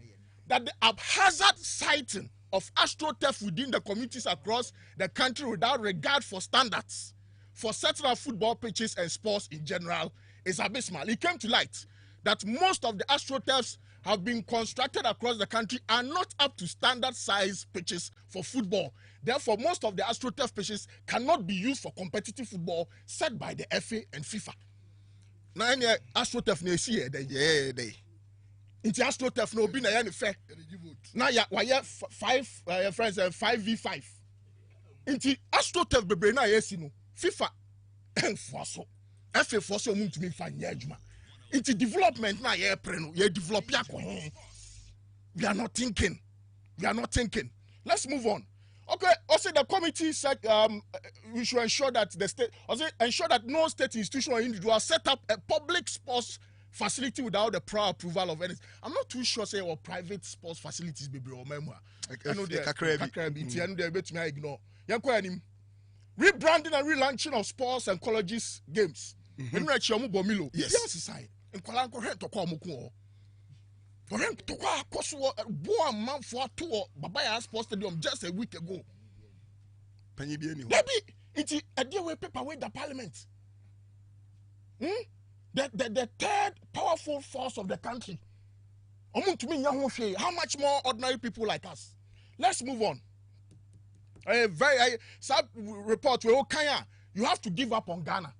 that the haphazard siting of AstroTurf within the communities across the country without regard for standards for setting up football pitches and sports in general is abysmal. It came to light that most of the AstroTurfs have been constructed across the country are not up to standard size pitches for football. Therefore, most of the AstroTurf pitches cannot be used for competitive football set by the FA and FIFA. Now, any AstroTurf na see they. Into AstroTurf no be na any fair. Now, ya 5 friends 5v5. Into AstroTurf bebre na yes no FIFA enforce. FA force you to me find juma. Into development na ye preno ye develop ya ko. We are not thinking. Let's move on. Okay, also the committee said we should ensure that the state ensure that no state institution or individual set up a public sports facility without the prior approval of any. I'm not too sure say what private sports facilities be bro memoir. I know the ignore. Rebranding and relaunching of sports and colleges games. Yes. For him to go across a month for tour Babaya Sports Stadium just a week ago. Maybe it's a deal with paper with the Parliament. The third powerful force of the country. How much more ordinary people like us? Let's move on. A very sub report where you have to give up on Ghana.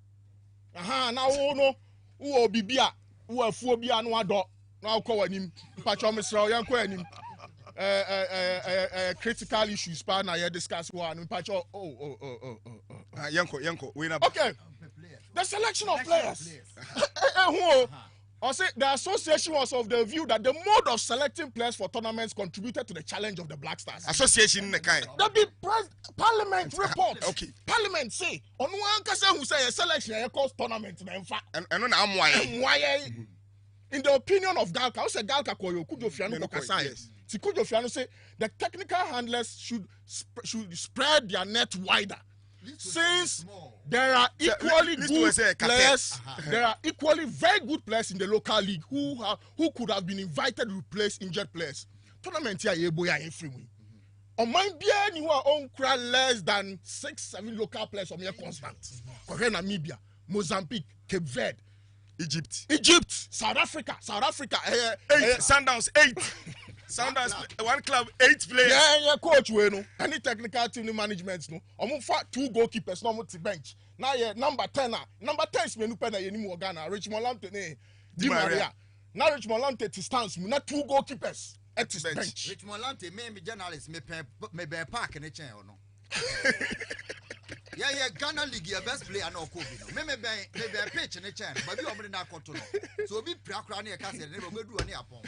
Now no. wo bibia wo afuo bia no ado na akọ wanim pacho mesra yanko anim critical issues pa na ye discuss one pacho yanko we na okay the selection of players who I say the association was of the view that the mode of selecting players for tournaments contributed to the challenge of the Black Stars. Association in the kind. The big Parliament report. Okay. Parliament say on one person who say a selection a cause tournament in fact. And on why in the opinion of Galka, I say Galka koyo Kujofiano Kokasai. Kujofiano say the technical handlers should spread their net wider. Since there are equally good players, there are equally very good players in the local league who could have been invited to replace injured players. Tournament here, you boy, free. On my bien, you are on less than 6-7 local players on your constant. Korea, Namibia, Mozambique, Cape Verde, Egypt, South Africa, Sundowns 8. Sundowns one club 8 players. Yeah, coach we no. Any technical team no management no. Omo fa 2 goalkeepers no mo ti bench. Now yeah number 10 number 10 is menu pe na ye ni mu Ghana. Richmond Lante ne Di Maria. Now Richmond Lante ti stands na 2 goalkeepers at his bench. Richmond Lante me journalist me be park ne chen no. Yeah, Ghana League your best player no Kobe no. Me pitch ne chen, but you omo na koto no. So be prakra na e ka se ne be do ani apon.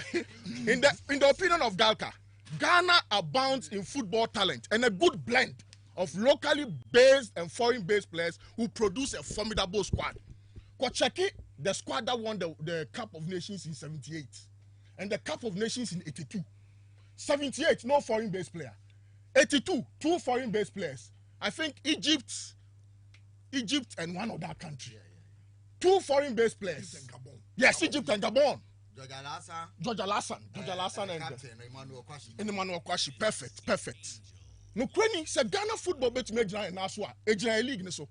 In the opinion of Galka, Ghana abounds in football talent and a good blend of locally based and foreign based players who produce a formidable squad. Kocheki, the squad that won the Cup of Nations in 78 and the Cup of Nations in 82. 78, no foreign based player. 82, 2 foreign based players. I think Egypt and one other country. 2 foreign based players. Egypt and Gabon. Yes, Egypt and Gabon. George Alassan and Emmanuel Kwashi. Perfect. No kweni say Ghana football bet me Ghana na so a league so.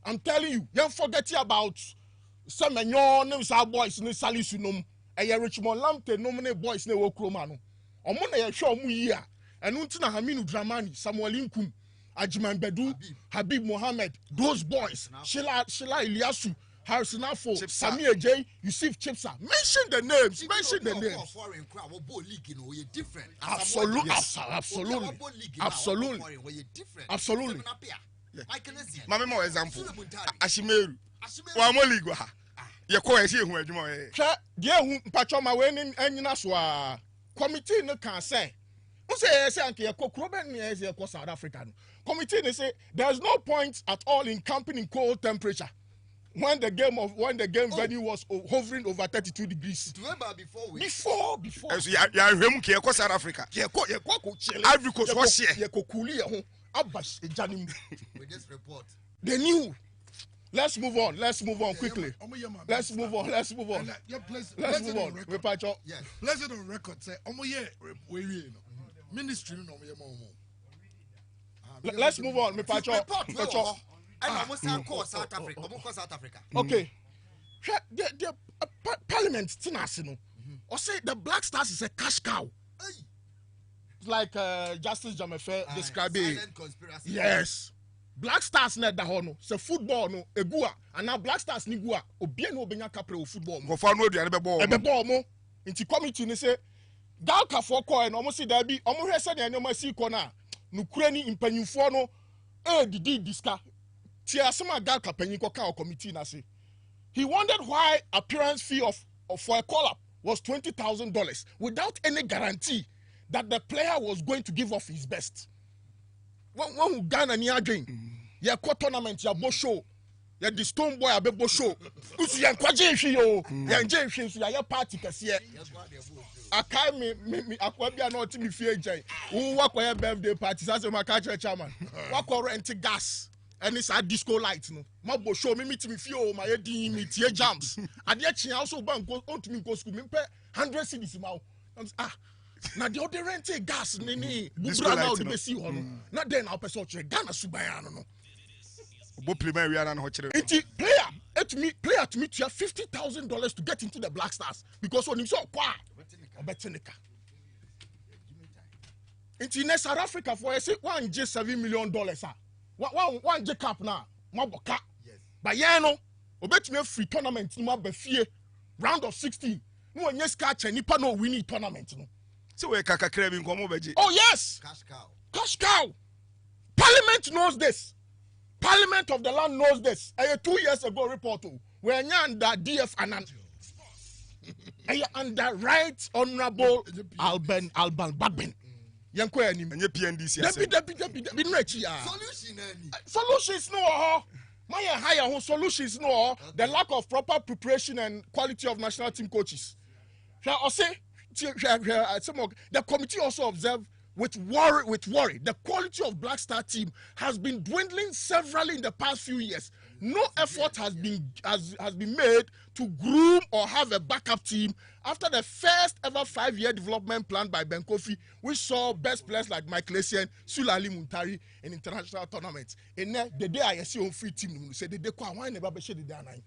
I'm telling you, you forget about some menyon sa boys ni Salisu nom. E Richmond Lante nom ne boys ne wo kroma no. Omo na ye hwe omo yi a. Enu ntina Haminu Dramani, Samuel Nkum, Ajiman Bedu, Habib Mohammed, those boys, Sheila Iliasu, Harrison Afo, Samir J, Yusuf Chipsa. Mention the names. Absolutely. Mame mo example. Ashimeru. Wa mo league ha. Ye ko ese hu adwuma e. Hwe de hu mpacho ma we ni anyina so a committee no can say. Who say anke ye ko kuro ben ye ko South Africa no. Committee they say there's no point at all in camping in cold temperature. When the game venue was hovering over 32 degrees. Before. So ya hwem ke ko South Africa. Ye ko chile. Ivory Coast was here. Ye ko kuli ye ho abash ejanim. With this report. They knew. Let's move on quickly. Let's move on. Let's move on. We patch up. Yes. Let's it on record. Say, we ministry no Let's move on. We patch up. And almost South Africa. Okay. The Parliament tinasino. Or say the Black Stars is a cash cow. Like Justice Jamefe described it. Yes. Black Stars net da hono. Se football no egua. And now Black Stars ni gua. Obie no obenya kapre o football. Go fa no aduane be ball. E be ball mo. Inti committee ni say Galka for coin almost see there be omo hwe se na nyoma si ko na. Nukure ni impanyimfo no didi diska. Tiasema Galka panyin ko ka committee na say. He wondered why appearance fee for a call-up was $20,000 without any guarantee that the player was going to give off his best. When Ghana ni again, ya ko tournament ya bo show, ya the stone boy abebo show. Usu ya kwaje hwe yo, ya nje hwe so ya party kase. Akai me akwa bia na oti me fie agyan. Wo wakwa birthday party say ma ka chairman. Wakwa rent gas. And it's a disco light no. Mabo show me meet me feel my din me tie jams. Ade a also bank go on to me go school me pay 100 cedis ma. Na the other rent gas ni bubra na o be see ho no. Na then na person chere Ghana suban no. Bo premier we na ho chere. Iti player to me to have $50,000 to get into the Black Stars because when him so kwa obetenika. Iti in South Africa for say $1.7 million ah. One J cap now, Maboka. Yes. But yeah, no, obetumi free tournament no abafie round of 16 no onye scratch nipa no winning tournament no so we kakakra bi nkomo beji. Oh yes, cash cow. Parliament knows this. Parliament of the land knows this. 2 years ago report we are under DF and under Right Honorable Alban Bagbin. Yanko anim enye PNDC Debi no achi solutions no my higher solutions no the lack of proper preparation and quality of national team coaches. The committee also observed with worry the quality of Black Star team has been dwindling severally in the past few years. No effort has been made to groom or have a backup team after the first ever 5-year development plan by Ben Kofi, which saw best players like Mike Lesian, Sulali Muntari in international tournaments. And the day I see on free team, say the day why never be the day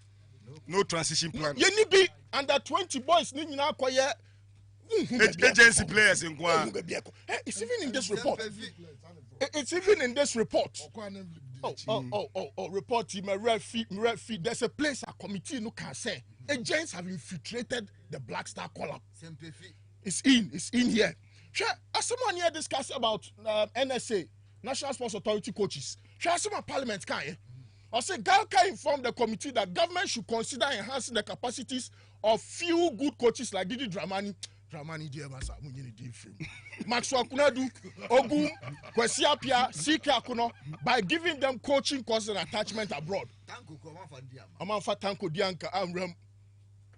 no transition plan. You need be under 20 boys. Ni na acquire agency players in Kwa. It's even in this report. It's even in this report. Report team, red feet. There's a place a committee no can say. Agents have infiltrated the Black Star collab. It's in here. As someone here discuss about NSA, National Sports Authority coaches. Someone Parliament can. I say Galka informed the committee that government should consider enhancing the capacities of few good coaches like Didi Dramani Maxwell Kunadu, Ogum, Kwesi Apia, Sika Akuno, by giving them coaching courses and attachment abroad. Amanfa Tanko Dianka Amram.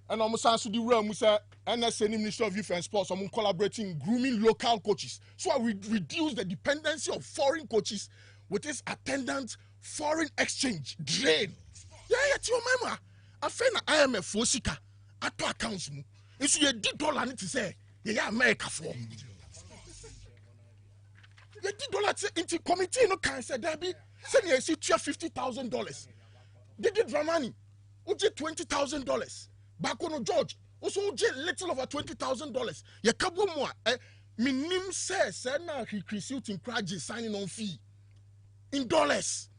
And almost answer the realm, Musa, NSA Ministry of Youth and Sports, collaborating, grooming local coaches. So we reduce the dependency of foreign coaches with its attendant foreign exchange drain. Yeah, your mama. I find IMF for Sika at two accounts. It's your $10 need to say, yeah, America for. The $10 into committee no can say that be send you see $50,000. They did Ramani, uji $20,000. Back on George, also uji little over $20,000. Ya kabo mo minim says na he recruiting Kraji signing on fee in dollars.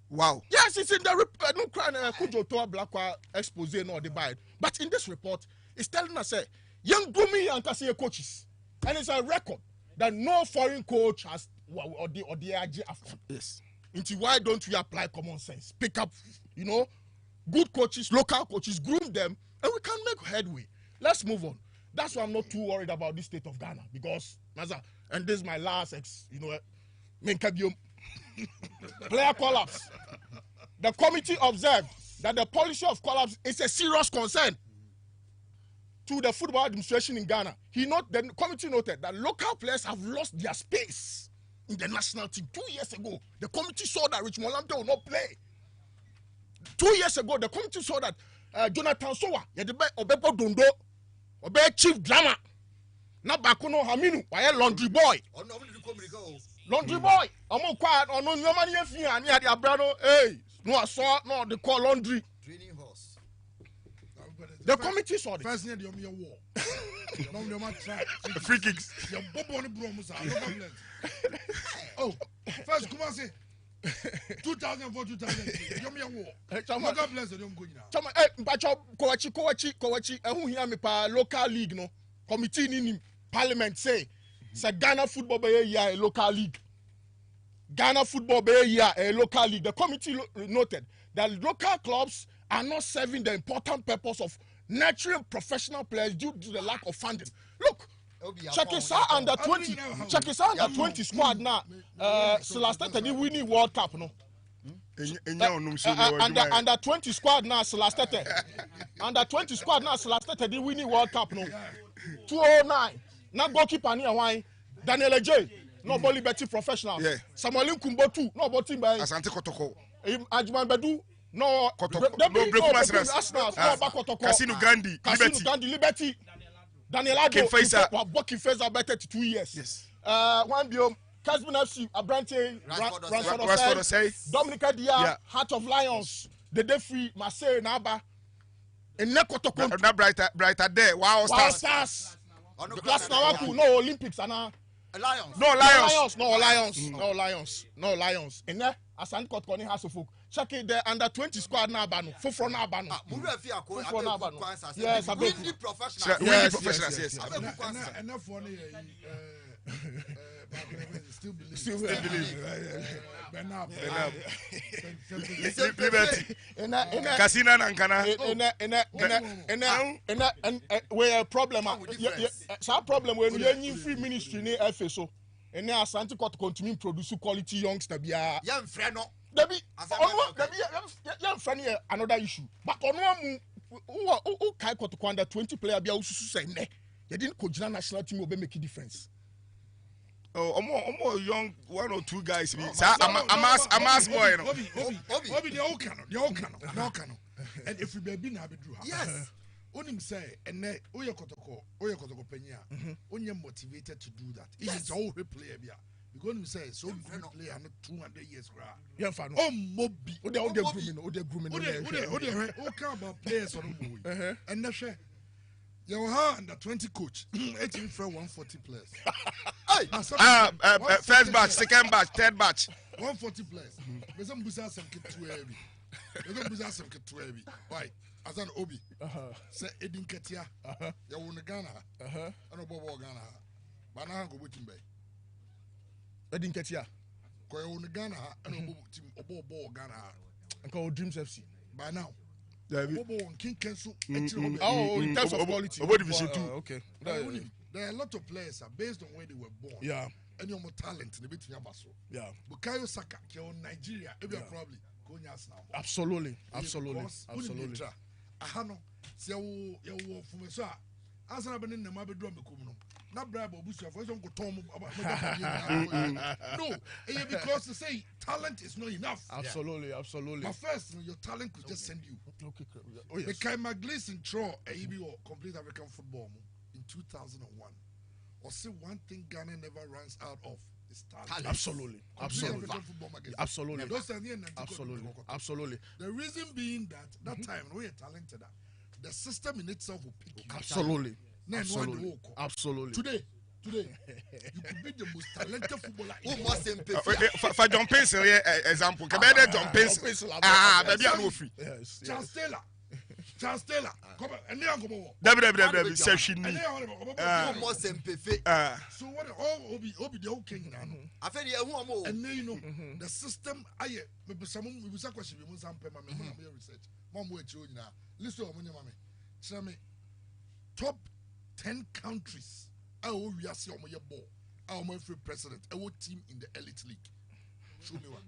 Wow. Yes, it's in the no crown Kujo to Blackwa expose no divide. But in this report, it's telling us young Gumi and Kasia coaches. And it's a record that no foreign coach has or the AG after. Yes. Into why don't we apply common sense? Pick up, good coaches, local coaches, groom them, and we can make headway. Let's move on. That's why I'm not too worried about the state of Ghana because, and this is my last player collapse. The committee observed that the policy of collapse is a serious concern to the football administration in Ghana. The committee noted that local players have lost their space in the national team. 2 years ago, the committee saw that Richmond Lamte will not play. 2 years ago, the committee saw that Jonathan Sowa, Obepo Dondo, Obe Chief Drama, Nabakuno Haminu, Laundry Boy. Laundry boy, I'm quiet on no money and the Abrano. Hey, no, I saw no the call laundry. Training horse. The committee saw it. First, you war. No, you must try. Free kicks. Your bobo on the bromus. Oh, first, come on, say 2004, 2000. You war. God bless you. Chama, Kowachi, who hear me pa local league no committee in Parliament say. Say Ghana football be a local league. Ghana football be a local league. The committee noted that local clubs are not serving the important purpose of nurturing professional players due to the lack of funding. Look, check it out under 20. Check it out under 20 squad now. Celeste the winning World Cup no. Under 20 squad now Celeste. Under 20 squad now Celeste the winning World Cup no. 209. Now goalkeeper near wine. Daniel J. No ball liberty professional. Yeah. Samuel Kumbotu. No ball team by Asante Kotoko. Ajman Bedu. No Kotoko. No Arsenal. No Bakotoko. Casino Gandhi. Liberty. Daniel Ado. Working face are better to 2 years. Yes. One biome. Casbin FC. Abrante. Ransford Osei. Dominica Dia. Heart of Lions. The Free. Marseille. Naba. And Nekotoko. Not brighter there. Wow Stars. Last now, no Olympics, and No Lions. And there, as I got Connie Hasselfolk, Shaki the under 20 squad na aba no. Foforo na aba no. Murefi akọ Foforo na aba no. Yes, Windy professional. Yes. Enough for still believe. Liberty. Casino nankana. We a problem. Some problem when you free ministry ni FSO. And now Asante Court continue produce quality youngster bia. Yam friend no. Debi another issue. But on one who kai Court under 20 player bia ususu say ne. You didn't coach national team will make a difference. Oh, more young 1 or 2 guys. I'm ask boy. Obi, they all can. And if we be na be drew. Yes. Onim say, and ne Oyakotoko Penya, only motivated to do that. He is all player. Because we say so good player, not 200 years. Yeah, fine. Oh, Mobi. All the grooming. About players on the movie. And that's it. You have under 20 coach, 18 for 140 players. First batch, second batch, third batch. 140 players. But some business some kid too heavy. Why? As an Obi. Say Edin Ketia. You won Ghana. I know Bobo Ghana. But now go with him. Edin Ketia. Go you won Ghana. I know Bobo Ghana. And call Dreams FC. By now. Bobo King Kensu. Oh, in terms of quality. Division 2. Okay. There are a lot of players based on where they were born. Yeah. And you're more talent in the bit of yeah. Bukayo Saka, Nigeria, probably go now. Absolutely. I know. See, you from a sir. As I've been in the Mabe drum, not bribe or boost your voice on Tom about no, because to say talent is not enough. Absolutely. But first, your talent could just send you. Okay. Oh, yes. The Kaima Gleason Troll, ABO, Complete African Football in 2001. Or say one thing Ghana never runs out of is talent. Absolutely. The reason being that time we are talented, the system in itself will pick you. Absolutely. Today, you could be the most talented footballer. For John Pencil, example, John Pencil. Baby, I know free. Charles Taylor, come on, and now come on. WWW session. So what Obi the whole king now. I feel you and then you know the system. I maybe some question we must research. Mom, wait, you now. Listen to me, mommy. Tell me, top 10 countries. I will be asking on your ball. Our free president. Our team in the elite league. Show me one.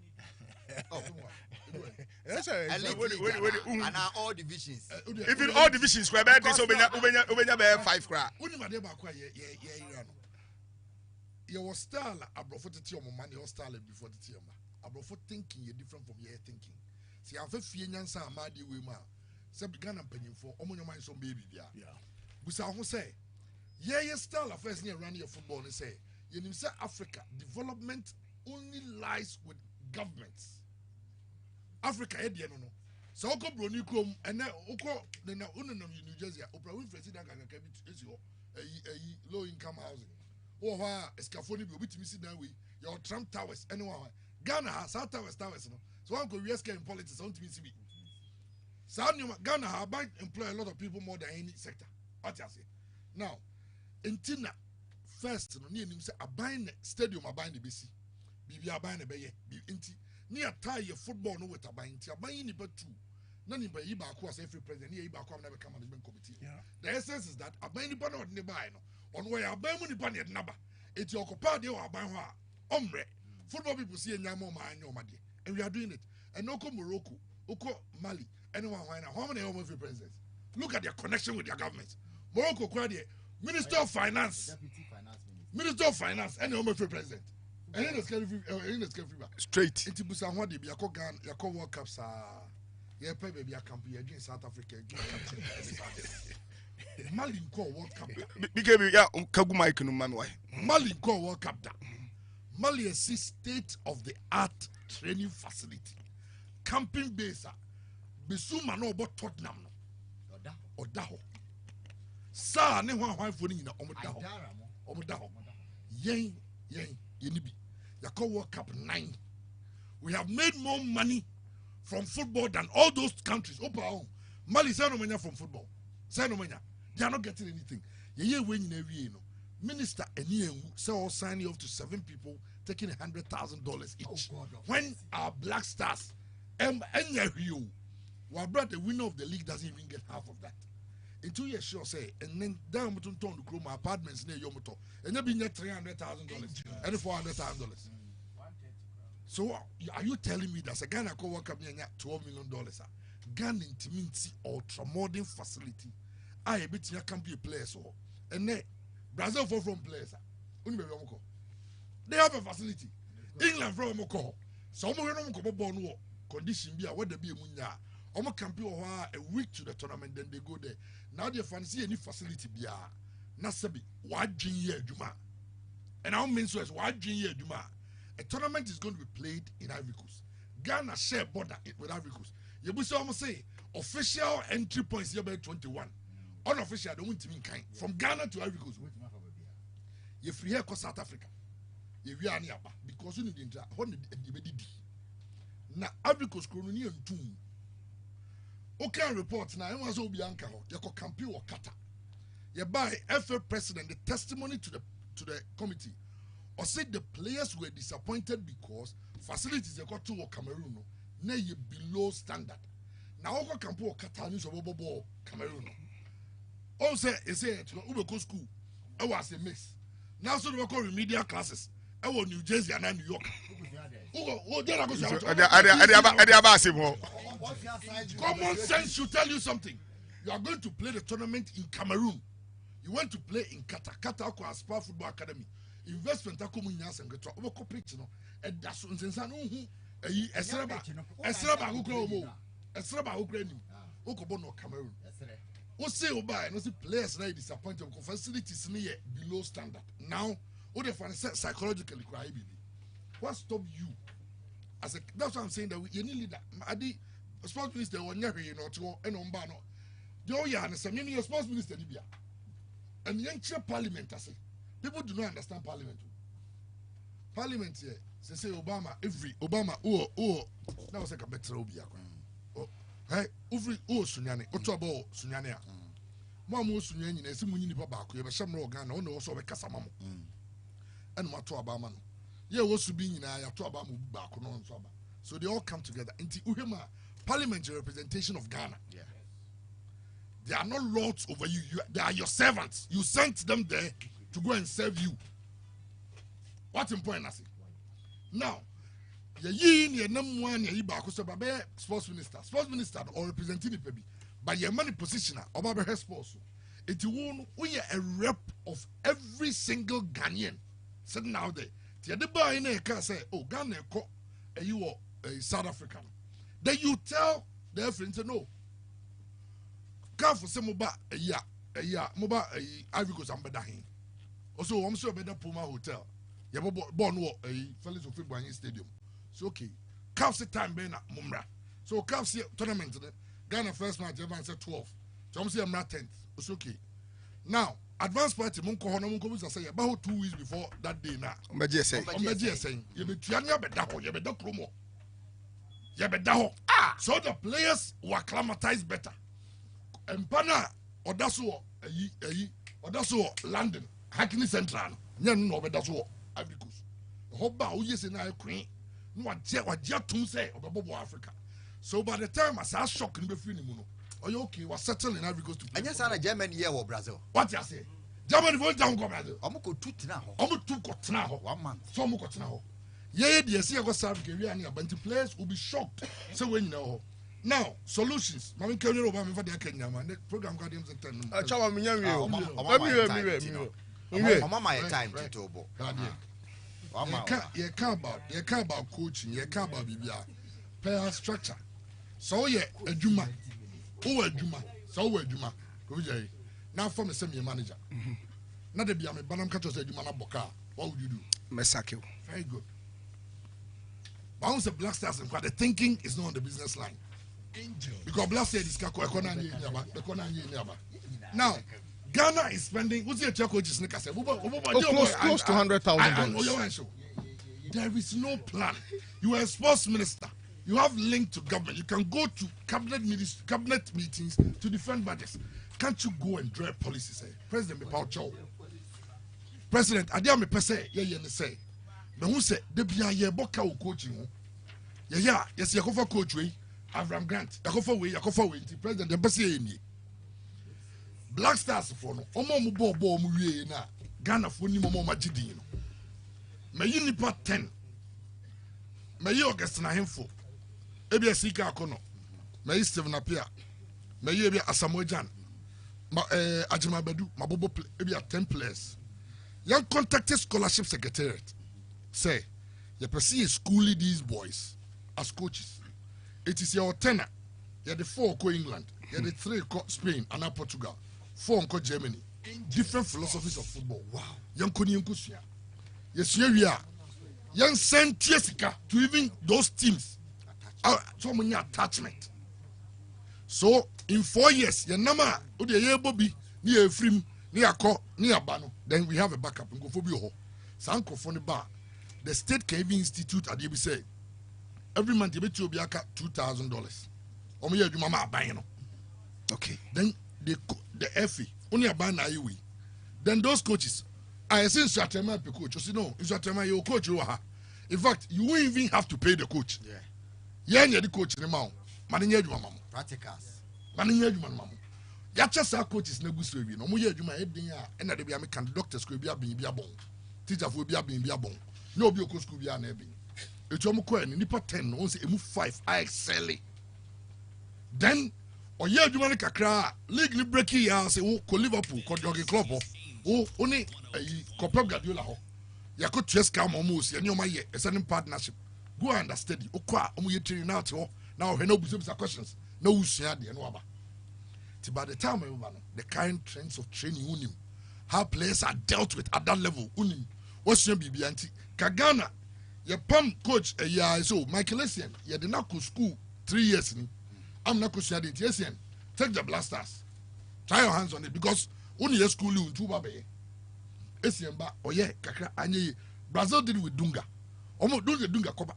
And all divisions. Even all divisions, we're better. So, Ubenya 5 crap. Your style, Abrofo to your money, your style before the team. Abrofo thinking you're different from your thinking. See, I've a few young Madi Wima. Some began a penny for Omono mind some baby. Yeah. Busa who say, yeah, your style of first near running your football and say, you say Africa development only lies with governments. Africa, no. So Oko Bronikum and then Oko the New Jersey, Oprah Winfrey said low income housing. Oh, Escafoni be with me sit down with your Trump Towers, anyone. Ghana has South Towers, no. So Uncle risk in politics on TV. South Ghana have employ a lot of people more than any sector. What you say? Now, in Tina, first, no, near him say, I buy the stadium, I buy the BC. Bibi I buy the Baye, Inti. Near tie your football no with a buying, I buy any but 2. None by Ibaku as every president, near Ibaku never come management committee. The essence is that I buy any banner on the buy, on where I buy money bunny at number. It's your copad, you are buying ombre. Football people see a Yamo, and we are doing it. And Oko Morocco, Oko Mali, anyone, how many home every presidents? Look at their connection with their government. Morocco, Minister of Finance, Minister of Finance, and home every president. And in the straight. It's Busan, what they be a Kogan, your World Cups are. Yeah, baby, a company against South Africa. Mali call World Cup. Because we are Kaguma Mami. Mali call World Cup. Mali is state of the art training facility. Camping base. Besuma no about Tottenham. Odaho. Sa ne hwan hwan foni na omodaho. Yen yenibi. Yako World Cup 9. We have made more money from football than all those countries. Opa, Mali say no money from football. Say no money. They are not getting anything. Minister Eniyenwu say all signing off to 7 people taking $100,000 each. When our black stars, our brother, the winner of the league, doesn't even get half of that. In 2 years, sure say, and then down to turn to grow my apartments near Yomoto, and you'll be net $300,000 and $400,000. So are you telling me that a Ghana co worker $12 million? Ghana intimacy ultra modern facility. I bet you can be a player so, and then Brazil from players. They have a facility. England from Moko. Some of them born war condition be what they be munya. Omo campi a week to the tournament, then they go there. Now they fancy any facility be Nasabi, what junior Juma. And our main source, what junior Juma. A tournament is going to be played in Ivory Coast. Ghana share border with Ivory Coast. You will almost say official entry points here by 21. Unofficial, they won't even kind. From Ghana to Ivory Coast. You free here South Africa. You are near because you need to now Ivory Coast colony and tomb. Okay, report now. I was so Bianca. You can campaign or Qatar. You buy FA president the testimony to the committee, or said the players were disappointed because facilities they got to Cameroon. Now you below standard. Now I campaign or Qatar news of Cameroon. Also, I say Ube go school. I was a mix. Now so we call remedial classes. I was New Jersey and New York. Common sense should tell you something. You are going to play the tournament in Cameroon. You want to play in Qatar. Qatar has Power Football Academy. Investment Akumunyan and Getro. Oko pitch no. And that's on Sensano who Esraba Ukromo. Esraba Ukraine. Okobono Cameroon. What say Oba and the players are disappointed because facilities near below standard. Now, what they find psychologically cry baby. What stopped you? As a, that's what I'm saying that you need leader. Adi sports minister will never to and on bano. Do you understand? You need sports minister Libya. And young parliament, I say. People do not understand parliament. Parliament here, they say Obama, every Obama, that was like a better Obia. Hey, every Sunyani, Otobo Sunyania. Mamu Sunyani, and some Munini Babaku, you have some Rogan, or also a Casamamo. And Mato Obama. Yeah, was to be in a Toba back on Soba. So they all come together. Into Uhema, parliamentary representation of Ghana. Yeah. They are not lords over you. They are your servants. You sent them there to go and serve you. What's important, I say? Now, ye number one, ye back sports minister or representing the baby. But your money positioner, or her sports. It won't we are a rep of every single Ghanaian sitting out there. The other boy in a say, oh, Ghana, you are a South African. Then you tell their friends, no. Come for some mobile, mobile, Ivory Coast, and Bedahin. Also, I'm sure better Puma Hotel. You have born a fellows of football stadium. So, okay. Come see time, Bena, Mumra. So, come see tournament. Ghana first match, everyone said 12. So, I'm saying I'm not 10th. It's okay. Now, advance party Munko Honamunko say about 2 weeks before that day now. Omeji saying you be Tiania Bedaho, you be the promo. You be daho. So the players were acclimatized better. And Pana Odaso London, Hackney Central, Yan no Bedaso, Ivory Coast. Hoba who is in our queen, no one tum say of Bobo Africa. So by the time I saw shock in the Finimuno. Oh, okay, was settled in Ivory Coast to play. And yes, I'm a German year or Brazil. What you say? Germany won't down go Brazil. I'm going to now. I'm going to go now. 1 month. So I'm going to now. Yeah, the SC go South Korea and the players will be shocked. So when you know. Now, solutions. Mami Kenya Obama for the Kenya man. The program got him 10. Chawa mi my time to Tobo. You can't about coaching. You can't about Bibia. Player structure. So yeah, a Juma. Oh, a Juma. So a Juma. Now from the same manager. Not the Biame, but I'm catching a Juma Boka. What would you do? Mesaki. Very good. Bounce the Black Stars and the thinking is not on the business line. Angel. Because Black Stars is now, Ghana is spending, what's your coach is close to $100,000. There is no plan. You are a sports minister. You have link to government. You can go to cabinet meetings to defend budgets. Can't you go and draw a policy? Say, President Mepaucho. President, I dare me per se, say. But who said, the Bia Boka coaching? Yeah, yes, you go for coach way. Avram Grant, you go for way, President, the Bessie. Black Stars for no, Omo Bobo Muye na, Ghana for ni Momo Majidino. May you nipa 10. May you August na himfo. Ebi Sika Akono. May you Stephen Apia. May you be Asamoah Ajima Badu, Mabobo, ebi 10 players. Young contacted scholarship secretariat. Say, you perceive schooling these boys as coaches. It is your tenor. You're the 4 co England. You're the 3 co Spain and Portugal. 4 co Germany. Different philosophies of football. Wow. Young Koni Nkusia. Yes, here we are. Young send Jessica to even those teams. So many attachment. So in 4 years, your number Ode Bobby, near Frim, near Ko, near Bano. Then we have a backup and go for Bio. Sanko for the bar. The State Caving Institute at the say every month you bet you $2,000. Omo mama buying. Okay. Then the FE only a ban IUE. Then those coaches, I think Shatema coach. You know, Shatema your coach you are. In fact, you won't even have to pay the coach. Yeah. Yeah, the coach in the mount. Manage you, mama. Practicals. Manage you, mama. Ya just our coaches nebu so bi no mo ye adwuma e bin a e na de bia me kan doctors ko bia bin bia bon teacher fo bia bin bia bon no obi okọ school bia na e bin etu mo ko ani nipa 10 no say emu 5 I excel. Then oye adwuma ne kakra league ni break ya say wo ko Liverpool ko jogging club ho oni ko Pep Guardiola ho ya ko Tuesca mo si ani o ma ye a certain partnership go and study okọ a o mo ye training out ho na o he no busa questions na wo sua de no aba. By the time the kind trends of training unim, how players are dealt with at that level unim. What's your BB Kagana, your pump coach a year so Michael Essien, you did not go school 3 years. I'm not going to Essien. Take the blasters. Try your hands on it because only your school you in two baby. Essien ba oh yeah, Kakra Anye Brazil did it with Dunga. Almost do the Dunga Koba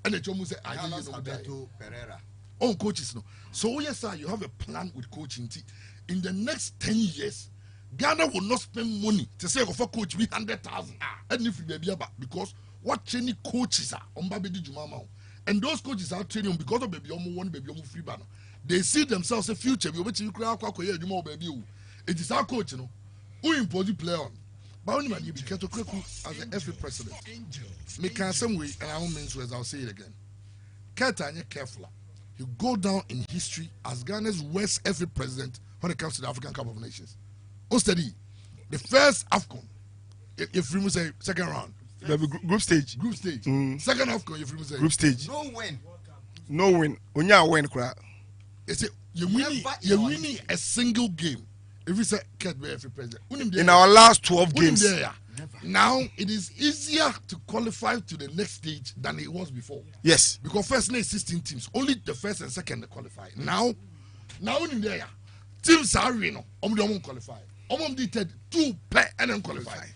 and the almost say Anye Pereira. On coaches no. So yes sir, you have a plan with coaching. In the next 10 years, Ghana will not spend money to say for coach we 100,000. And if we be about because what training coaches are on Babidi Jumama. And those coaches are training because of baby one baby free banner. They see themselves a future. We bet you cry baby. It is our coach, you know. Who impose the play on. But only man you be careful as the FA president. Make some way and I won't mention as I'll say it again. Keta careful. You go down in history as Ghana's worst FA president when it comes to the African Cup of Nations. Study the first AFCON, if we say second round, group stage. Second AFCON, if we say group stage. No win. Onya win crowd. It's you're winning a single game. If we say can't be FA president in our last 12 games. Now it is easier to qualify to the next stage than it was before. Yes. Because first 16 teams, only the first and second qualify. Now in there, teams are no, don't qualify. Did 2 pair and then qualify.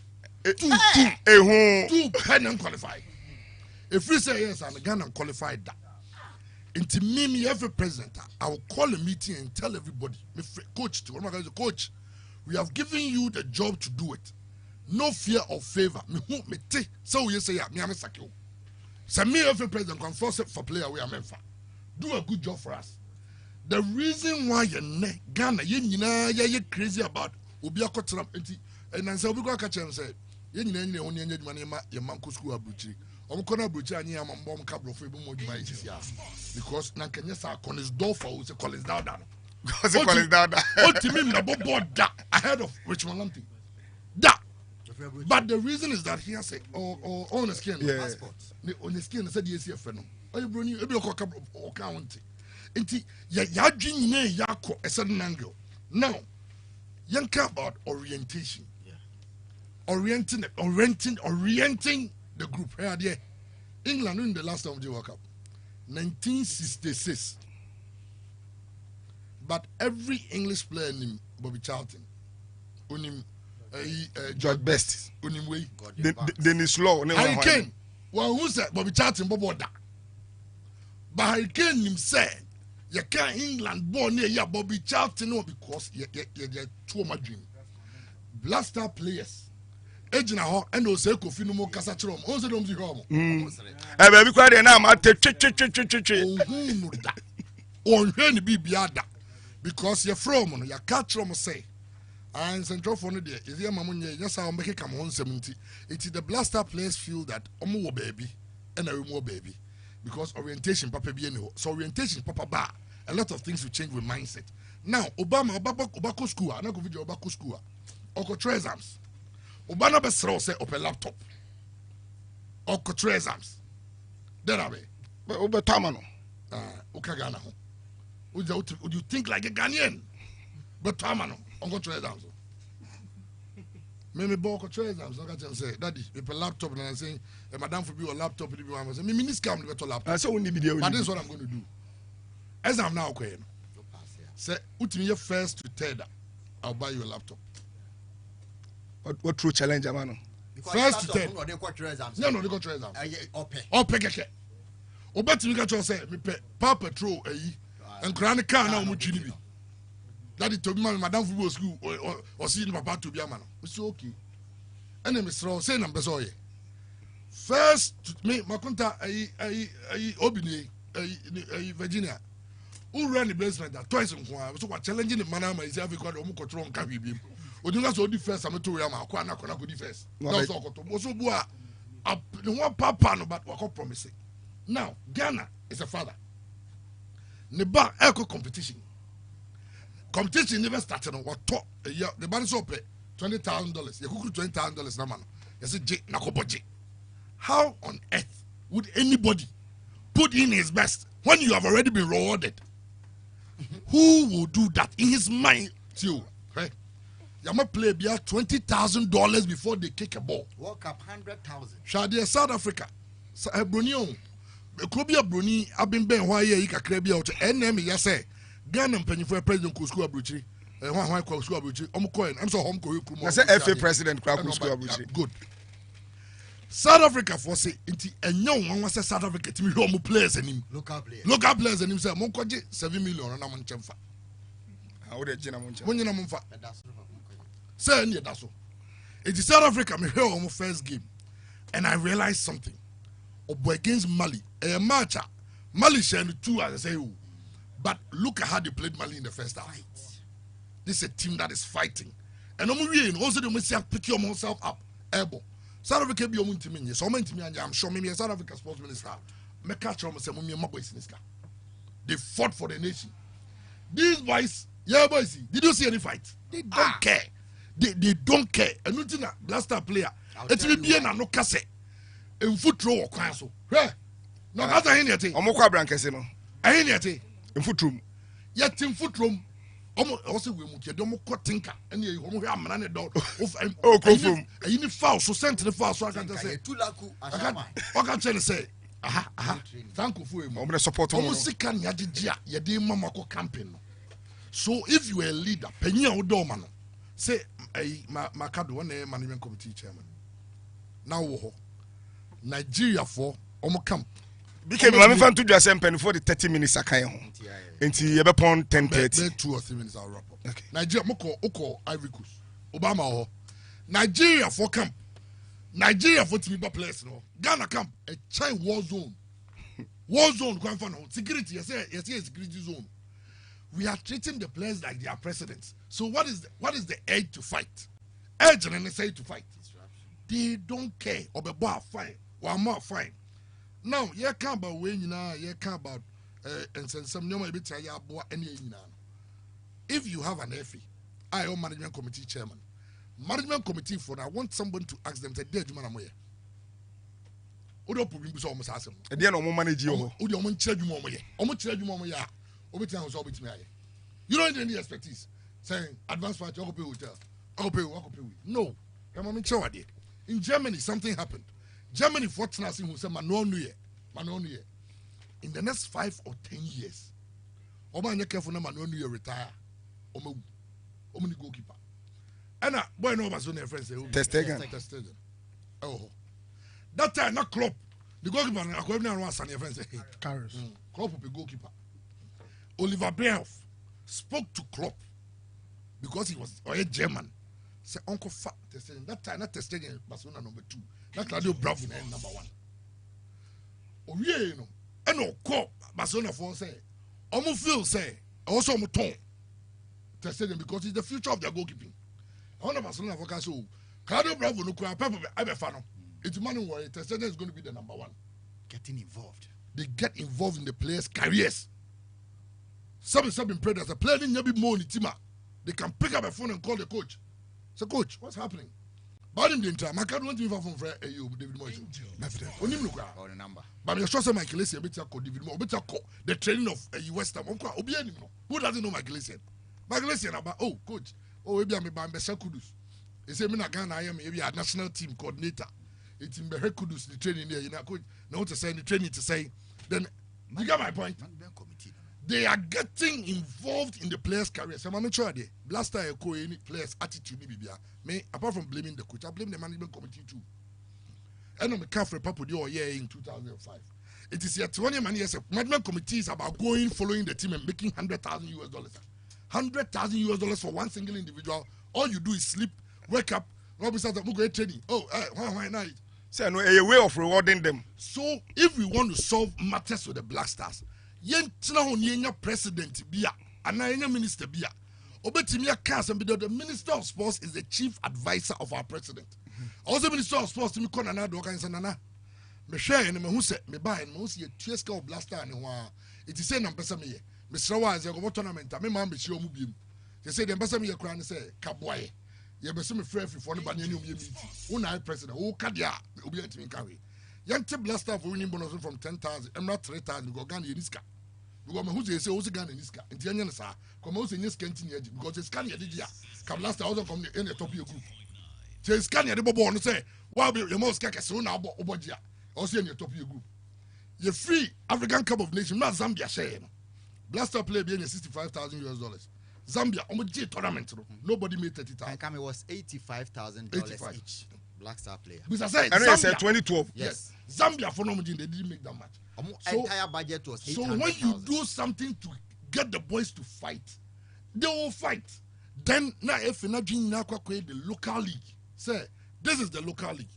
2 pair and qualify. If we say yes, I'm Ghana qualified that. Into me, every president, I will call a meeting and tell everybody, coach, we have given you the job to do it. No fear or favor. So you say, me am sakio. So me every president can force it for player we are meant for. Do a good job for us. The reason why you Ghana, you crazy about Obia Kotram and I say we go catch him say, you only need money your man could school abuchi. Omkona abuchi and yam bomb cabro for because Nankanya sa con his door for who's a college down. Because college down. What to me, the board that ahead of Richmond Lanty. That. But the reason is that he has a on the skin passport. On the skin, said yes, your friend. Are you bringing a couple of county? Inti ya dream ne yako a certain angle. Now, young care about orientation. Orienting the group. Here, England in the last time they World Cup, 1966. But every English player named Bobby Charlton, George Best, Dennis Law, Harry Kane. Well, who said Bobby Charlton? But I can't him say, you can't England born near ya Bobby Charlton because you're too much dream. Blaster players. Ejina ho and o say Kofi no mo kasa kire o se dom di ho mo e ba bi kwa de na ma te twi ohun da onhwe ni bibia da because you from no ya catch them say and central for no there is here mamunye nya sa o make come on 70 it is the blaster players feel that omo wo baby and a more baby because orientation papa bi any ho so orientation papa ba a lot of things will change with mindset now obako school na ko video obako school oko exams Obana be say open laptop. Or control exams. There are we. Obe tamano. Ukagana ho. Would you think like a Ghanaian? But tamano on control exams. Me bo control exams. I can say, Daddy, if a laptop and I say, Madam for you a laptop, if you want to say, me scam the laptop. So only video. But this is what I'm going to do. As I'm now going. Say, utimi your first to third, I'll buy you a laptop. What true challenge, man? First to 10. No, they got your exams. Keke. Obeti we got you say me pay Papa Patrol and chronic car now mu chini bi. That it to me madam football school or see papa to be a man. It's okay. And me throw say number so ye. First me makunta Obini Virginia. Who ran the basement that twice in Kwa so challenging the man is every quarter omu control nka bi. Odunga so di first amato ya ma kwa na kona go di first. That's all koto. So bua the one papa no but wako promise. Now Ghana is a father. Neba eco competition. Competition never started on what top a year. The ban is up $20,000. You cook $20,000 na man. You say J na ko budget. How on earth would anybody put in his best when you have already been rewarded? Who will do that in his mind? Too, right? You might play beer $20,000 before they kick a ball. World Cup 100,000. Shadi South Africa. Bruni Krobia Bruni abin ben why ye ka krabia out NM ya say Ghana mpanyi for president ko school abruchi why ko school abruchi coin I'm so home ko krumo na say FA president kwa school abruchi good South Africa for say nti enyo wan say South Africa timi home players anim local players anim say mon kwaje 7 million na mon chemfa how dey gina mon chemfa mon nyina mon fa say any that so it is South Africa me hear on first game and I realized something Obo against Mali a match Mali share 2 as I say but look at how they played Mali in the first half. This is a team that is fighting and also they must pick yourself up able South Africa be your team so I'm sure maybe South Africa sports minister me catch them say my boys in this car they fought for the nation these boys boys did you see any fight they don't care they don't care and nothing blaster player it will be an no casse in foot row or so no that's a hiniate omokwa brankese no a hiniate in foot room yet in foot room also we muke domo kotinka and you homo amana ne do oh confirm you foul so sent the foul so I can say tulaku I can say aha thank you for him omo support omo sika nya gigia ye dey mama ko campaign no so if you are a leader penya wo do ma no say makado one management committee chairman now wo Nigeria for omo camp because me fan to just pen for the 30 minutes akan ho enti ye be pon 10:30 2 or 3 minutes I'll wrap up okay Nigeria moko Ivory Coast Obama ho Nigeria for camp Nigeria for team players no Ghana camp a China war zone kwan fa no security yes security zone we are treating the players like they are presidents so what is the edge to fight edge and say to fight they don't care obebo fine one more fine now you can't about when you can't about and some new bit any if you have an FA I own management committee chairman management committee for I want someone to ask them say dead man am here odo problem bi so almost ask them e dey no mo manage you odo mo nchira dwuma mo ye omo chira dwuma mo ye a obeti an so obeti me aye you don't need any expertise saying advance party I go pay hotel I go pay no am am nchira wade in Germany something happened Germany fortunately who say manonu ye in the next 5 or 10 years oba anya careful na manonu ye retire omo ni goalkeeper and boy no was on their friends say Testegen oh that time not club The goalkeeper, I never was on your friends. Carries. Klopp will be goalkeeper. Oliver Bierhoff spoke to Klopp because he was a German. Say Uncle Fat testing that time, not testing Barcelona number 2. That Claudio Bravo number 1. Oh yeah, you know. And no call Barcelona for say. Almost feel say also Muton tested them because it's the future of their goalkeeping. I want Barcelona for so Claudio Bravo no cry Pep Abefano. It's money worry tested is going to be the number 1. Getting involved. They get involved in the players' careers. Some players as a player in every more team. They can pick up a phone and call the coach. Say, coach, what's happening? But in the interim, I can't want to even from David Moyes. Only look at the number. But I'm sure some Michael Essien better call David Moyes. The training of West Ham. Who doesn't know Michael Essien? Michael Essien about coach. Maybe I'm a Bambesa Kudus. He said, I am maybe a national team coordinator. It's in Behe Kudus, the training there. You know, coach, now to say the training to say. Then you got my point. They are getting involved in the players' careers. So I'm sure they Blaster any players' attitude. Me, apart from blaming the coach, I blame the management committee too. And I'm a Catholic Papa in 2005. It is yet 20 years. Management committee is about going, following the team and making $100,000 US. $100,000 US for one single individual. All you do is sleep, wake up, training. Why not? So no, a way of rewarding them. So if we want to solve matters with the Black Stars, yen president bia and minister bia obetimia cast and the minister of sports is the chief advisor of our president. Also minister of sports to me kon na do kan sanana me hwe ne me hu se me buy me hu se tueska of blaster ne ho a it is say na pesa me ye me srawa ze go tournament me ma be chi omu biem they say dem pesa me ye kra ne say kaboy ye be so me free for no ba ne omu ye meeting who na president who ka dia obi antimi kawe yente blaster for winning bonus from 10,000 emra 3,000 go Ghana yeniska because me who say who Ghana yeniska enti anya ne sa come who say yeniska enti ne because the scan ye dia ka blaster also come in the top of your group say scan ye de bobo no say why be your most keke so na obogia also in the top of your group you free African Cup of Nations not Zambia share no blaster play be $65,000 US. Zambia omo tournament nobody made 30,000 and it was $85,000 each. Black Star player. Because I said, Zambia, 2012. Yes. Zambia for no they didn't make that much. So, entire budget was 800,000. So when you do something to get the boys to fight, they will fight. Then now if you're not doing the local league, say this is the local league.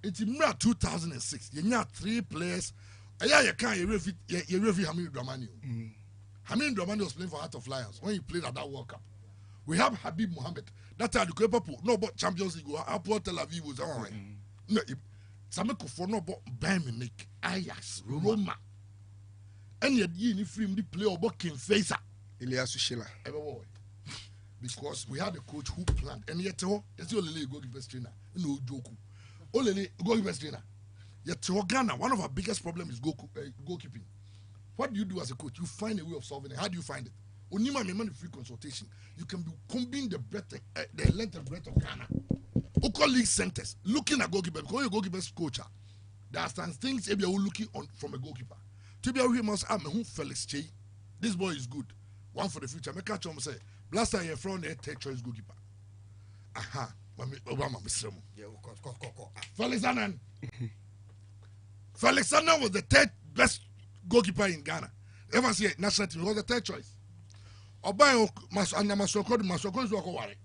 It's in 2006. You have 3 players. You can't you review Hamid Dramani. Hamid Dramani was playing for Heart of Lions when he played at that World Cup. We have Habib Mohammed. That time the people no but Champions League. Airport Tel Aviv was on. No, Sameko for no but Bayern Munich, Ajax, Roma. And yet you free the play about King Faisal. Elias Shila. Because we had a coach who planned, and yet it's only goalkeeper trainer. No joke. Only goalkeeper trainer. Yet Ghana, one of our biggest problems is goalkeeping. What do you do as a coach? You find a way of solving it. How do you find it? Onima me money free consultation. You can be combing the breadth, the length and breadth of Ghana. Local league centers looking at goalkeeper because you're goalkeeper's coach. There are some things if you're looking on from a goalkeeper. To be a real must have who Felix Che. This boy is good. One for the future. Make catch him say blaster your front the third choice goalkeeper. Aha, Obama Mr. Yeah, Felix Annan. Felix Annan was the 3rd best goalkeeper in Ghana. Ever see national team was the 3rd choice. Obayo Masoko is worry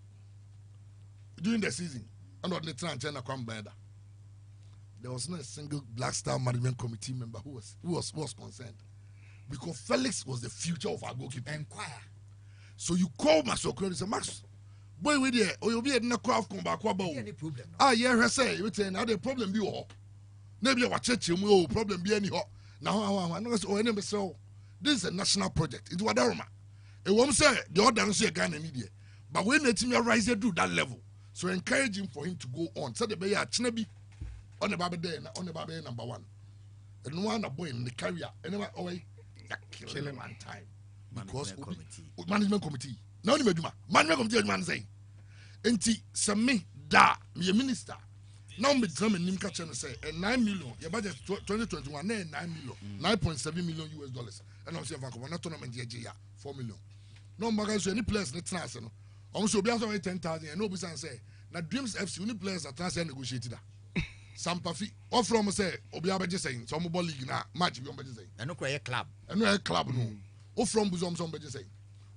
during the season. And on the transgender come better. There was not a single Black Star management committee member who was concerned. Because Felix was the future of our goalkeeper. Enquire. So you call Masoko and say, Max, boy, we there, or you'll be at the craft come back. Any problem? Yeah, I say, you tell now the problem be all. Maybe I watch it, you problem be any hot. Now, I know so. This is a national project. It's what it won't say the other don't see a Ghana media. But when the team rise to that level, so encourage him for him to go on. So the bay at Chinabi on the Baby Day, on the Baby number 1. And one a boy in the carrier, anyway, away, kill him one time. Because management committee. Now, management committee, man say, Enti, Sami, da, me a minister. Now, me drum and Nim catch and say, 9 million, your budget 2021, 9 million, $9.7 million US. And I'm saying, Vancouver, tournament, 4 million. No, Magan, so any players, let's answer. Almost be also 10,000, and no business say, now Dreams FC, any players are transfer negotiated. Sampafi. Or from say, Obiaba just saying, some ball league na match be on better saying. And no club. And no club no. Or from Buzom some better saying.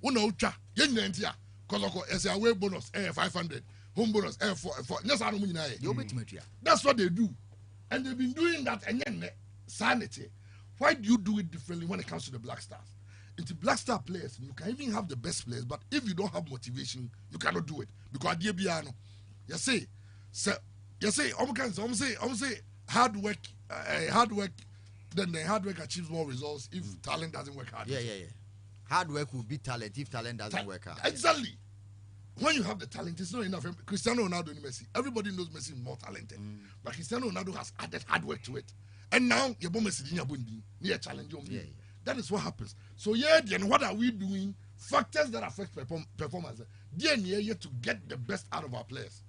Una ucha, yen nentia, Koloko, as a away bonus, 500, home bonus, 4. That's how that's what they do. And they've been doing that and then sanity. Why do you do it differently when it comes to the Black Stars? Into Black Star players, you can even have the best players, but if you don't have motivation, you cannot do it. Because Diabiano, you say, I'm say hard work, then the hard work achieves more results if talent doesn't work hard. Yeah. Hard work will beat talent if talent doesn't work hard. Exactly. When you have the talent, it's not enough. Cristiano Ronaldo and Messi, everybody knows Messi is more talented. But Cristiano Ronaldo has added hard work to it. And now, you're Messi near challenge. That is what happens. So, then what are we doing? Factors that affect performance. To get the best out of our players.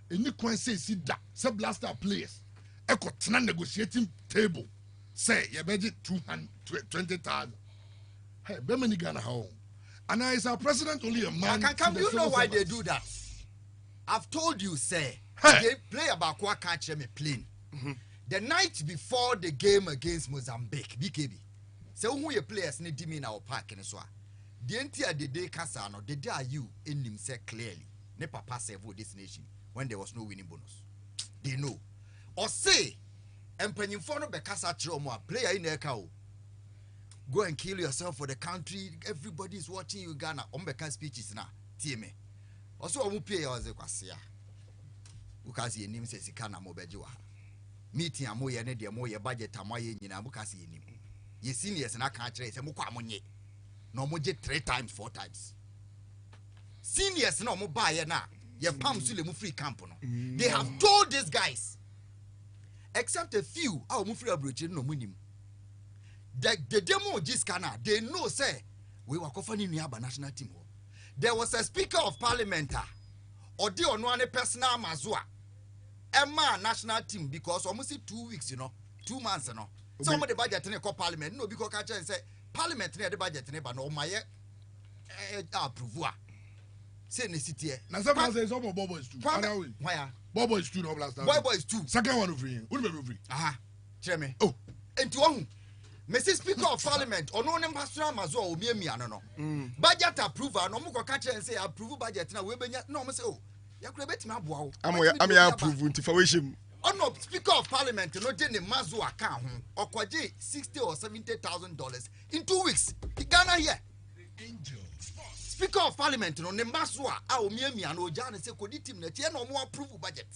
And you can say, see that, some blaster players, echo negotiating table, say, your budget 220,000. Hey, Bemini Ghana home. And now is our president only a man? You know why they do that? I've told you, say, they play about what catch me playing. The night before the game against Mozambique, BKB. So who your players need to be in our park in Swa. The entire day Casano, the day you in him say clearly, ne papa save this nation when there was no winning bonus. They know. Or say, and when you follow the Casa Chromo, player in their cow. Go and kill yourself for the country. Everybody is watching you, Ghana. Ombeka speeches now. TMA. Also, I will pay you as a Quasia. Because your name says Ikana Mobejoa. Meeting a moya ne moya budget Tamaye in Abukasi. Ye seniors and I can't trace a Mukamonye. No more 3 times, 4 times. Seniors no more buy now. Ye palm Sulemu free campono. They have told these guys, except a few, our Mufri Abruchin no minimum. The demo just cannot. They know, say, we were confirming the national team. There was a speaker of parliament, or the one personal Mazua, Emma national team, because almost 2 weeks, 2 months, Some of the budget in the parliament, no, because I just say, parliament near the budget, but no, my approve. Say, the city. Now, someone says, some of Bobo is true. Why? Bobo is true, no blast. Bobo is true. Second one of you. Who will be free? Aha, Jeremy. Oh, and to one. Mr. Speaker of Parliament, or no name Pastor Mazo, or me, no. Budget approval, no more catch and say approve budget. Now we no, Miss O. You could bet my bow. I'm approving to fawishim. Oh no, Speaker of Parliament, no Jenny Mazo account, or quaje $60,000 or $70,000 in 2 weeks. Ghana here. Speaker of Parliament, no name Masua, our me, and no Jan say, could it net no more approval budget.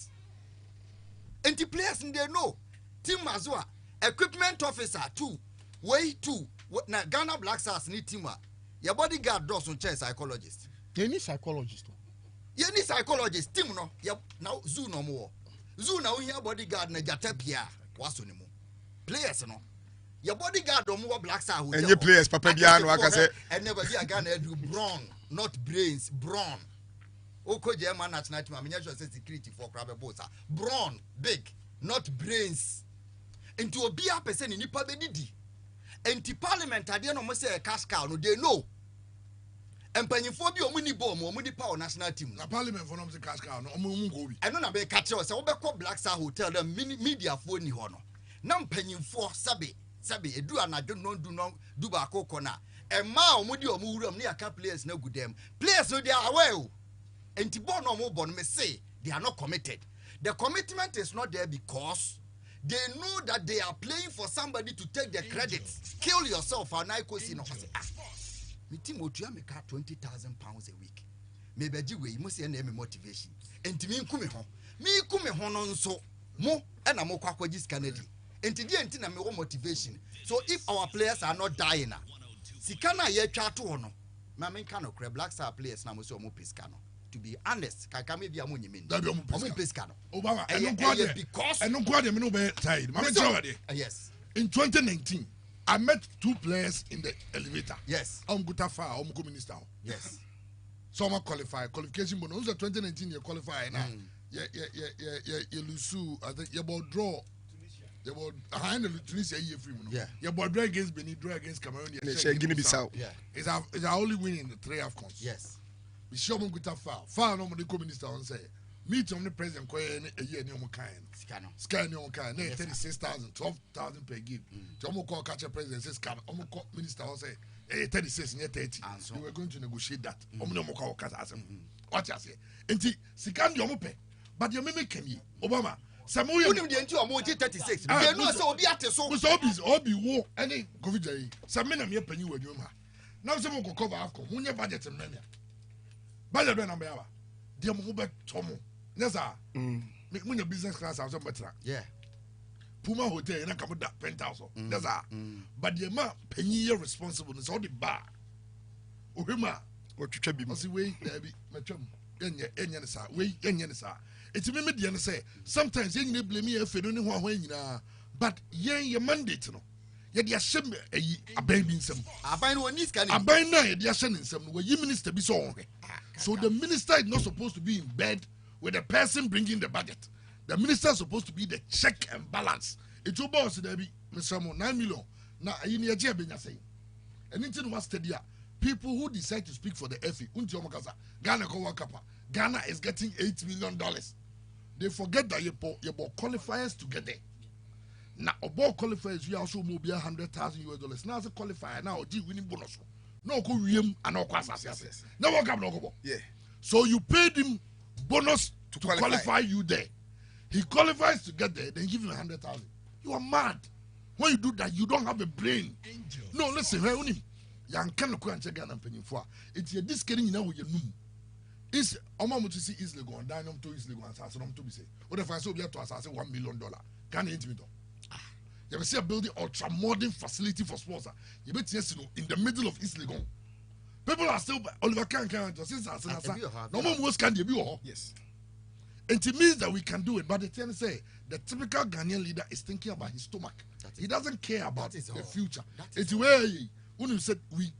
And the players in there know. Team Mazua, equipment officer, too. Way too. Now Ghana Black Stars need team. Your bodyguard does on chair psychologist. You need psychologist. You need psychologist. Team no. Now zoo no more. Zoo now here bodyguard na jatapia. What's on him? Players no. Your bodyguard no more Black Star. And your players, Papa Diano, I can say. And never be a Ghana do brawn, not brains, brawn. Oko German national team. I mean, just security for crab boats. Brawn, big, not brains. Into a beer person in Nipa Bedidi. And the parliament, I didn't know say a cash cow, no, they know. And Pennyphobia, Muni Bomb, or Muni Power national team. The parliament for the cash cow, no, Mungo. I don't know about catchers, so I'll Black Star Hotel, the media for Nihono. Nam Penny for Sabi, do and I don't know, do Bako Kona. And Mao Mudi or Murum near cap players no good them. Players no, they are well. And Tibon or Mobon may say they are not committed. The commitment is not there because they know that they are playing for somebody to take the credit. Kill yourself, and I could see no. Me team would make £20,000 a week. Maybe you must see any motivation. And to me, come home. Me come home on so more and I'm more quackwages Kennedy. And to the end, I'm more motivation. So if our players are not dying, Sikana ye chatu ono. Mamma cano crab Black Star players now so more piscano. To be honest, can maybe I'm only mean. Obama, and no God, no bad side. Yes. In 2019, I met 2 players in the elevator. Yes. Gutafa, Minister. Yes. Some qualification, but also 2019 you qualify now. You lose. I think you about draw. You about behind the Tunisia year free. Yeah. You about draw against Benin, draw against Cameroon. Guinea-Bissau. Yeah. It's our only win in the 3 AFCONs. Yes. Bishop Gutafa, far no money minister on say. meet on the president a year no kind. Scan no kind. 36,000, 12,000 per game. Tomo call catch a president says can minister will say 36 near 30. So we're going to negotiate that. No more call catch as what you say. Enti sikan yo mope. But you make me Obama. Samuel you the enti omo 36. They know say obi ate so. So obi wo any covid jay. Samena me panyi wadwom ha. Now say mo cover afko. Munye budget mmanya. Budget be number yawa. Dia mo be tomo. Nessa. Munye business class house betra. Yeah. Puma hotel na come that penthouse. Nessa. But the man panyi responsible is all the bar. Ohima. What you be. Osi we there be metwam. Enya nsa. We enya nsa. It's me media say sometimes you blame me if you don't know how but your mandate no. Ye dia shem aban bi nsam. Aban no ni scan. Aban na ye dia shem nsam no we minister bi so on. So the minister is not supposed to be in bed with the person bringing the budget. The minister is supposed to be the check and balance. It will boss there be Mr. 9 million. Now you need a benya say. Anything was steady. People who decide to speak for the FA, Ghana Ghana is getting $8 million. They forget that you bought qualifiers together. Now, about qualifiers, you also move $100,000. Now, as a qualifier, now, winning bonus. No, go and no qualifiers. No, no, yeah. So you paid him bonus to qualify you there. He qualifies to get there, then give him 100,000. You are mad. When you do that, you don't have a brain. Angel. No, listen, yan kan ko anche Ghana mpanyimfo a eti this getting na wo yenum is omo mutu si is legon dan nom to is legon asase nom to be say wo the fancy obi ato asase $1 million Ghana intimido you be see building ultra modern facility for sports you be ties no in the middle of East Legon people are still Oliver can just say no more most can be yes it means that we can do it but the thing say the typical Ghanaian leader is thinking about his stomach he doesn't care about the future it's where when you said we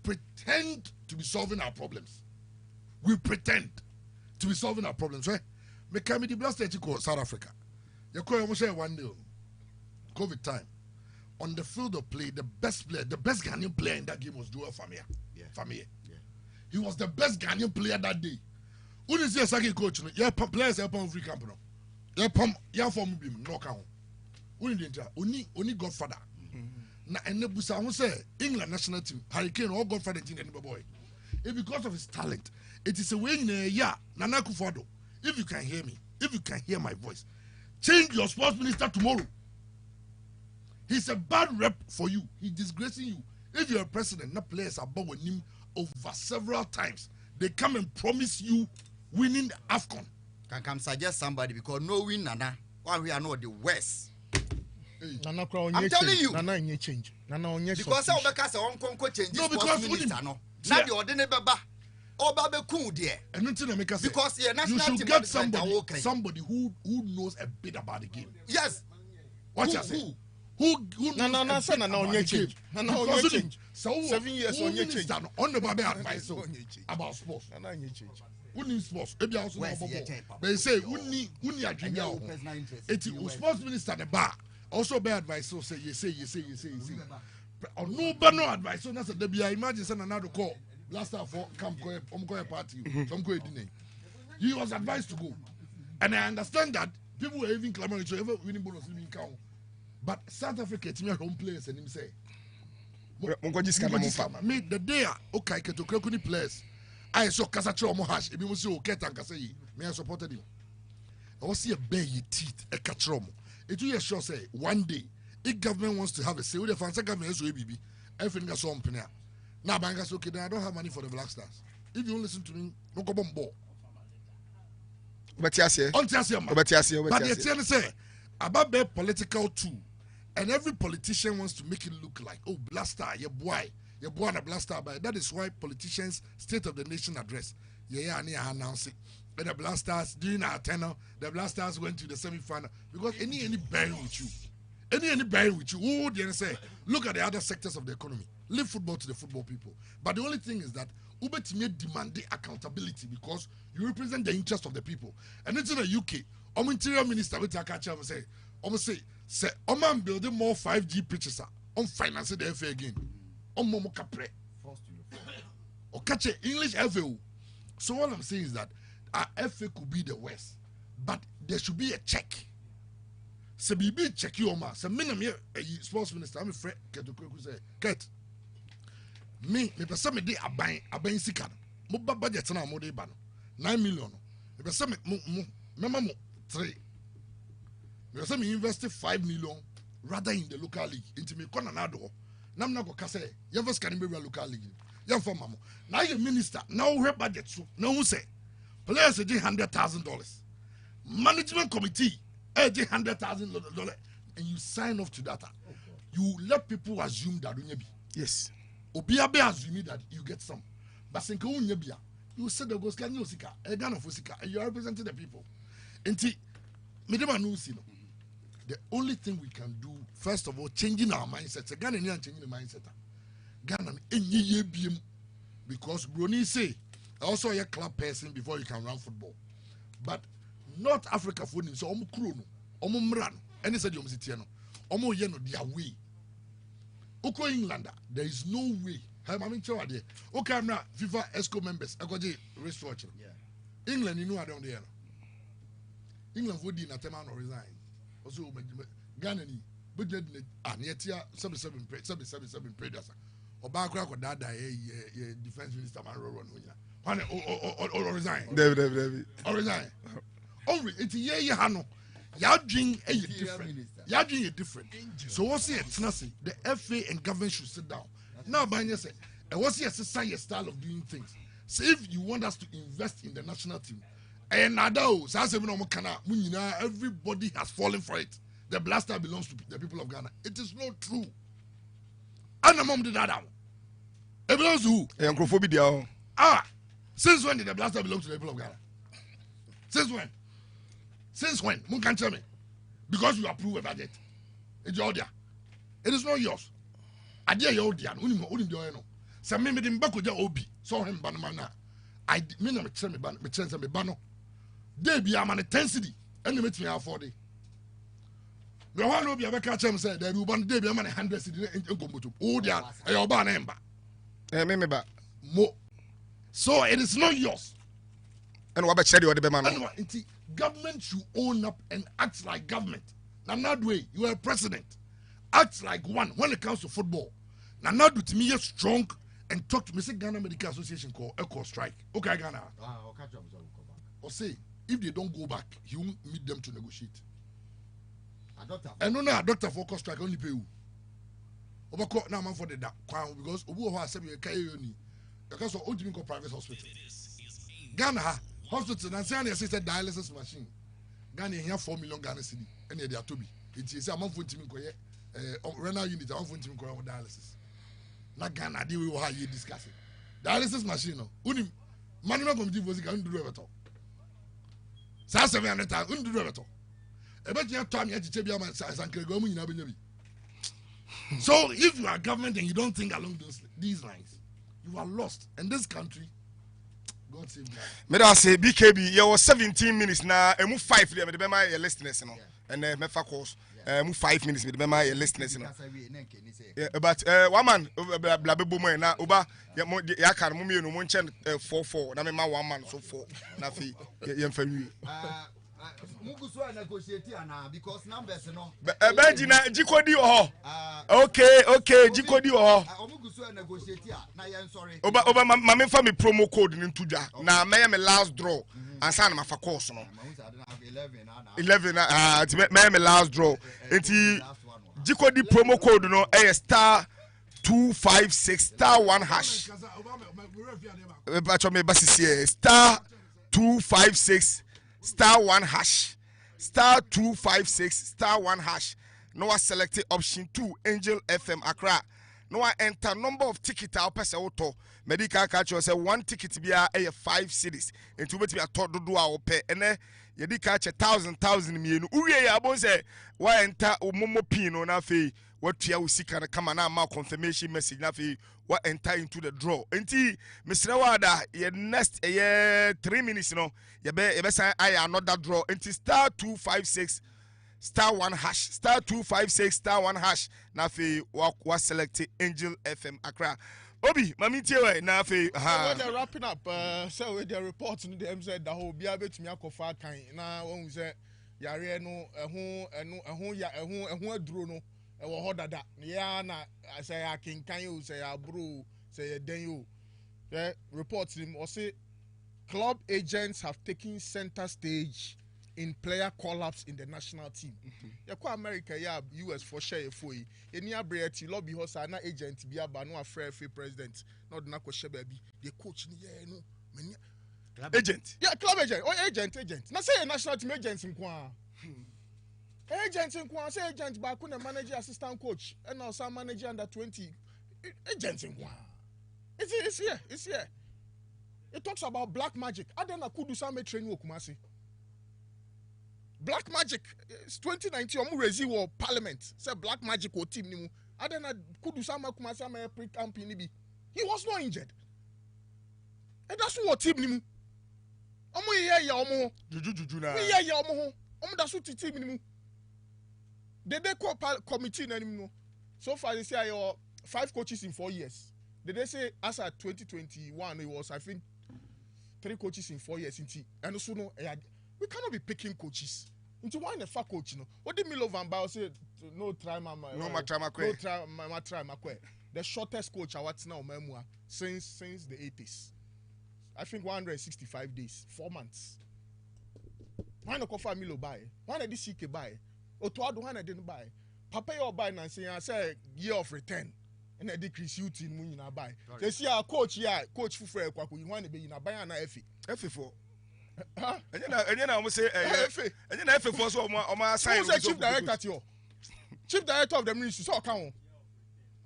pretend to be solving our problems. We pretend to be solving our problems, right? Me come the blast to South Africa. You call almost one day, COVID time. On the field of play, the best player, the best Ghanaian player in that game was Joel Famia. Yeah. Famia. Yeah. He was the best Ghanaian player that day. When you see a second coach, yeah, players help on free camp. Yeah, yeah, for me, no count. Only Godfather. Na enebusa who say England national team Hurricane all gone for the team boy. If because of his talent, it is a way in a year. Nana Kufuor, if you can hear me, if you can hear my voice, change your sports minister tomorrow. He's a bad rep for you. He's disgracing you. If you're a president, not players are born with him over several times. They come and promise you winning the AFCON. Can come suggest somebody because no win Nana. Why we are not the worst. I'm telling you. Nana onye change. Nana onye because I because I want to change. No, because minister no. Now the ordinary baba. Oba be cool there. Because yeah, you should get somebody who knows a bit about the game. Yes. What you say? Who Nana onye change. Nana onye change. 7 years onye change. On the baby advice about sports. Nana onye change. Who sports? Maybe also no bobo. But they say who need adwuma. It's sports minister the bar. Also bad advice so say you say or no advice so that's a debia imagine send another call last time for come go party some go dinner he was advised to go and I understand that people were even clamoring to ever winning bonus in count but South Africa team home players and him say me the day okay to krekuni players I saw Kasacho Mohash if you say okay tanka say me I supported him I was see a bear teeth a catchromo. It will sure say one day if government wants to have a say with the fancy government so ABB everything got some penny. Now bankers okay then I don't have money for the Black Stars. If you don't listen to me, no go bomb. But yes, but the say about the political tool, and every politician wants to make it look like Black Star, your boy and a Black Star. But that is why politicians' State of the Nation address, announce it. And the Black Stars during our tenure, the Black Stars went to the semi-final because any bearing with you, any bearing with you. Oh, they say, look at the other sectors of the economy. Leave football to the football people. But the only thing is that Ubetime demand accountability because you represent the interest of the people. And it's in the UK. Interior Minister will say, I'm building more 5G pitches. I'm financing the FA again. I'm Momo Capre. Or catch English FA. So what I'm saying is that FA could be the worst, but there should be a check. So be check you ma. So me sports minister, I'm afraid Ketuku say, Ket. Me person me dey aban sika. Mo budget na mo dey ba no. 9 million. Me person me 3. Me person me invest 5 million rather in the local league. Into me corner na do. Nam na go ka say, you first can be local league. You for mamo. Now you minister, now we budget so. Now who say players get $100,000. Management committee $100,000 and you sign off to that. You let people assume that yes. Obiabe assume that you get some. But you said the ghost can you sika, a gun of Usika, and you are representing the people. The only thing we can do, first of all, changing our mindset. Ghana changing the mindset. Ghana because Bruni say also a club person before you can run football. But North Africa football so krono, mran, and he said you must yeno their way. Oko England, there is no way. I mean, okay, I'm not FIFA ESCO members. I got the research. England, you know, I don't there. England would not resign. Also, Ghana, but yet, 77 predators. Obakra ko dada defense minister man or resign. David. Or resign. Only it's ye hano. Ya drink a different. Ya drink a different. So what's it? The FA and government should sit down. Now, by say, and what's your style of doing things? So if you want us to invest in the national team, and everybody has fallen for it. The blaster belongs to the people of Ghana. It is not true. And among the dada. It belongs to who? Since when did the blaster belong to the people of Ghana? Since when? Since when? Mun can tell me. Because you approve a budget. It's your idea. It is not yours. Idea your idea. Unim do no. Some me dem bako ja obi. So him banana. I me na me tell me ban me chance me bano. Dey be am an intensity. And me me afford it. The one who be a catch him said that you want to be a man 100 cedi in Gombutu. Oh, dear, your ban ember. So it is not yours. And what about Chedi or the man? Government should own up and act like government. Now, not way you are a president. Act like one when it comes to football. Now, not do to me a strong and talk to me. Say Ghana Medical Association call Echo strike. Okay, Ghana. Or say if they don't go back, he won't meet them to negotiate. And no, doctor for cost strike only pay you. Overcourt now man for the because Obu has said you can't because of ultimate private hospital. Ghana hospital and say assisted dialysis machine. Ghana here 4 million Ghana cedi and they are to be. It is a month for team renal unit, I'm for team dialysis. Not Ghana, they will have you discussing. Dialysis machine, only management committee was going to do it all. 700,000 do it all. So if you are government and you don't think along these lines, you are lost. And this country, God save God. May I say BKB, you was 17 minutes now, and move 5 there, but my listeners, and me course, move 5 minutes with my listeners, but one man, Blabumo na Uba, ya can move no munchen 4-4, na me ma 1 man so 4, na fi yem family. Because numbers no. Benjina Jikodi okay, Jikodi Oba mame fa me promo code into na me last draw and sign my for course no. 11 me last draw. Enti Jikodi promo code no star 256 star 1 hash. Me basisi star 256 star 1 hash, star 256 star 1 hash. No, I selected option 2 Angel FM Accra. No, I enter number of ticket I'll pass auto. Medical catcher say 1 ticket be a 5 cities. And to be a thought to do our pay. And then you did catch 1,000 million. Uye abon say why enter Momo Pino na fe. What you see can come and now confirmation message na fe. What enter into the draw. Enti Mr. Wada, your next 3 minutes, you know. You be say I another draw. Enti star 256 star 1 hash. Star 256 star 1 hash. Na fe wa select Angel FM Accra. Obi, mami tie na fe ha. When they're wrapping up, so with the report in them said the whole be able to me akofa kan na won say yare no ehun aduro no e wo hodada. Ya na say akinkan you say abro say den you. The reports him or say club agents have taken center stage in player call-ups in the national team. Yako America ya US for share for yi. Eni abreti lobby hosa na agent bi aba no afre president. Not na ko she baby. The coach ni ye no. Agent. Yeah, club agent. Oh agent. Na say national team agents nko. Agents nko say agent ba ku na manager assistant coach and now some manager under 20. Agents nko. It's here. It talks about black magic. Adena kudu some training Kumasi. Black magic. It's 2019. Omu rezi wo parliament. Say black magic o team nimu. Adena kudu some Kumasi ama pre-camp nibi. He was not injured. And that's what team nimu. Omu ye omu. Juju na. We ye omu. Omu that's what team nimu. They call committee na nimu. So far they say 5 coaches in 4 years. They say as at 2021 it was I think 3 coaches in 4 years. And also no, we cannot be picking coaches. Into one a fat coach, no. What did Milo Van Baal say? No try my the shortest coach I watch now memoir since the 80s. I think 165 days, 4 months. Why not offer Milo buy? Why not this CK buy? Or to add one I didn't buy. Papa your buy and say year of return. And I decrease you in when you buy. They see our coach, coach for you want to be in a buy and F4. And then I say, and then F4 so my sign. Who's the chief director at you? Chief director of the ministry, so account.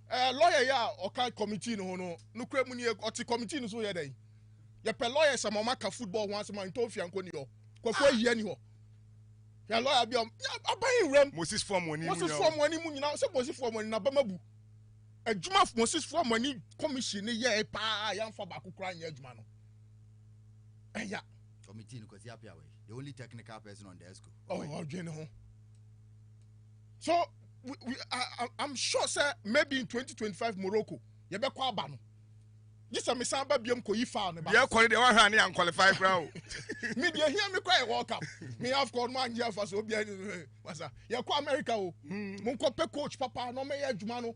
Lawyer, okay, committee no create money or committee no so day. Your lawyer, some maka football once a month, Tofi and Conio. Kwa year anyhow. Your lawyer be buying rem. Moses form money now, suppose form money na bamabu. A juma Moses for money commission ye pa yam for baku crying edgeman. Yeah. Committee because the only technical person on the ESCO. Oh, you know. So I'm sure, sir, maybe in 2025 Morocco, you be kwa banu. This a misamba biom ko yifa ne ba. Yeah, call the one hand and qualify crowd. Me dey hear me cry World Cup. Me have called man here for so bia masa. Ya kwa America o. Mo ko pe coach papa no me ya adwuma no.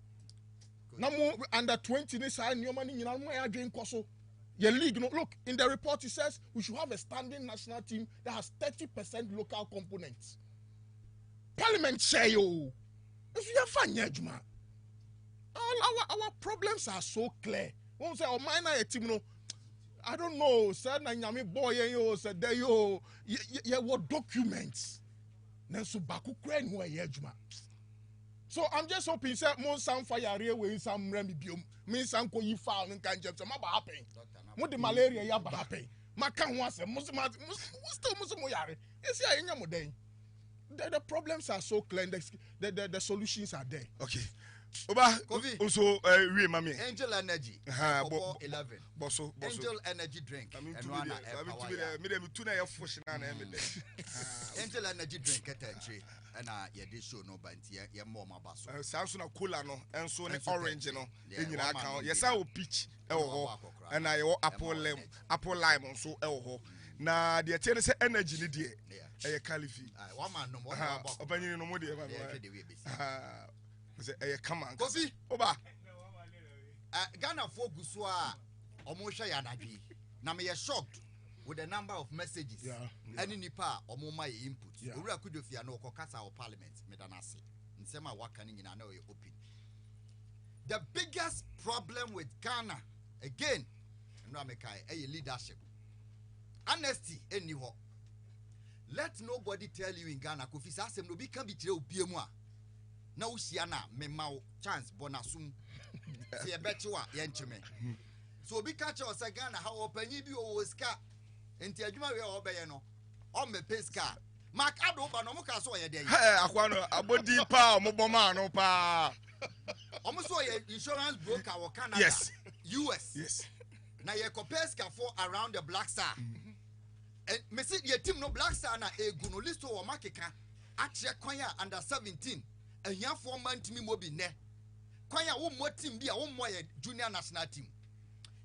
Na mo under 20 ni sa nyoma ni nyina mo ya dwen koso. Your league, no, look, in the report it says we should have a standing national team that has 30% local components. Parliament say yo. If you have fun, our problems are so clear. Won't say, oh, mine a team, no. I don't know, said Nanyami boy, yo, said there, yo, what documents? Nansu Baku Kren, who are So I'm just hoping, sir, more some fire with some remedium, means some ko you found and can't jump some happen. What the malaria yaba happen? Makan was a Muslim, Muslim. Yes, yeah, the problems are so clear, the solutions are there. Okay. Oba, also, we mami. Angel Energy, 11. Bosso, Angel Energy drink. And one Angel Energy drink at and yeah, this show no banty, yeah, more my basso. Samsung cola no, and so orange, no, in your account. Yes, I will peach, and I will apple lime, so elho. Now, the attendance energy, dear, a caliphate. One man no more, opinion no more, dear. Come on, Kofi. Oba. Ghana focus almost yanadi. Now me shocked with the number of messages. Yeah. Any nipa my input. Ura could if you know Kokasa or Parliament, Medanasi. In sema wakaning in ano open. The biggest problem with Ghana, again, a leadership. Honesty anyhow. Let nobody tell you in Ghana, Kofi Sasem no be can be tell BMwa. Na usiana me mau chance bonasum se ebechiwa yenchime so obi catch us Ghana how opanyi bi o ska enti adwuma we obeye no o me peska mark ado ba no mo ka so ye dey akwa no abodi pa o mo boma no pa o mo so ye insurance broker wo Canada yes US yes na ye ko peska for around the Black Star and me see ye team no Black Star na egu no list o makeka ache kwanya under 17 and ya 4 months me mobi ne kwanya wo mo team bi a wo mo ye junior national team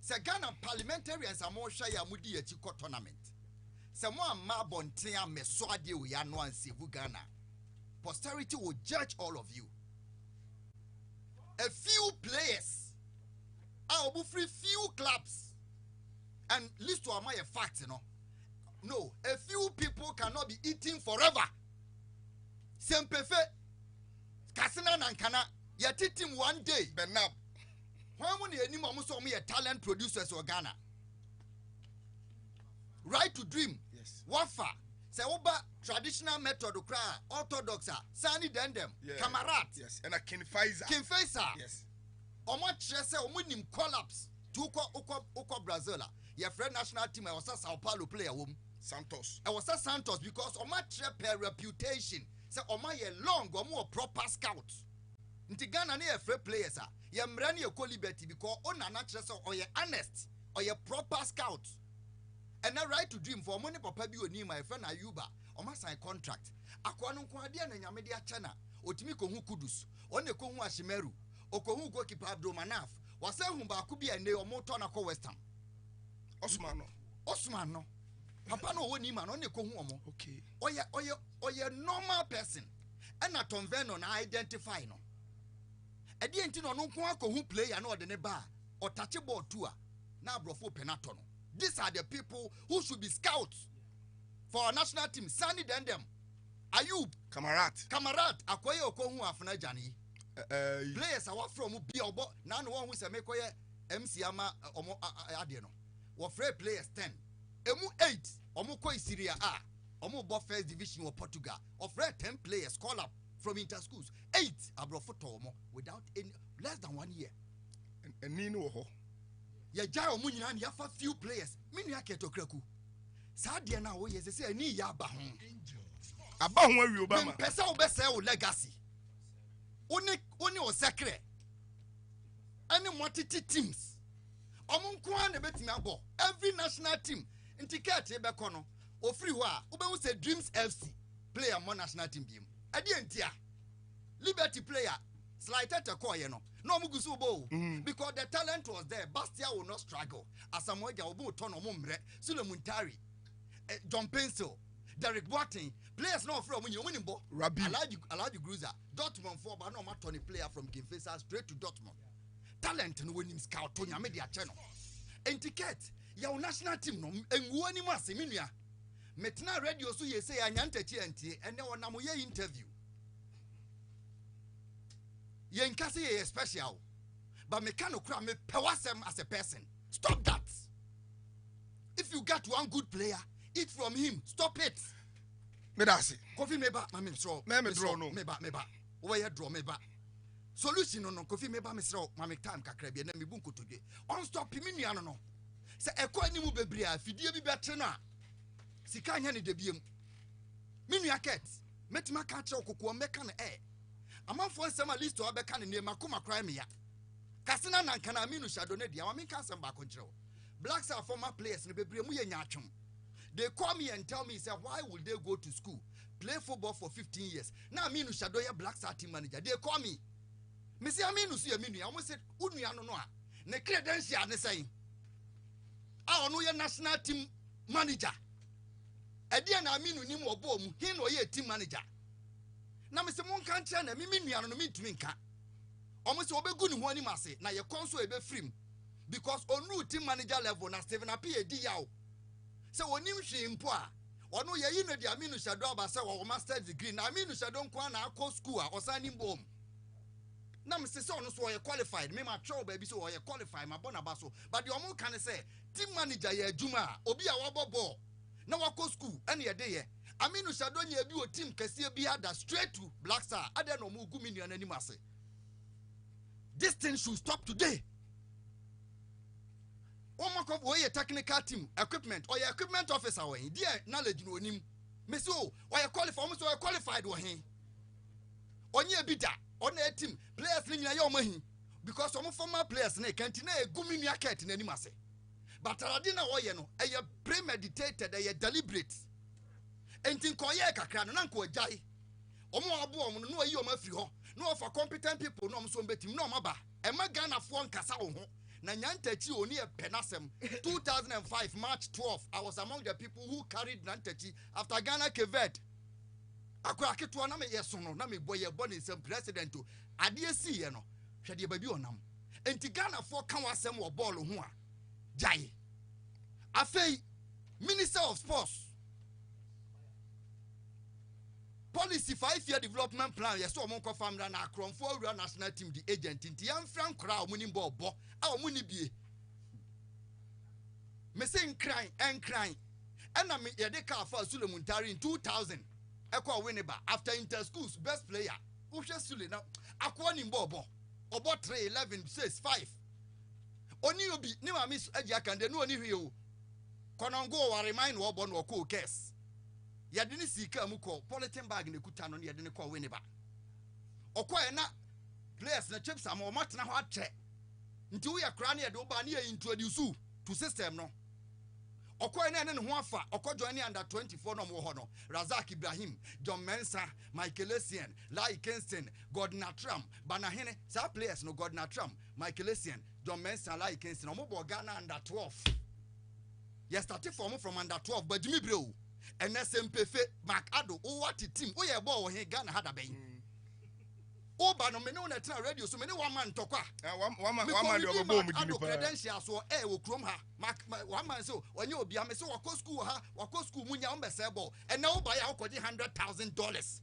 se Ghana parliamentarians am hwa ya mudi ya chiko tournament se mo amma bonten a meso ade wo ya no ansevu Ghana posterity will judge all of you. A few players are free few clubs and list to my facts, no, a few people cannot be eating forever. Sempefe Kasina Nankana, you're teaching one day, Benab. When you need me a talent producers or Ghana. Right to dream, yes. Wafa, Seoba traditional method of cry, orthodox, Sani Dendem, Kamarat, yes, and a King Faisal, yes. Omo Chese, Omunim collapse, Uko Brazil. Your friend national team, I was a Sao Paulo player, Santos. I was a Santos because Oma per reputation. Say Oma ye long or more proper scouts. Nti Ghana ne free players are. Ye mrani ye liberty because on natural or ye honest or ye proper scouts. And I right to dream for money papa bi oni my friend Ayuba. Oma sign contract. Akwanu kwadia na nyamedi achana. Otimi ko hu kudus. One ko hu Ashimeru. Oko hu goalkeeper Abdul Manaf. Wase hu ba ku bi ene omo to na ko West Ham. Osman no. Papa no woni man on ko hu omo. Okay. Oye normal person. And na Tom Vernon na identify no. E di enti no nko akọ hu player na ode ne ba. O touch ball too a. Na abrofo penato no. These are the people who should be scouts for our national team. Sani Dendem, Ayub, Kamarat, Akoye Okohu Afuna Jani. Players are from Biobo, none one who say Mekoye MC Ama Omo Adiano. Wafre players 10. Emu 8, Omoko Syria A, Omo Bo First Division of Portugal. Ofre 10 players call up from interschools. 8 Abrofoto Omo without any less than 1 year. And Nino ho. Ya jao munyina ni yafa few players minu yake tokraku sadia na wo yese se ani ya aba ho awi Obama pesa obese o legacy oni o secret any multi teams omunko an betimi abo every national team intikete be kono o free ho a obehu se Dreams FC player mo national team biem ade entia Liberty player slighted to call no mugusu bo because the talent was there. Bastia will not struggle. Asamoah Obu Tono Mumre, Sulemuntari, John Pencil, Derek Boateng, players not from when you winning bo. Rabi Alaju Gruza, Dortmund for but no Tony player from Kinfesa straight to Dortmund. Talent and winning scout Tonya Media Channel. And ticket, your national team no and wani masiminia. Metna radio so ye say anyante TNT and now namuye interview. Yenkasi ye special, but me cannot cry me pewasem as a person. Stop that. If you got one good player, eat from him. Stop it. Me dasi. Kofi meba, mami misro. Me draw no. Meba. Owe draw meba. Solution no kofi meba misro. Mami time kakrebi na mi bunku today. On stop me ni ano no. Se eko ani mu bebre a fidie bi betre na. Sika nya ni debiem. Me nua ket. Metima ka kire okoko meka na Among for some list to Abekan near Makuma Crimea. Kasina Nankana Minu Shadone, the Amakan Samba control. Blacks are former players in the Bebrimuya Nyachum. They call me and tell me, say, why would they go to school, play football for 15 years? Now Minu Shadoya Blacks are team manager. They call me. Missy Aminu see a mini. I almost said, Uniano Noa. Ne credential and saying, I know your national team manager. Adian Aminu Nimo Bom, he no ye team manager. Na me se mon kan kire na me nua no me ntumi nka omo se obegu ni ho ani mase na ye konso ebe frim because onu team manager level na Stephen Appiah di yawo se onim hwe mpo a ono ye yi no di Aminu Shado abase wo master degree na Aminu Shado nko na akọ school a osani mbom na me se ono so ye qualified me ma twa ba bi so ye qualified ma bona ba so but the omo kan say team manager ye adwuma a obi a wabobọ na wakọ school ene ye de ye Aminu Shado nye bi o team kese bi ada straight to Black Star. Ade no mu gumi ni anani mase. This thing should stop today. Omako we technical team equipment or your equipment officer we dia knowledge no onim. Me so o ye qualified almost o qualified wo hen. Onye bi da on a team players ni nyina ye o mahin because some former players na kanti na egumi ni aket na ni mase. But aradina wo ye no e premeditated e deliberate. Entin koye kakra no nanko ajai omo abo omo no ayi omo afiri ho no for competent people no so betim no maba e ma Ghana fo nkasa wo ho na nyantachi oni e penasem 2005 March 12 I was among the people who carried nyantachi after Ghana kevet akwa keto na me yeso no na me boye boni sem president to ade si ye no hwede ba bi onam enti Ghana fo kan wasem wo ball ho a jai afei Minister of Sports policy 5-year development plan yes so mon ko famra na akromfo awura national team the agent nti yan fran kra omuni mbo bo a omuni bie me say nkran ena me ye de ka fa Sule Muntari in 2000 e ko Winneba after inter schools best player uhwe Sule na akwa ni mbo bo obo 3 11 6 5 oni obi ni ma miss agi akande no oni hwe o konongo wa remind wo bo no ko case yadini sika mu ko politin bag ne kuta no yadini ko Winneba okoye na players na chips am o matena ho atre nti wo ya kra na yade oba na introduce to system no okoye na ne ho afa okojo ne under 24 no mo ho no Razak Ibrahim John Mensah Michael Essien Lai Kingston Gordon Trump Banahene sa players no Gordon Trump Michael Essien John Mensah Lai Kingston mo bo Ghana under 12 yes started from under 12 but Jimmy bro and SMPF Mark Ado o what team o ye ball he Ghana had aben o ba no me no na tena radio so me ne one man tokwa one man dey obo mu di credentials so wo krom ha one man so onye obi am so wako school ha wako school munya on be say ball and now buy how could $100,000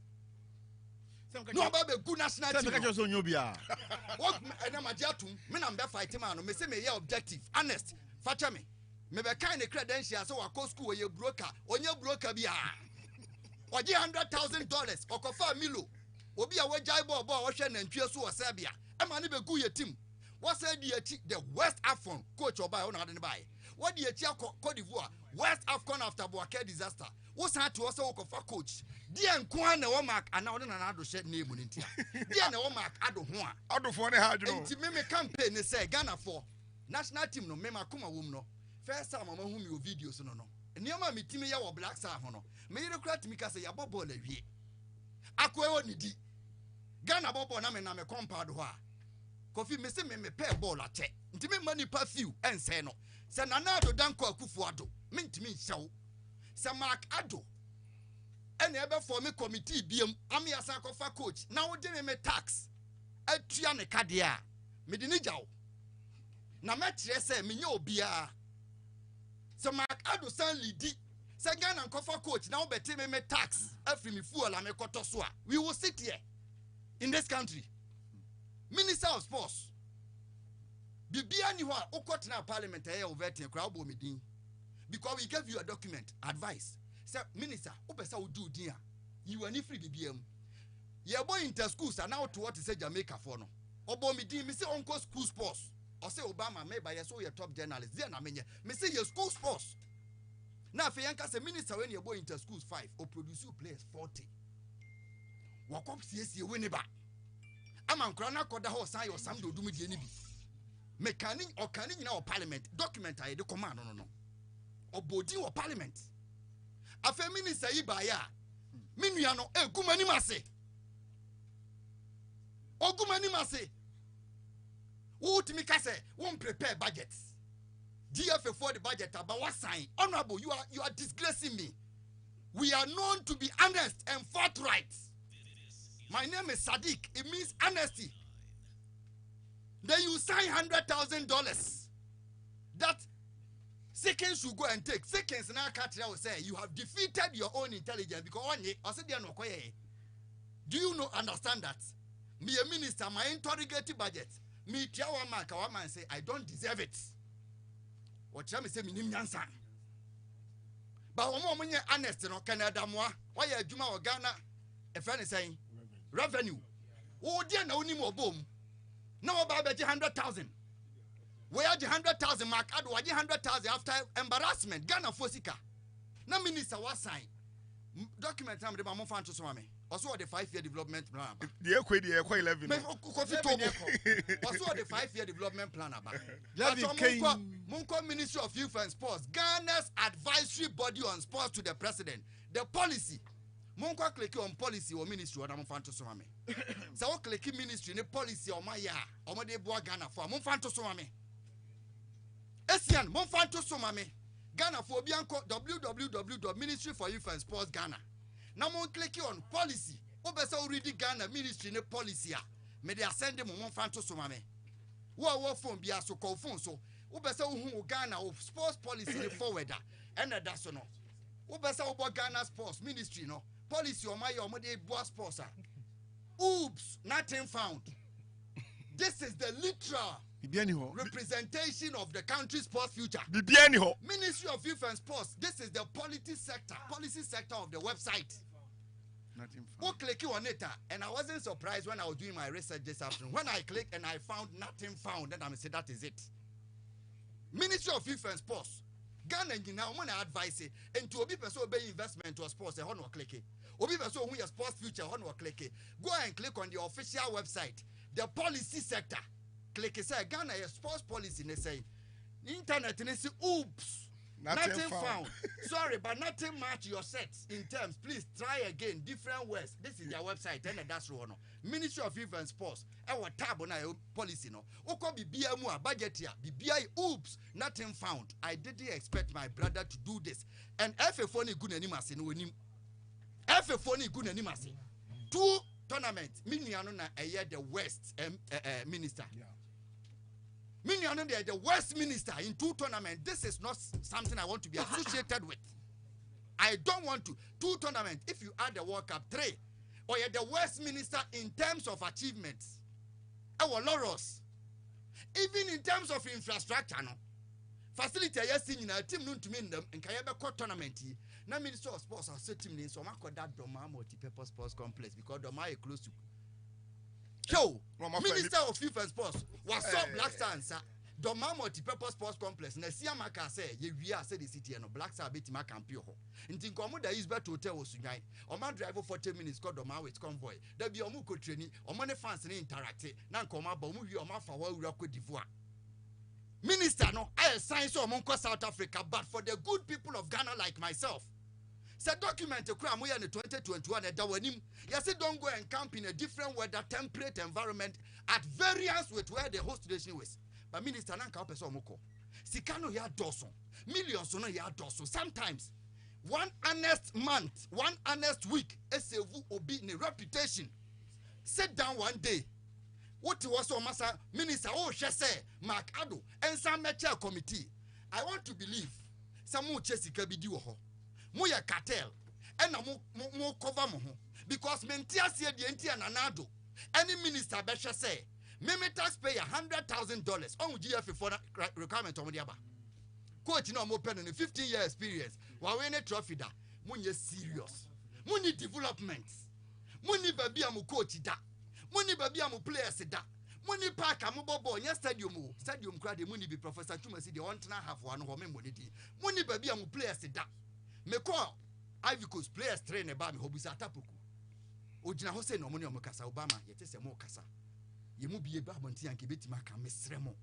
no ba be good national team ka so onye obi a what na ma dia tum me na be fight man no me say me ye objective honest facha me be kind of credentials so wako school ye broker onye broker bia oje $100,000 okofa milo obi a wajai ball wo hwe na ntwe so wo Serbia e ma ne be gu ye team what said the West Afcon coach oba o na de buy what the Cote d'Ivoire West Afcon after Boake disaster what say to us okofa coach dia nko na wo mark ana wo na ado hye name ni ntia dia na wo mark ado ho a ado fo ne ha adwo nti me campaign ne say Ghana for national team no me makoma wom no first time mama hu me o videos no nioma me team ya wo Black Star ho no me yire kra timi ka say ya bobol awie akwa ni di Ghana bobol na me compound ho a Kofi me say me pay ball ate nti me mani pa few ense no se Nanado Danko Akufo Ado me ntimi nhyɛw se Mark Ado ene ebe for me committee biem am ya san kofa coach na wo de me tax atua ne kade a me de ni gyaw na me kire se me nya obia se Mark Ado san lidi se Ghana kofa coach na wo beti me tax afri me fuel la me koto so a we will sit here in this country. Minister of Sports bibia ni ho a ukotena parliament aye overtin kra obo medin because we gave you a document advice say minister opesa wo do din a you ani free bibia mu ye boy inter schools and now to what say Jamaica for no obo medin me say onko school sports or say Obama me ba ye so ye top journalist there na menye me say ye school sports na fe yanka say minister when ye boy inter schools 5 or produce you players 40 wakop sie Winneba ama nkra na koda ho san yo sam do dum die ni bi mechanic or can nyina o parliament document aye de command no obodi o parliament afa minister yi ba ya menua no egumani mase ogumani mase wo timi ka say won prepare budget DFA for the budget about what sign honorable you are disgracing me. We are known to be honest and forthright. My name is Saddick. It means honesty. Then you sign $100,000 that seconds should go and take. Seconds now country will say you have defeated your own intelligence because one day I said no. Do you know understand that? Me a minister, my interrogative budget. Me tell one man say I don't deserve it. What you say me nim nyansa. But one more honest no Canada moi. Why you Juma or Ghana? A friend is saying revenue. Oh dear no ni mo boom. No about 100,000. Where the 100,000 mark add 100,000 after embarrassment. Ghana Fosika. No minister was signed. Document time the Mamon fan to Swami. Also the 5-year development plan. The equa 11. Also the 5-year development plan about. Munko Ministry of Youth and Sports. Ghana's advisory body on sports to the president. The policy. Monko click on policy or ministry or Monfanto Swami. So click ministry in policy or Maya or Mode Ghana for Monfanto Swami. Esian Monfanto Swami. Ghana for Bianco www.ministry for youth and sports Ghana. Now mon click on policy. Obesa already Ghana ministry in policy. May they send them Monfanto Swami. Wo phone bia so call phone so. Obesa who Ghana of sports policy forwarder. And that's no. Obesa obo Ghana sports ministry no. Policy or my boss sponsor. Oops, nothing found. This is the literal representation of the country's sports future. Ministry of Youth and Sports. This is the policy sector of the website. Nothing found. Click on it, and I wasn't surprised when I was doing my research this afternoon. When I clicked and I found nothing found, then I say that is it. Ministry of Youth and Sports. Ghana now when I advise it, and to be person obey investment to sports, a click it. Obi person who your sports future, click it. Go and click on the official website, the policy sector. Click it. Say Ghana a sports policy. They say internet. And they say oops, nothing found. Sorry, but nothing match your sets in terms. Please try again. Different words. This is their website, and that's one. Ministry of Youth and Sports. Our tab on our policy no. Oko bibia mu a budget here. Bibia oops, nothing found. I didn't expect my brother to do this. And FFO ni good animasi no nim. FFO ni good animasi. 2 tournaments. Miniano na the West minister. Miniano the West minister in 2 tournaments. This is not something I want to be associated with. I don't want to. 2 tournaments. If you add the World Cup 3, or you're the West minister in terms of achievements. Our laurels, even in terms of infrastructure, no facility. Yes, in a team known to me them and Kayaba tournament. Now, Minister of Sports are certain in so much that Doma multi-purpose sports complex because Doma is close to. So, Minister of Youth and Sports was so Black Star and Doma multi-purpose sports complex. Na Siamaka say we are said the city and Black Star bit my campio. In Tinkomuda is better hotel was tonight. Or man drive for 10 minutes called Doma with convoy. There be a muko training or money fans and interact. Nan koma bomu your mouth for what we are Cote d'Ivoire. Minister no I sign so among South Africa, but for the good people of Ghana like myself. Say document a crime we in 2021 and dawanim. Yes, don't go and camp in a different weather, temperate environment at variance with where the host nation was. But Minister Nanka Peso Moko. Sikano ya doson. Millions no ya doson. Sometimes 1 honest month, 1 honest week, SAV obi ne reputation. Sit down one day. What was so massa Minister oh she say Mark Ado and some mature committee. I want to believe some more Jessica Bidi ho. Moya cartel and mo cover mo because mentia see the entia nanado. Any minister besha say me taxpayer $100,000 on GF for requirement on the aba. Coach no more pen in 15-year experience. While we a trophy da, money serious. Money development. Money baby amu coach da. Money baby amu players da. Money park amu bobo nya stadium crowd money be Professor Chuma see the 1.5 one home money. Money baby amu players da. Me call Ivy Coast players train about me hobisa tapuku. Ojina ho say no money omo kasa Obama yete se mo kasa. Ye mu bie ba bonti anke betima ka mesremo.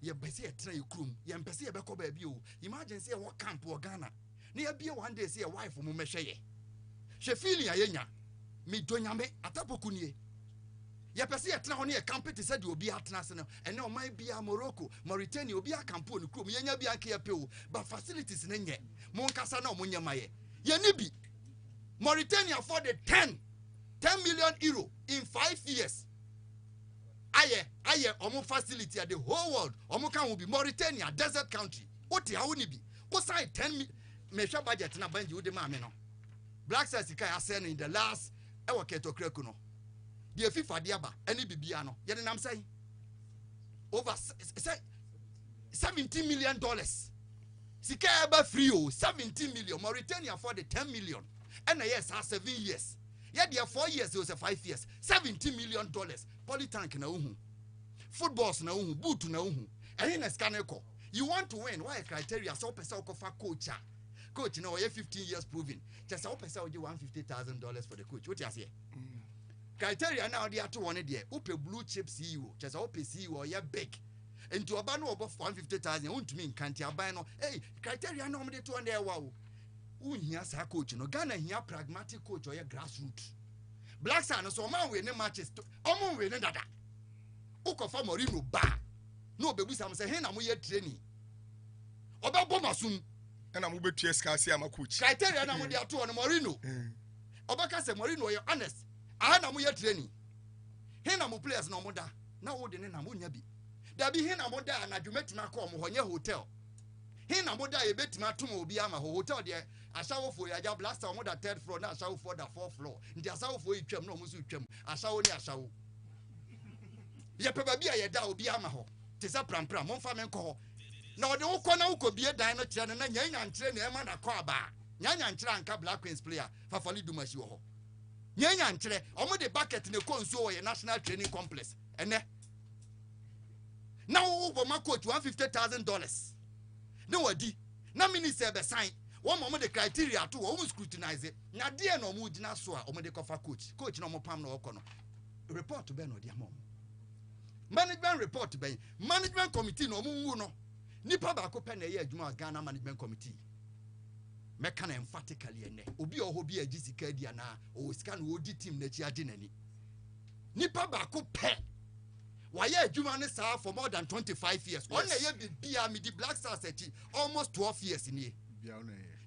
Ye bese ye tra ye krum, ye mpese ye beko ba bi o. Imagine say wo camp wo Ghana. Na ye bie one day say ye wife mu mehwe ye. She feeling ayenya. Me donyame atapoku nie. Ye pese ye tra ho ne ye camp te say de obi atena se no. Ene o man bia Morocco, Mauritania obi akamp on krum. Ye nya bia ka ye pe o. But facilities ne nye. Mon kasa na o munya maye. Ye ni bi. Mauritania afforded 10 million euro in 5 years. Aye, omo facility at the whole world. Omo can will be Mauritania, desert country. What ya woni bi? Go sign 10 million budget na banji ude ma me no. Black Stars kai asen in the last keto kreku no. The FIFA diaba any bibia no. Ye nam say over $17 million. Sika eba free o 17 million. Mauritania for the 10 million. And yes, 7 years. Yeah, there 4 years, it was 5 years. $17 million. Polytank na uhu. Footballs na uhu. Boot na uhu. And in a scaneko. You want to win. Why criteria? So pesa okofa coach. Coach, you know, 15 years proving. Just so pesa oji $150,000 for the coach. What you say? Criteria now they are to one there. Upe blue chip CEO. Just ope CEO or ya big. And to abano above 150,000. Won't mean can't you buy no? Hey, criteria no me to one there wow. Uhia sa coach no Ghana hia pragmatic coach or grassroots. Black Stars so man we ne matches. Omo we ne dada. Ukofa Morino ba. No bebu sam say he na mo ye training. Oba bomasum na mo betua skase ama coach. Criteria na mo de ato on Morino. Oba ka say Morino ye honest. Aha na mo ye training. He na mo players na mo da. Na wo de ne na mo nya bi. Da bi he na mo da na dwumetima ko mo honye hotel. He na mo da ye betima to mo obi ama hotel de ashawo fo ya Black Stars mo da 3rd floor na ashawo fo da 4th floor. Nti ashawo fo yitwam na mo so twam. Ashawo ni ashawo. Ye peba bi ye da obi ama ho. Te sa prampra mo fa men ko ho. Na ode wo kɔ na wo kɔ bie dan no kyerɛ na nyanya nkyerɛ na ɛma na kɔ aba. Nyanya nkyerɛ anka Black Queens player Fafali Dumashi wo ho. Nyanya nkyerɛ ɔmo de bucket ne kɔ nsuo wɔ ye National Training Complex. Ene. Na wo wo ma coach $150,000. Na wadi. Na minister be sign. Wo mo de criteria to wo scrutinize. Na de na ɔmo gyina so a ɔmo de kɔfa coach. Coach na ɔmo pam na ɔkɔ no. Report be no de amom. Management report be. Management committee no ɔmo nwu no. Nipa ba ko pe na ye adwuma Ghana Management Committee. Meka na emphatically ene. Obi o hobi agi sika dia na o sika na odi team na chi age nani. Nipa ba ko pe. Wa ye adwuma ne saa for more than 25 years. On na ye bibia me di Black Stars ati almost 12 years ni.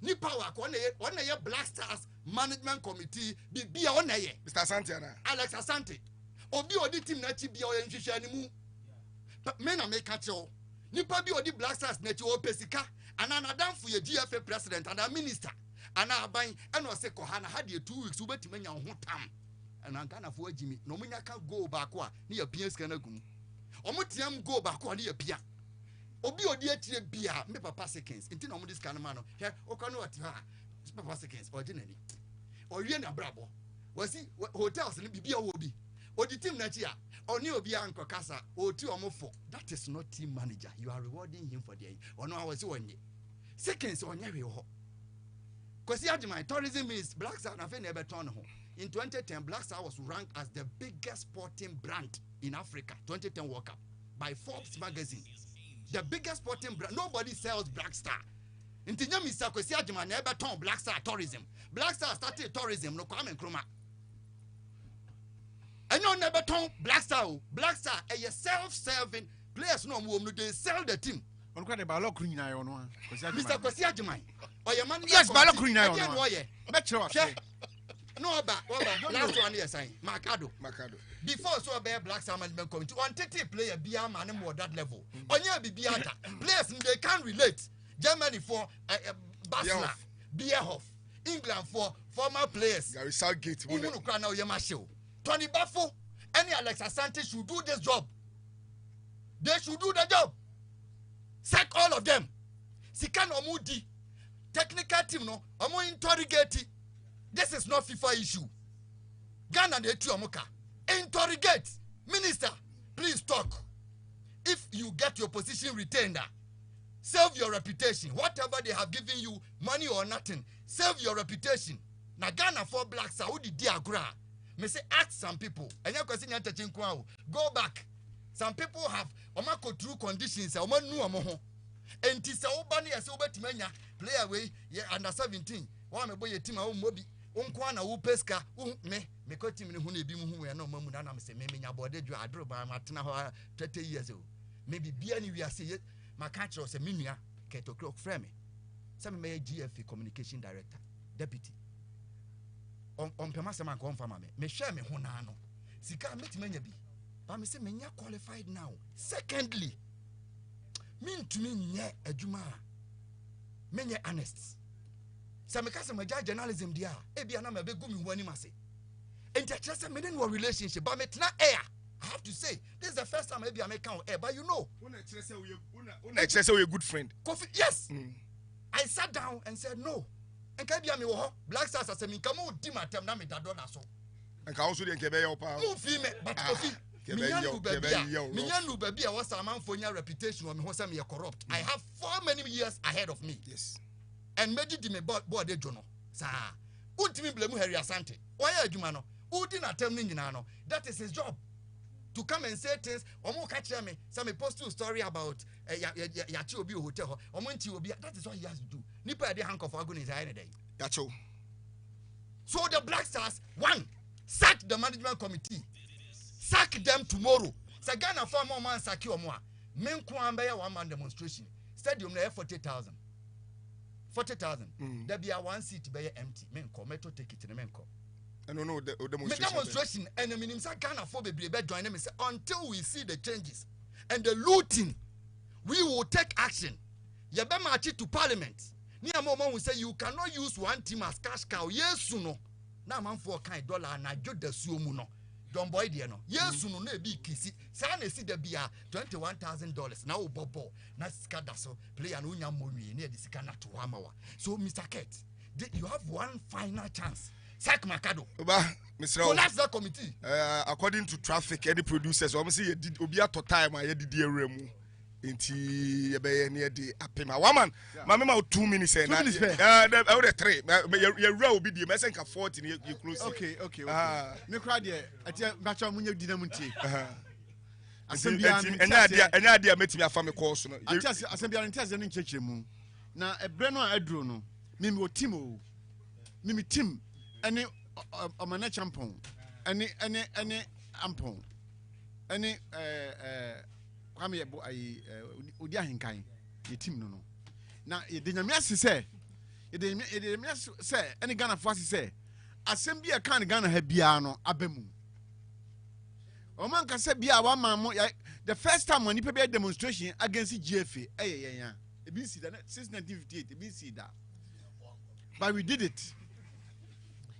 Nipa wa ko on na ye Black Stars Management Committee bibia on na ye. Mr. Asante ana. Alex Asante. Obi odi team na chi bia o ye nhwehwe animu. Me na me ka che Nipa bi odi Black Stars na ti o pesika ana dan for ye GFA president and a minister ana aban and o se ko ha na ha de 2 weeks ubetime nya ho tam ana Ghana fo agimi no munya ka go back a ne ya pia sika na gum omo tiam go back a ne ya pia obi odi atire bia me papa seconds nti na omo dis kan ma no he o kan what ha papa seconds o je nani o wie na brabo wasi hotels ne bibia wo bi odi team na chi a oni obi anko kasa oti omofo. That is not team manager. You are rewarding him for the ono awasi wonye seconds onye we ho kwesi adjumai. Tourism is Black Stars na fe na beton ho. In 2010 Black Stars was ranked as the biggest sporting brand in Africa 2010 World Cup by Forbes magazine. The biggest sporting brand. Nobody sells Black Star. Inti nyami sa kwesi adjumai na beton Black Star tourism. Black Star started tourism no Kwame Nkrumah. And you never told Black Star. Black Star a self-serving players no more they sell the team. On quite a ballot green eye on one. Mr. Kosiajimai. Or your man, yes, ballot green eye on one. No, about last 1 year sign. Macado. Before so a Black Star Management Committee, one player be a man more that level. On your Bibiata. Players they can't relate. Germany for Basla, Bierhoff, England for former players. Gary Southgate. Tony Buffo, any Alex Asante should do this job. They should do the job. Sack all of them. Sikan Omudi, technical team no, Omo interrogate. This is not FIFA issue. Ghana de Tuamoka. Interrogate. Minister, please talk. If you get your position retained, save your reputation. Whatever they have given you, money or nothing, save your reputation. Na Ghana for Black Saudi diagra. Me say ask some people. And you question go back. Some people have omako true conditions. Oma nu omo. And tisa obani as obetimenya player way under 17. Wa me boy team a mobi. Unkwa na upeska me ko team ni hu na ebi mu hu no mamu na me say me nya bode dwa adro ba matena ho 30 years old. Maybe bia ni we are say maka kire say menua keto clock frame. Say me GFA communication director, deputy. On permassa man come from me share me honano. Sika meet menya bi. But me say menya qualified now. Secondly, mean to me nye adwuma. Menya honest. Say me kasa maja journalism dia. E bia na me be gumi wani mase. Enti a say me no relationship but me tena air. I have to say this is the first time maybe I make count air but you know. Una say we a good friend. Kofi, yes. I sat down and said no. And can be a me Black Stars as a me come on dim at them na me dadona so. And can also get your power. No female, but Kofi. Minyanu baby, I was a man for your reputation or me was me corrupt. I have 4 many years ahead of me. Yes. And made it me board de jono. Sa. Ultimate blame Harry Asante. Why are you mano? Udin attempting nano. That is his job. To come and say things, omo catch me. Some post a story about Yachi Obi hotel. Omo Nti Obi. That is what he has to do. Nipa de hank of agon is any day. That's all. So the Black Stars, one, sack the management committee. Sack them tomorrow. Say Ghana for more man sack you more. Men kwambe one man demonstration. Stadium there 40,000. 40,000. There be a one seat be empty. Men come to take it in men come. I don't know the demonstration. Demonstration and the minimum say Ghana for be join them say until we see the changes and the looting, we will take action. You be march to Parliament. Ni a moment we say you cannot use one team as cash cow. Yes, no. Na man for kind dollar na jo da suomu no. Don boy there no. Yes, no na be kisi. Sa na si da bia $21,000 na obobo. Na sika da so player no nya money na di sika na to amawa. So Mr. Kate, you have one final chance. Sack Makado. Mr. Collapse that committee. According to traffic, any producers, obviously you did obia to time I did the remu. Inti ebe near the apema. Woman, my mama 2 minutes and 2 minutes. I would 3. Your row be the messenger 14 you close. Okay. Me crowd there. I tell Bacha Munyo Dinamunti. And idea met me a family course. I just assembly and test in Chechemu. Now a Breno Adrono, Mimi Timo, Mimi Tim, any Omana Champon, any Ampon, any Kwame Udia Hinkai, the team no. Now it didn't miss say, it didn't miss say, any Ghana Fasi say, Assembly a kind of Ghana Hebiano, Abemu. Oman can say, Bia one man, the first time when you prepare demonstration against the GFA, it been see that since 1958, it been see that. But we did it.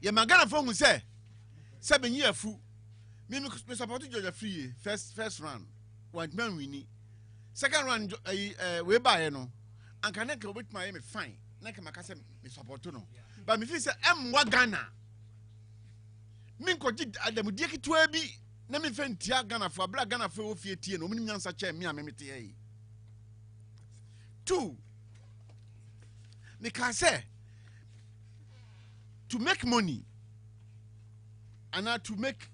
Yeah, my Ghana phone will say, 7 years full. Me support Georgia free first round. One man we need. Second round, we buy no. And can I go with my fine? Naka Macassa, me support no. But me feel say, Ghana. Minko did at the Mudiki to be. Let me find Tia Ghana for Black Ghana for Fiat, no meaning such a mere memity. 2. Because say, to make money and not to make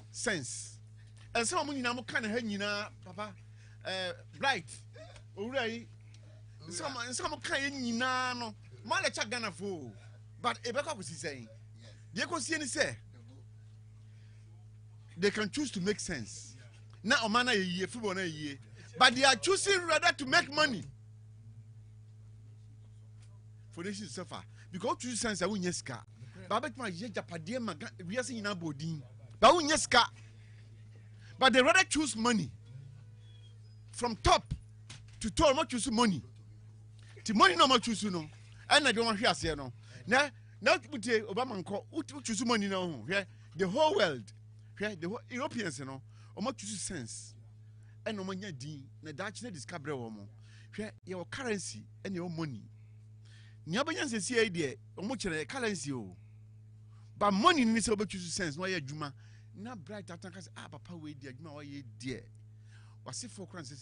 sense. And some money now can hang Papa, bright, already. Some kind no, Malacha Ghana for, but Ebeka was saying, they could see any say. They can choose to make sense. Now, Omana a year, football a year, but they are choosing rather to make money. For this is suffer because choose sense. I won't yeska. Babet my Japadia, we are seeing our body. But won't yeska. But they rather choose money from top to toe. Not choose money. The money no more choose no. And I don't want to hear no. Now put Obama and call choose money now. The whole world. The whole Europeans, or more choose sense. And no money, the Dutch discover your currency and your money. Nyabayans is the idea, or much currency. But money needs to choose sense. Why a Juma? Not bright attackers. Papa, wait, dear, Juma, why dear? Was it 4 crowns?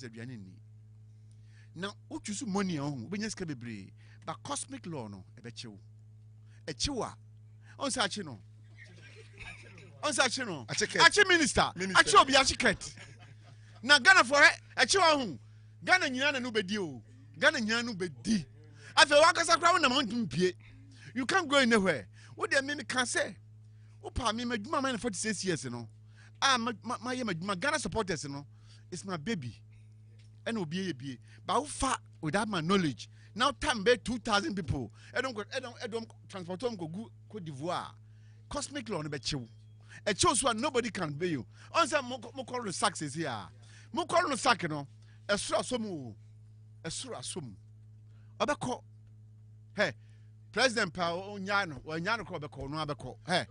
Now, who choose money on when you can be brave? But cosmic law, no, a bet you. A chewa on such no. On such no, a minister, a show be a chicket. Now, Ghana for a chewa, Ghana Yana no bedio, Ghana Yanu bedi. After Wakasa crown the mountain pie, you can't go anywhere. What the men can say? Opa, me, my man 46 years, you know. My Ghana supporters, you know, it's my baby. And will be a be. But how far without my knowledge? Now, time be 2,000 people. I don't transport them go Cote d'Ivoire. Cosmic law on the chill. A chose one nobody can be you. On some more the sacks is here. More the sack, you know. A sura sumu. A sura sum. Abako. Hey, President Pao Nyano, or Nyano Cobeko, no Abeko. Hey,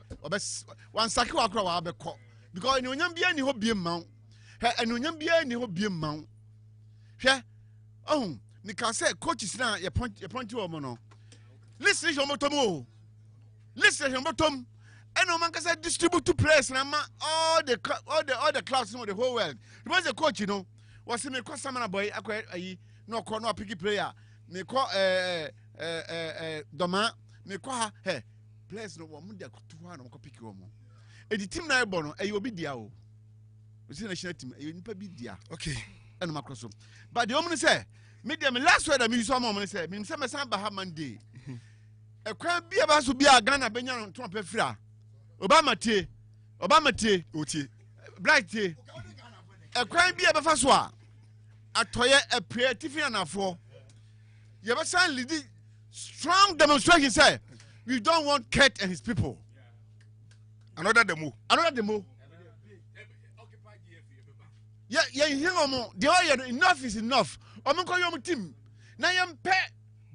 one sack or crow Abeko. Because you don't be any hobby mount. Hey, and you don't be any hobby mount. Yeah. Oh, Nika say, coach is now your point to a mono. Listen to your motomo. Listen to your bottom. And no man can say distribute to players and all the clubs in the whole world. It was a coach, you know. Was he make some boy? I no call no picky player. Me call Doma. Me call hey players no one to one or pick you. And the team now bono. You will be diao. We see national team. You will be dia. Okay. And Macrosso. But the woman say, me them last word I mean some woman say, me some Samba have Monday. ekwan bia ba so bia Ghana benya no to apefira Obama tie otie Bright tie ekwan bia befa so a atoye apre tifi anafo ye be san lead strong demonstration say we don't want Kurt and his people. Another demo. Yeah, enough is enough. Omunko yom team. Na yem pe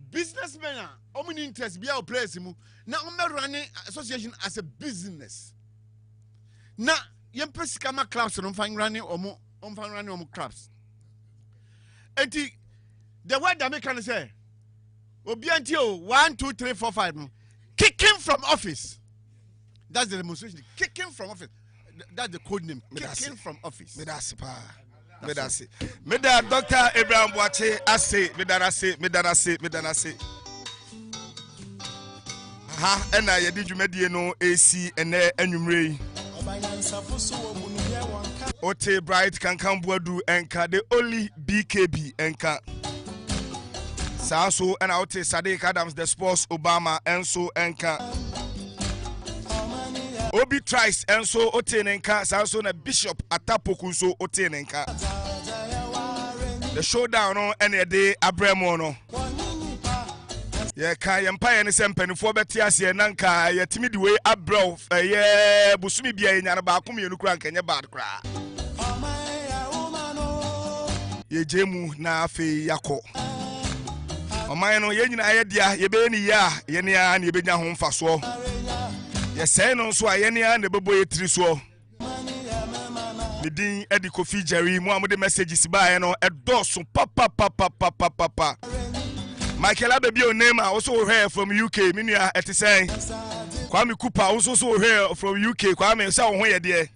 businessmen omun interest bia o place mu. Na running association as a business. Na yem pe sikama clubs no fan running omu clubs. Enti the word that me can say Obianti 1 2 3 4 5 no. Kicking from office. That's the demonstration. Kicking from office. That's the code name. Kicking from office. Meda Dr. Abraham Boache ase medara. Aha, ena yedi dwumadie no AC ene anwumre. Ote Bright Kankan Buadu enka the only BKB enka. Sanso and out Saddick Adams the sports Obama enso enka. Obi Trice enso otenenka sanso na Bishop Atapoku so otenenka. The showdown no ene de abremo no. Ye kan ye mpa ye ne sempanifo beti ase nanka ye timi de we abro ye busumi bia ye nyane ba akom ye nukura nkenye bad kra. Ye jemu na afi yakọ. Oman no ye nyina ye dia ye be ni ya ye ne ya na ye benya ho mfaso. Ye say no so aye ne ya na bebo ye tiri so. Midin edi Kofi Jerry mu amode messages ba ye no edoso papa. Michael Abebi Onema also here from UK minua etisen. Kwame Cooper also here from UK. Kwame say ho ye de.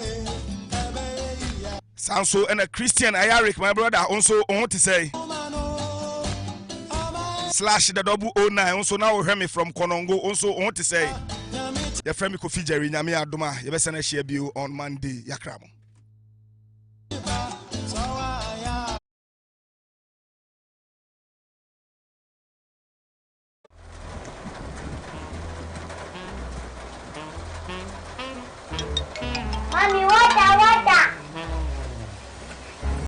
Sanso and a Christian Ayaric my brother also on to say. /the 009 also now hear me from Konongo also on to say your friend Kofi Jerry nyame adoma ye besa na share bio on Monday yakramo. Mommy, what